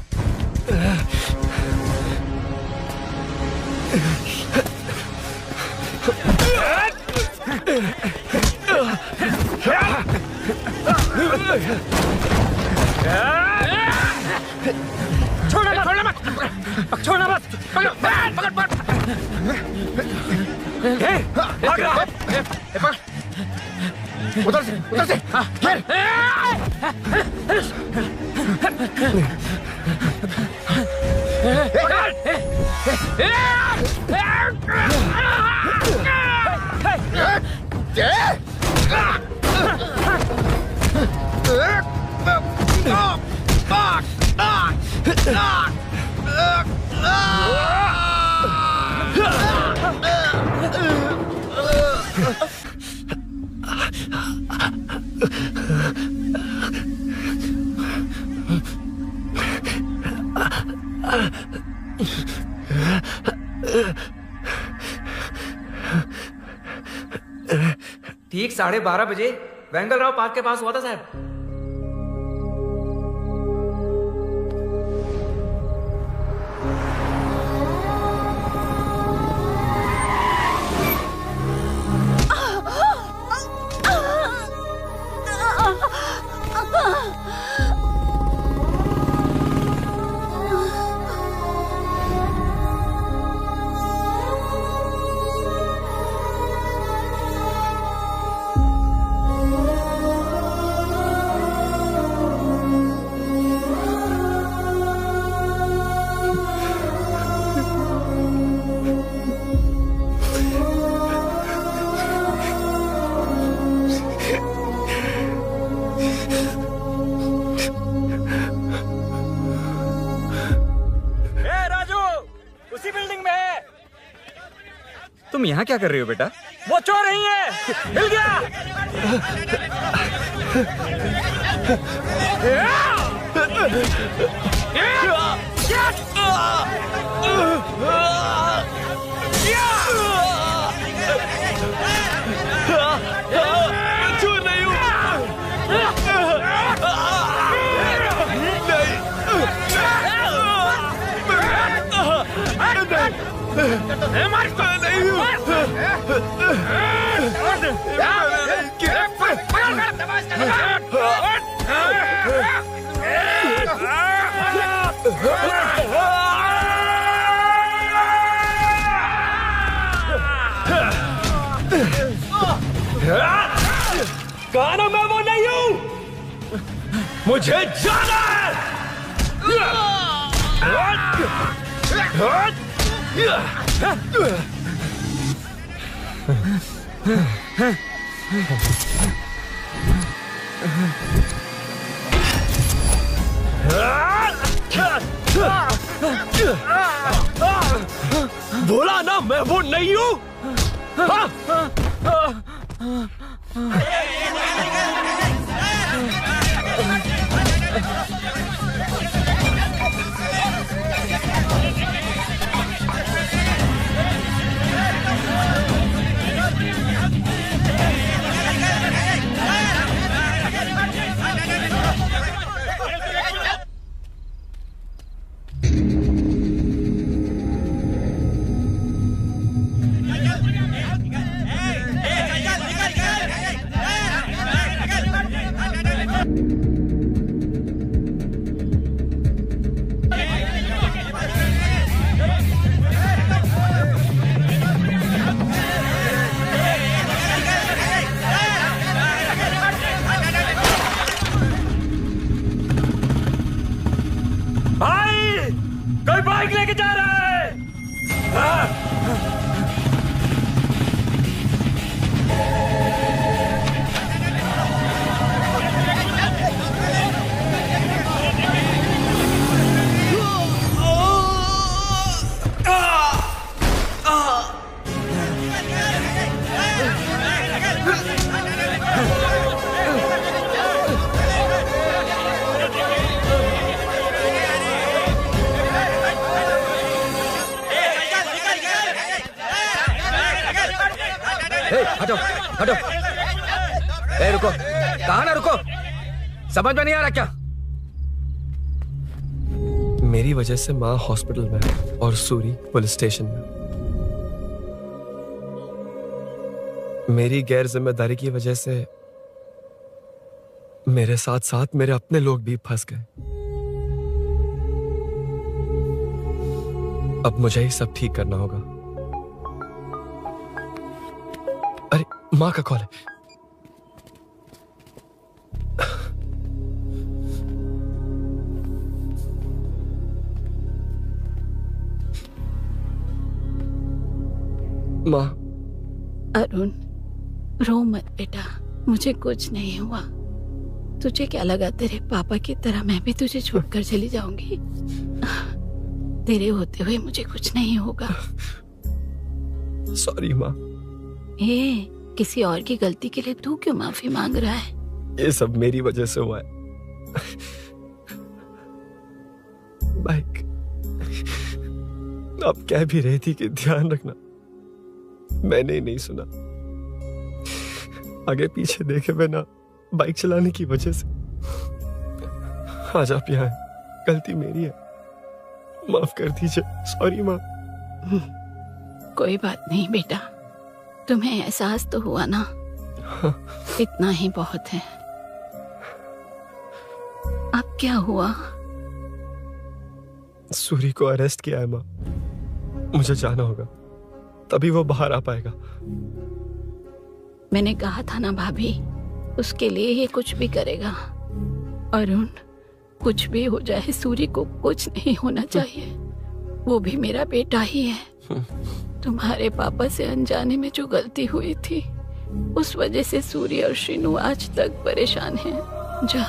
S18: छोड़ना मत, छोड़ना मत। पकड़ पकड़ पकड़।
S1: उधर से
S11: ठीक 12:30 बजे वेंगल राव पार्क के पास हुआ था साहब।
S13: तुम यहाँ क्या कर रहे हो बेटा?
S11: वो चोर नहीं है, मिल गया।
S18: चोर नहीं हूँ। कहा मैं वो नहीं हूँ, मुझे जाना है। बोला ना मैं वो नहीं हूँ।
S8: हटो हटो। रुको, कहा ना रुको, समझ में नहीं आ रहा क्या?
S3: मेरी वजह से माँ हॉस्पिटल में है और सूरी पुलिस स्टेशन में। मेरी गैर जिम्मेदारी की वजह से मेरे साथ साथ मेरे अपने लोग भी फंस गए। अब मुझे ही सब ठीक करना होगा। अरे माँ का कॉल है। माँ।
S10: अरुण, रो मत बेटा, मुझे कुछ नहीं हुआ। तुझे क्या लगा तेरे पापा की तरह मैं भी तुझे छोड़कर चली जाऊंगी? तेरे होते हुए मुझे कुछ नहीं होगा।
S3: सॉरी माँ।
S10: किसी और की गलती के लिए तू क्यों माफी मांग रहा है?
S3: ये सब मेरी वजह से हुआ है। बाइक, आप कह भी रही थी कि ध्यान रखना, मैंने ही नहीं सुना। आगे पीछे देखे बिना बाइक चलाने की वजह से आज आप यहाँ हैं। गलती मेरी है, माफ कर दीजिए। सॉरी माँ।
S10: कोई बात नहीं बेटा, तुम्हें एहसास तो हुआ ना?
S3: हाँ।
S10: इतना ही बहुत है। अब क्या हुआ?
S3: सूरी को अरेस्ट किया है माँ। मुझे जाना होगा, तभी वो बाहर आ पाएगा।
S10: मैंने कहा था ना भाभी, उसके लिए ये कुछ भी करेगा। अरुण, कुछ भी हो जाए सूरी को कुछ नहीं होना चाहिए। वो भी मेरा बेटा ही है। तुम्हारे पापा से अनजाने में जो गलती हुई थी, उस वजह से सूरी और श्रीनु आज तक परेशान हैं। जा।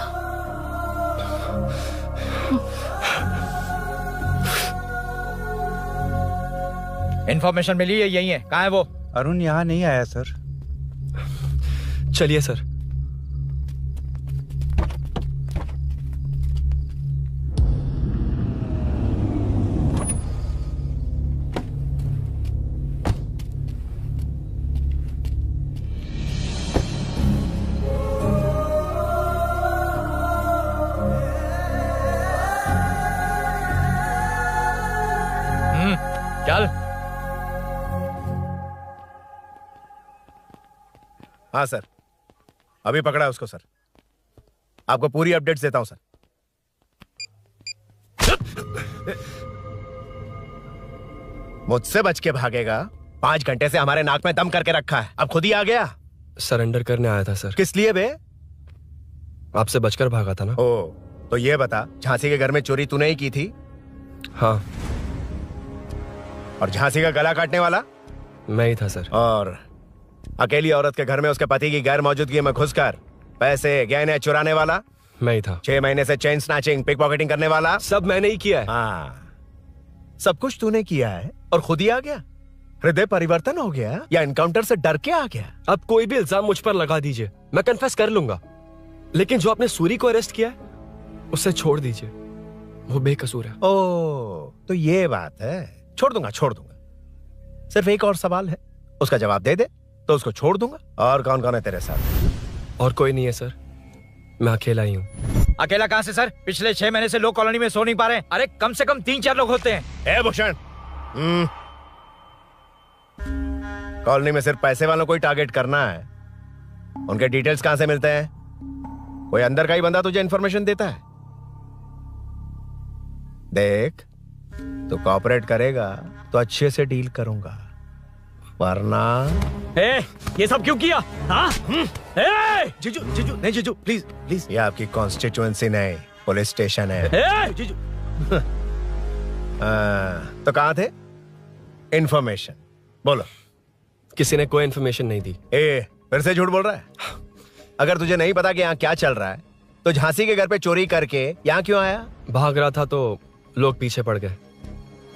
S15: इंफॉर्मेशन मिली है, यही है। कहाँ है वो?
S6: अरुण यहाँ नहीं आया सर।
S3: चलिए सर।
S15: चल।
S1: हाँ सर, अभी पकड़ा उसको सर। आपको पूरी अपडेट्स देता हूं सर। मुझसे बच के भागेगा? 5 घंटे से हमारे नाक में दम करके रखा है, अब खुद ही आ गया।
S3: सरेंडर करने आया था सर।
S1: किस लिए बे?
S3: आपसे बचकर भागा था ना।
S1: ओ, तो ये बता, झांसी के घर में चोरी तूने ही की थी?
S3: हाँ।
S1: और झांसी का गला काटने वाला?
S3: मैं ही था सर।
S1: और अकेली औरत के घर में उसके पति की गैर मौजूदगी में घुसकर पैसे गहने चुराने वाला?
S3: मैं ही था।
S1: 6 महीने से चेन स्नैचिंग, पिक पॉकेटिंग करने वाला?
S3: सब मैंने ही किया है।
S1: हाँ, सब कुछ तूने किया है और खुद ही आ गया? हृदय परिवर्तन हो गया या एनकाउंटर से डर के आ गया?
S3: अब कोई भी इल्जाम मुझ पर लगा दीजिए, मैं कन्फेस कर लूंगा। लेकिन जो आपने सूरी को अरेस्ट किया है, उसे छोड़ दीजिए, वो बेकसूर है।
S1: ओ, तो ये बात है। छोड़ दूंगा, छोड़ दूंगा। सिर्फ एक और सवाल है, उसका जवाब दे दे तो उसको छोड़ दूंगा। और कौन कौन है तेरे साथ?
S3: और कोई नहीं है सर, मैं अकेला ही हूँ।
S15: अकेला कहाँ से सर? पिछले 6 महीने से लोग कॉलोनी में सो नहीं पा रहे। अरे कम से कम 3-4 लोग होते हैं।
S1: ए भूषण, कॉलोनी में सिर्फ पैसे वालों को ही टारगेट करना है? उनके डिटेल्स कहां से मिलते हैं? कोई अंदर का ही बंदा तुझे इंफॉर्मेशन देता है? देख, तो कोऑपरेट करेगा तो अच्छे से डील करूंगा, वरना
S12: ये सब क्यों किया? हाँ?
S1: जीजू, जीजू, नहीं जीजू, प्लीज प्लीज। ये आपकी कॉन्स्टिट्यूएंसी नहीं, पुलिस स्टेशन है। जीजू। तो कहाँ थे? इंफॉर्मेशन बोलो।
S3: किसी ने कोई इंफॉर्मेशन नहीं दी।
S1: फिर से झूठ बोल रहा है? अगर तुझे नहीं पता कि यहाँ क्या चल रहा है, तो झांसी के घर पे चोरी करके यहाँ क्यों आया?
S3: भाग रहा था तो लोग पीछे पड़ गए,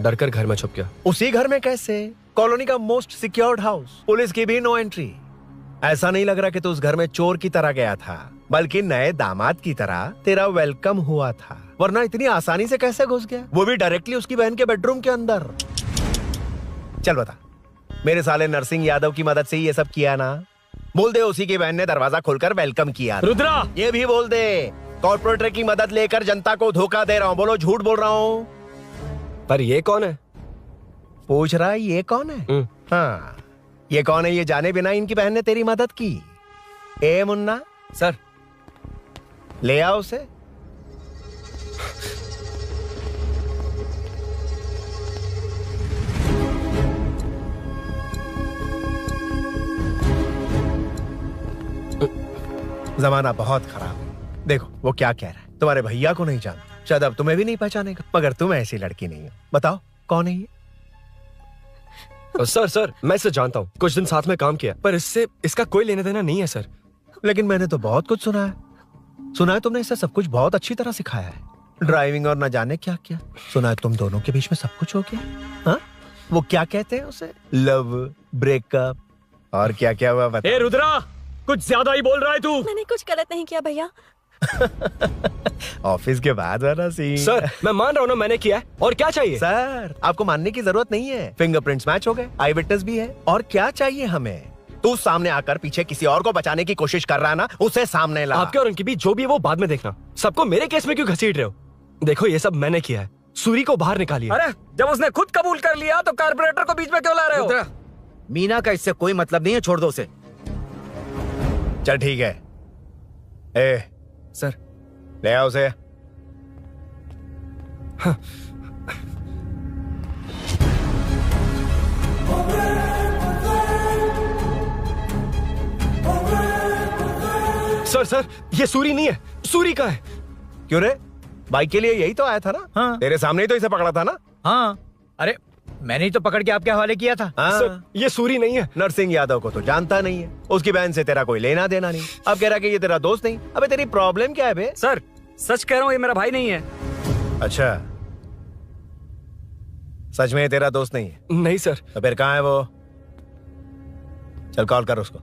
S3: डरकर घर में छुप गया।
S1: उसी घर में कैसे? कॉलोनी का मोस्ट सिक्योर्ड हाउस, पुलिस की भी नो एंट्री। ऐसा नहीं लग रहा कि तू उस घर में चोर की तरह गया था, बल्कि नए दामाद की तरह तेरा वेलकम हुआ था। वरना इतनी आसानी से कैसे घुस गया, वो भी डायरेक्टली उसकी बहन के बेडरूम के अंदर? चल बता, मेरे साले नरसिंह यादव की मदद से ही ये सब किया ना। बोल दे उसी की बहन ने दरवाजा खोलकर वेलकम किया।
S12: रुद्रा,
S1: ये भी बोल दे कॉर्पोरेटर की मदद लेकर जनता को धोखा दे रहा हूँ। बोलो झूठ बोल रहा हूँ।
S3: पर ये कौन है?
S1: पूछ रहा है ये कौन है? हाँ, ये कौन है ये जाने बिना इनकी बहन ने तेरी मदद की। ए मुन्ना
S3: सर,
S1: ले आओ उसे। जमाना बहुत खराब है। देखो वो क्या कह रहा है। तुम्हारे भैया को नहीं जानता, शायद अब तुम्हें भी नहीं पहचानेगा, मगर तुम ऐसी लड़की नहीं हो। बताओ कौन है ये?
S3: सर मैं इसे जानता हूँ, कुछ दिन साथ में काम किया, पर इससे इसका कोई लेना देना नहीं है सर।
S1: लेकिन मैंने तो बहुत कुछ सुना है तुमने इसे सब कुछ बहुत अच्छी तरह सिखाया है, ड्राइविंग और न जाने क्या क्या। सुना है तुम दोनों के बीच में सब कुछ हो गया। हाँ, वो क्या कहते हैं उसे, लव, ब्रेकअप और क्या क्या हुआ बता।
S12: ए रुद्रा, कुछ ज्यादा ही बोल रहा है तू।
S4: मैंने कुछ गलत नहीं किया भैया।
S1: ऑफिस के बाद वाला सीन।
S3: सर मैं मान रहा हूँ ना मैंने किया है, और क्या चाहिए?
S1: सर आपको मानने की जरूरत नहीं है, फिंगरप्रिंट्स मैच हो गए, आई विटनेस भी है, और क्या चाहिए हमें? तू सामने आकर पीछे किसी और को बचाने की कोशिश कर रहा है ना, उसे सामने ला।
S3: आपके और उनके बीच जो भी है वो बाद में देखना, सबको मेरे केस में क्यों घसीट रहे हो? देखो ये सब मैंने किया है, सूरी को बाहर निकालिए।
S8: अरे जब उसने खुद कबूल कर लिया तो कारपोरेटर को बीच में क्यों ला रहे हो? मीना का इससे कोई मतलब नहीं है, छोड़ दो उसे।
S1: चल ठीक है। ए
S3: सर
S1: ले आओ उसे।
S3: हाँ। सर ये सूरी नहीं है, सूरी का है।
S1: क्यों रे, बाइक के लिए यही तो आया था ना?
S8: हाँ।
S1: तेरे सामने ही तो इसे पकड़ा था ना?
S8: हाँ, अरे मैंने ही तो पकड़ के आपके हवाले किया था।
S1: हाँ।
S3: सर ये सूरी नहीं है।
S1: नरसिंह यादव को तो जानता नहीं है, उसकी बहन से तेरा कोई लेना देना नहीं, अब कह रहा कि ये तेरा दोस्त नहीं। अबे तेरी प्रॉब्लम क्या है बे?
S13: सर सच कह रहा हूँ, ये मेरा भाई नहीं है।
S1: अच्छा, सच में ये तेरा दोस्त नहीं है?
S3: नहीं सर।
S1: तो फिर कहाँ है वो? चल कॉल कर उसको।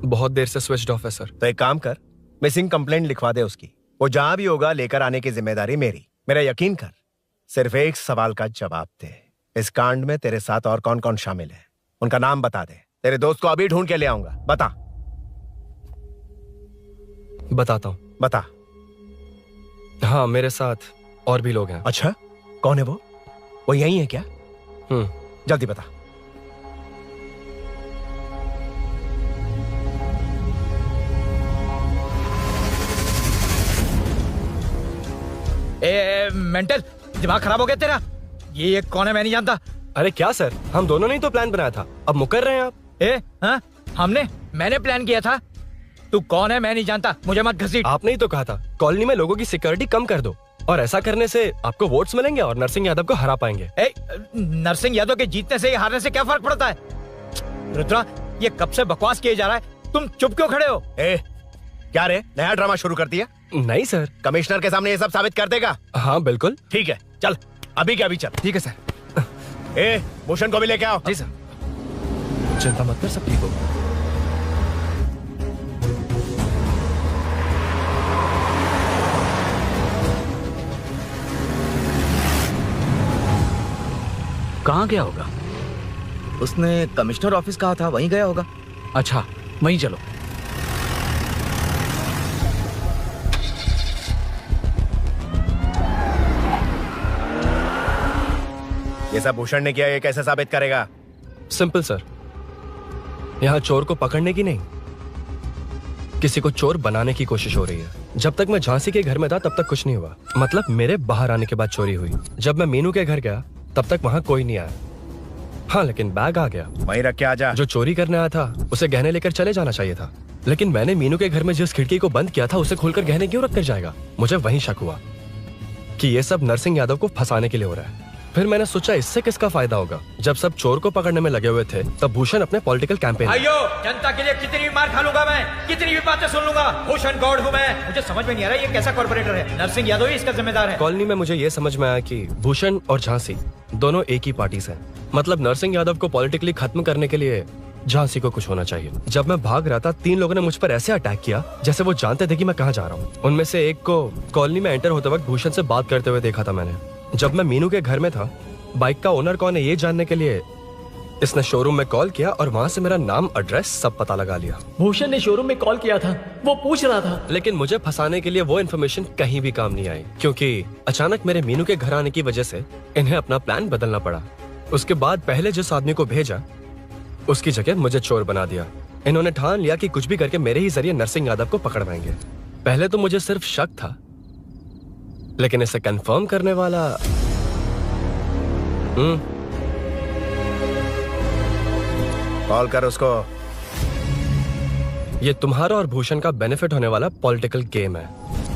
S3: बहुत देर से स्विच ऑफ है सर।
S1: तो एक काम कर, मिसिंग कंप्लेंट लिखवा दे उसकी। वो जहां भी होगा लेकर आने की जिम्मेदारी मेरी। मेरा यकीन कर, सिर्फ एक सवाल का जवाब दे, इस कांड में तेरे साथ और कौन कौन शामिल है, उनका नाम बता दे। तेरे दोस्त को अभी ढूंढ के ले आऊंगा।
S3: बताता हूँ।
S1: बता।
S3: हाँ मेरे साथ और भी लोग हैं।
S1: अच्छा, कौन है वो यही है क्या? जल्दी बता।
S8: मेंटल दिमाग खराब हो गया तेरा? ये कौन है मैं नहीं जानता।
S3: अरे क्या सर, हम दोनों ने ही तो प्लान बनाया था, अब मुकर रहे हैं आप?
S8: हाँ मैंने प्लान किया था। तू कौन है मैं नहीं जानता, मुझे मत घसीट।
S3: आपने ही तो कहा था कॉलोनी में लोगों की सिक्योरिटी कम कर दो, और ऐसा करने से आपको वोट्स मिलेंगे और नरसिंह यादव को हरा पाएंगे।
S8: नरसिंह यादव के जीतने से हारने से क्या फर्क पड़ता है? रुद्रा, ये कब से बकवास किए जा रहा है, तुम चुप क्यों खड़े हो?
S1: क्या रे, नया ड्रामा शुरू कर दिया?
S3: नहीं सर।
S1: कमिश्नर के सामने ये सब साबित कर देगा?
S3: हाँ बिल्कुल।
S1: ठीक है, चल अभी क्या अभी चल।
S3: ठीक है सर।
S1: भूषण को भी लेके आओ।
S3: जी सर। चिंता मत कर, सब ठीक होगा।
S14: कहाँ गया होगा?
S8: उसने कमिश्नर ऑफिस कहा था, वहीं गया होगा।
S14: अच्छा वहीं चलो।
S1: ये सब भूषण ने किया, ये कैसे साबित करेगा?
S3: सिंपल सर, यहाँ चोर को पकड़ने की नहीं, किसी को चोर बनाने की कोशिश हो रही है। जब तक मैं झांसी के घर में था तब तक कुछ नहीं हुआ, मतलब मेरे बाहर आने के बाद चोरी हुई। जब मैं मीनू के घर गया तब तक वहां कोई नहीं आया। हाँ लेकिन बैग आ गया।
S1: वहीं रख के आ जा।
S3: जो चोरी करने आया था उसे गहने लेकर चले जाना चाहिए था, लेकिन मैंने मीनू के घर में जिस खिड़की को बंद किया था उसे खोलकर गहने क्यों रख कर जाएगा? मुझे वहीं शक हुआ कि ये सब नरसिंह यादव को फंसाने के लिए हो रहा है। फिर मैंने सोचा इससे किसका फायदा होगा। जब सब चोर को पकड़ने में लगे हुए थे तब भूषण अपने पॉलिटिकल कैंपेन।
S8: भाइयों, जनता के लिए कितनी भी मार खा लूंगा मैं, कितनी भी बातें सुन लूंगा, भूषण गौड़ हूँ मैं। मुझे समझ में नहीं आ रहा ये कैसा कॉर्पोरेटर है। नरसिंह यादव ही इसका जिम्मेदार है।
S3: कॉलोनी में मुझे ये समझ में आया कि भूषण और झांसी दोनों एक ही पार्टी से हैं। मतलब नरसिंह यादव को पॉलिटिकली खत्म करने के लिए झांसी को कुछ होना चाहिए। जब मैं भाग रहा था 3 लोगों ने मुझ पर ऐसे अटैक किया जैसे वो जानते थे कि मैं कहाँ जा रहा हूँ। उनमें से एक को कॉलोनी में एंटर होते वक्त भूषण से बात करते हुए देखा था मैंने। जब मैं मीनू के घर में था, बाइक का ओनर कौन है ये जानने के लिए इसने शोरूम में कॉल किया और वहाँ से मेरा नाम, एड्रेस सब पता लगा लिया।
S12: भूषण ने शोरूम में कॉल किया था, वो पूछ रहा था।
S3: लेकिन मुझे फंसाने के लिए वो इन्फॉर्मेशन कहीं भी काम नहीं आई, क्योंकि अचानक मेरे मीनू के घर आने की वजह से इन्हें अपना प्लान बदलना पड़ा। उसके बाद पहले जिस आदमी को भेजा उसकी जगह मुझे चोर बना दिया। इन्होंने ठान लिया कि कुछ भी करके मेरे ही जरिए नरसिंह यादव को पकड़वाएंगे। पहले तो मुझे सिर्फ शक था, लेकिन इसे कंफर्म करने वाला
S1: कॉल कर उसको।
S3: ये तुम्हारा और भूषण का बेनिफिट होने वाला पॉलिटिकल गेम है।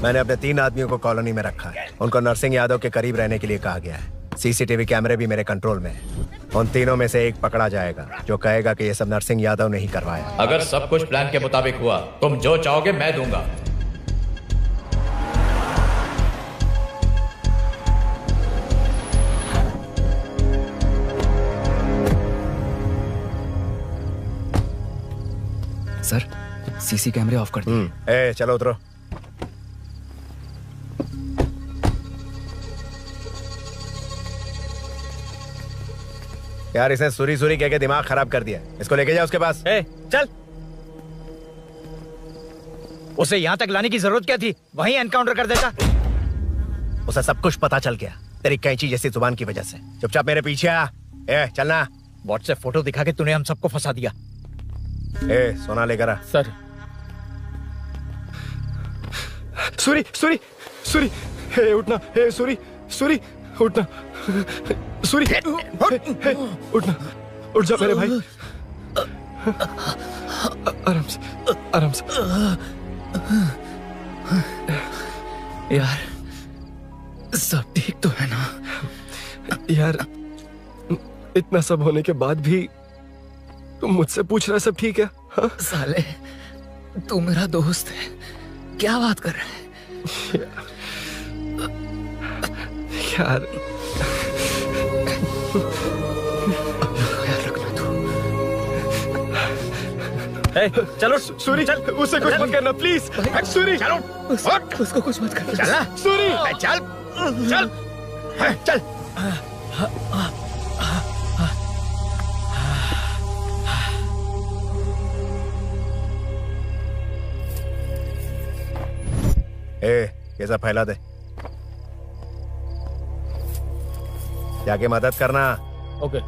S1: मैंने अपने 3 आदमियों को कॉलोनी में रखा है। उनको नरसिंह यादव के करीब रहने के लिए कहा गया है। सीसीटीवी कैमरे भी मेरे कंट्रोल में है। उन तीनों में से एक पकड़ा जाएगा जो कहेगा कि ये सब नरसिंह यादव ने ही करवाया।
S15: अगर सब कुछ प्लान के मुताबिक हुआ, तुम जो चाहोगे मैं दूंगा।
S16: सर, सीसी कैमरे ऑफ कर दिए।
S1: चलो उतरो। यार इसने सुरी सुरी कह के दिमाग खराब कर दिया। इसको लेके जाओ उसके पास।
S11: चल। उसे यहाँ तक लाने की जरूरत क्या थी? वहीं एनकाउंटर कर देता।
S1: उसे सब कुछ पता चल गया तेरी कैंची जैसी जुबान की वजह से। चुपचाप मेरे पीछे आ। चलना।
S11: व्हाट्सएप फोटो दिखा के तूने हम सबको फंसा दिया।
S1: सोना लेकर आ।
S18: सर।
S3: सूरी सूरी सूरी, उठना। सूरी सूरी उठना। सूरी उठना। उठ जा मेरे भाई। आराम से आराम से।
S16: यार सब ठीक तो है ना?
S3: यार इतना सब होने के बाद भी तुम मुझसे पूछ रहा सब ठीक है? हाँ?
S16: साले तू मेरा दोस्त है, क्या बात कर रहा है?
S3: यार
S11: चलो
S3: सूरी, चल उसे कुछ मत करना प्लीज। सूरी
S11: चलो,
S16: उसको कुछ मत करना।
S11: चल
S3: सूरी,
S11: चल चल चल।
S1: ये सब फैला दे। जाके मदद करना।
S18: Okay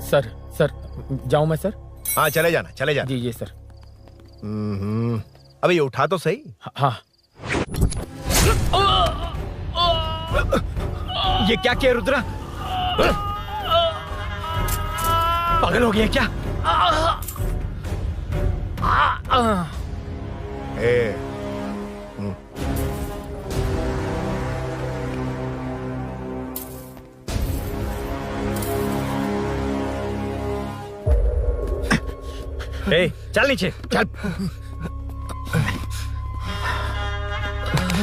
S18: sir. सर जाऊं मैं सर?
S1: हाँ चले जाना, चले जाना।
S18: जी सर।
S1: अबे ये उठा तो सही।
S18: हाँ।
S11: ये क्या किया रुद्रा? पागल हो गया क्या? चल नीचे चल।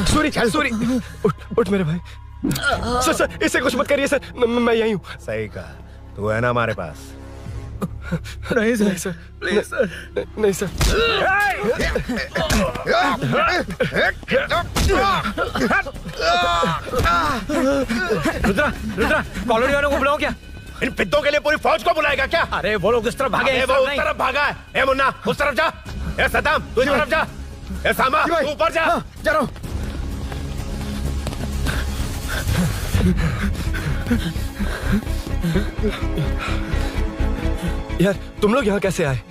S3: सूरी सूरी उठ मेरे भाई। सर इसे कुछ मत करिए सर, मैं यहीं हूँ।
S1: सही कहा, तू है ना हमारे पास।
S3: नहीं सर प्लीज सर। नहीं सर।
S11: रुद्रा रुद्रा कॉलोनी वालों को बुलाओ क्या?
S1: इन पिद्दों के लिए पूरी फौज को बुलाएगा क्या?
S11: अरे वो लोग उस तरफ भागे।
S1: वो उस तरफ भागा है। ए मुन्ना उस तरफ जा। ए सदाम तू इस तरफ जा। ए सामा तू ऊपर जा।
S11: जा रहा हूं।
S3: यार तुम लोग यहाँ कैसे आए?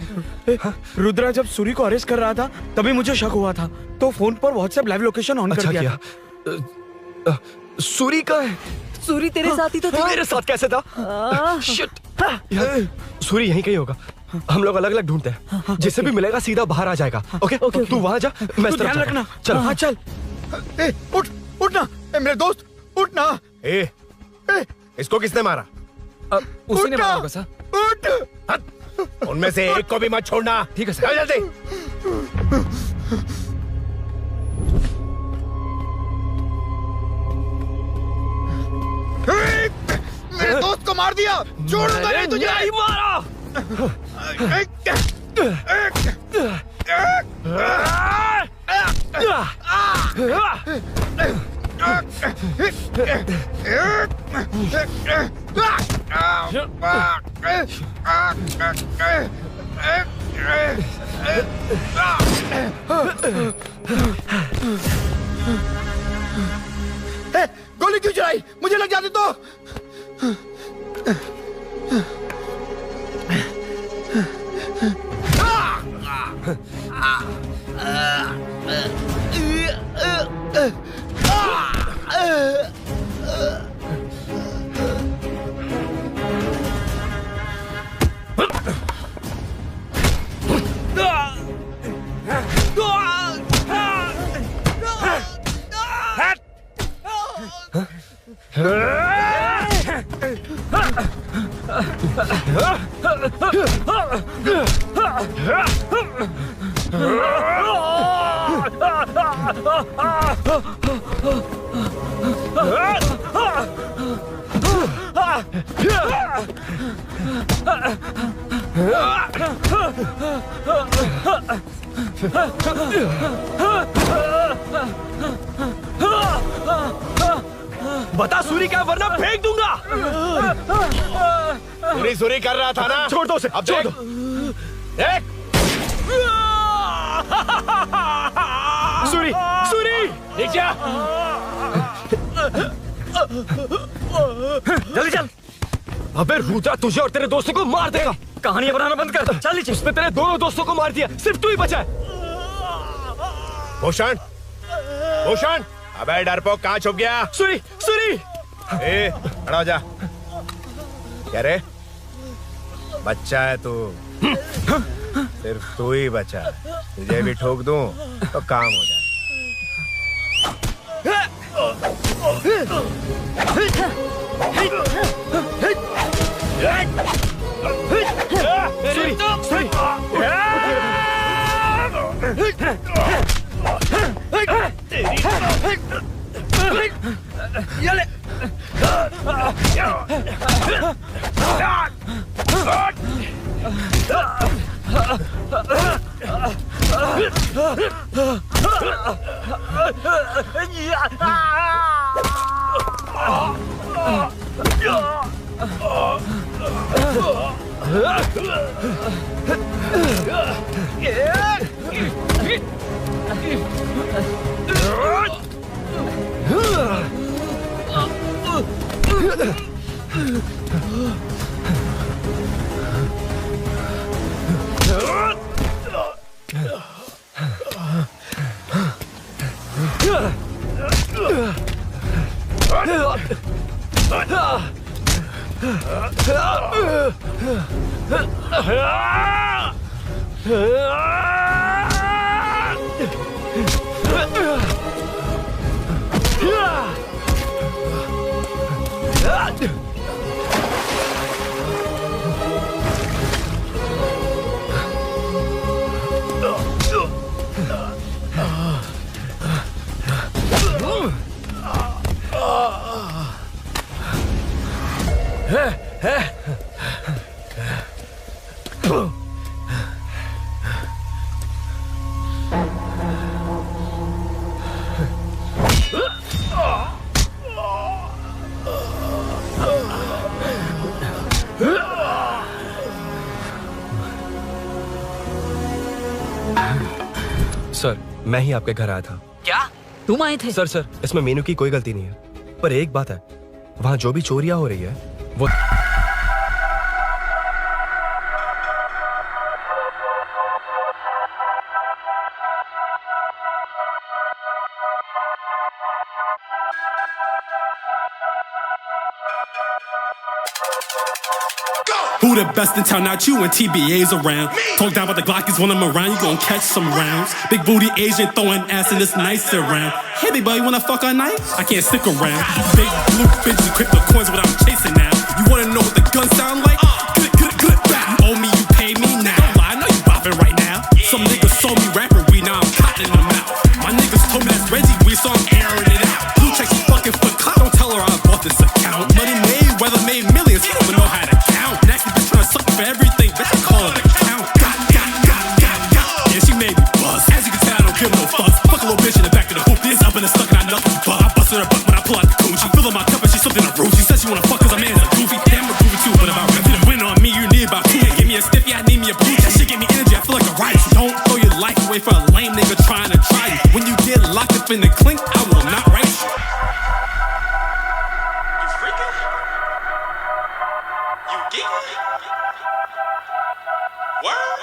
S13: रुद्रा जब सूरी को अरेस्ट कर रहा था तभी मुझे शक हुआ था, तो फोन पर व्हाट्सएप लाइव लोकेशन ऑन कर दिया।
S3: सूरी का है?
S10: सूरी तेरे साथ ही तो था।
S3: मेरे साथ कैसे था? शिट। यार सूरी यहीं कहीं होगा। हम लोग अलग अलग ढूंढते हैं, जिसे भी मिलेगा सीधा बाहर आ जाएगा। ओके तू वहां जा, मैं
S13: तू ध्यान रखना।
S3: चल।
S13: हाँ चल। उठ उठना मेरे दोस्त, उठना।
S1: इसको किसने मारा?
S16: उसी ने मारा होगा सर।
S1: उठ। उनमें से एक को भी मत छोड़ना।
S16: ठीक है सर।
S1: जल्दी।
S13: मेरे दोस्त को मार दिया, छोड़ूंगा नहीं तुझे।
S3: नहीं मारा।
S8: गोली क्यों चलाई? मुझे लग जाती तो।
S1: बता सूरी क्या, वरना फेंक दूंगा। सूरी कर रहा था ना, छोड़ दो उसे, अब छोड़ दो। एक सूरी नीचे आ। जल्दी चल। अबे रुद्रा तुझे और तेरे दोस्तों को मार देगा। कहानियां बनाना बंद कर, चल नीचे। उसने तेरे दोनों दोस्तों को मार दिया, सिर्फ तू ही बचा है। भूषण, अबे डरपोक कहाँ छुप गया? सूरी खड़ा हो जा। क्या रे, बच्चा है तू, सिर्फ तू ही बचा है। तुझे भी ठोक दूं तो काम हो जाए।
S3: सर, मैं ही आपके घर आया था।
S2: क्या तुम आए थे?
S3: सर, इसमें मीनू की कोई गलती नहीं है, पर एक बात है, वहाँ जो भी चोरियां हो रही है वो
S20: Who the best in town? Not you and TBA's around. Talk down about the Glockies when I'm around. You gon' catch some rounds. Big booty Asian throwing ass and it's nice around. Hey, big boy, you wanna fuck all night? I can't stick around. Big blue bitches, crypto coins, what I'm chasing now. You wanna know what the guns sound like? Good, back. You owe me, you pay me now. Don't lie, I know you bopping right now. Some niggas sold me rapper weed, now I'm cotton in the mouth. My niggas told me that's Reggie weed, so I'm airing it out. Blue checks fucking for clout. Don't tell her I bought this account. Money made, weather made millions. He don't even know how to count. Nasty bitch tryna suck for everything. Bitch, I call it a count. finna clink, I will not write you.
S21: You freaking? You geeking? Word?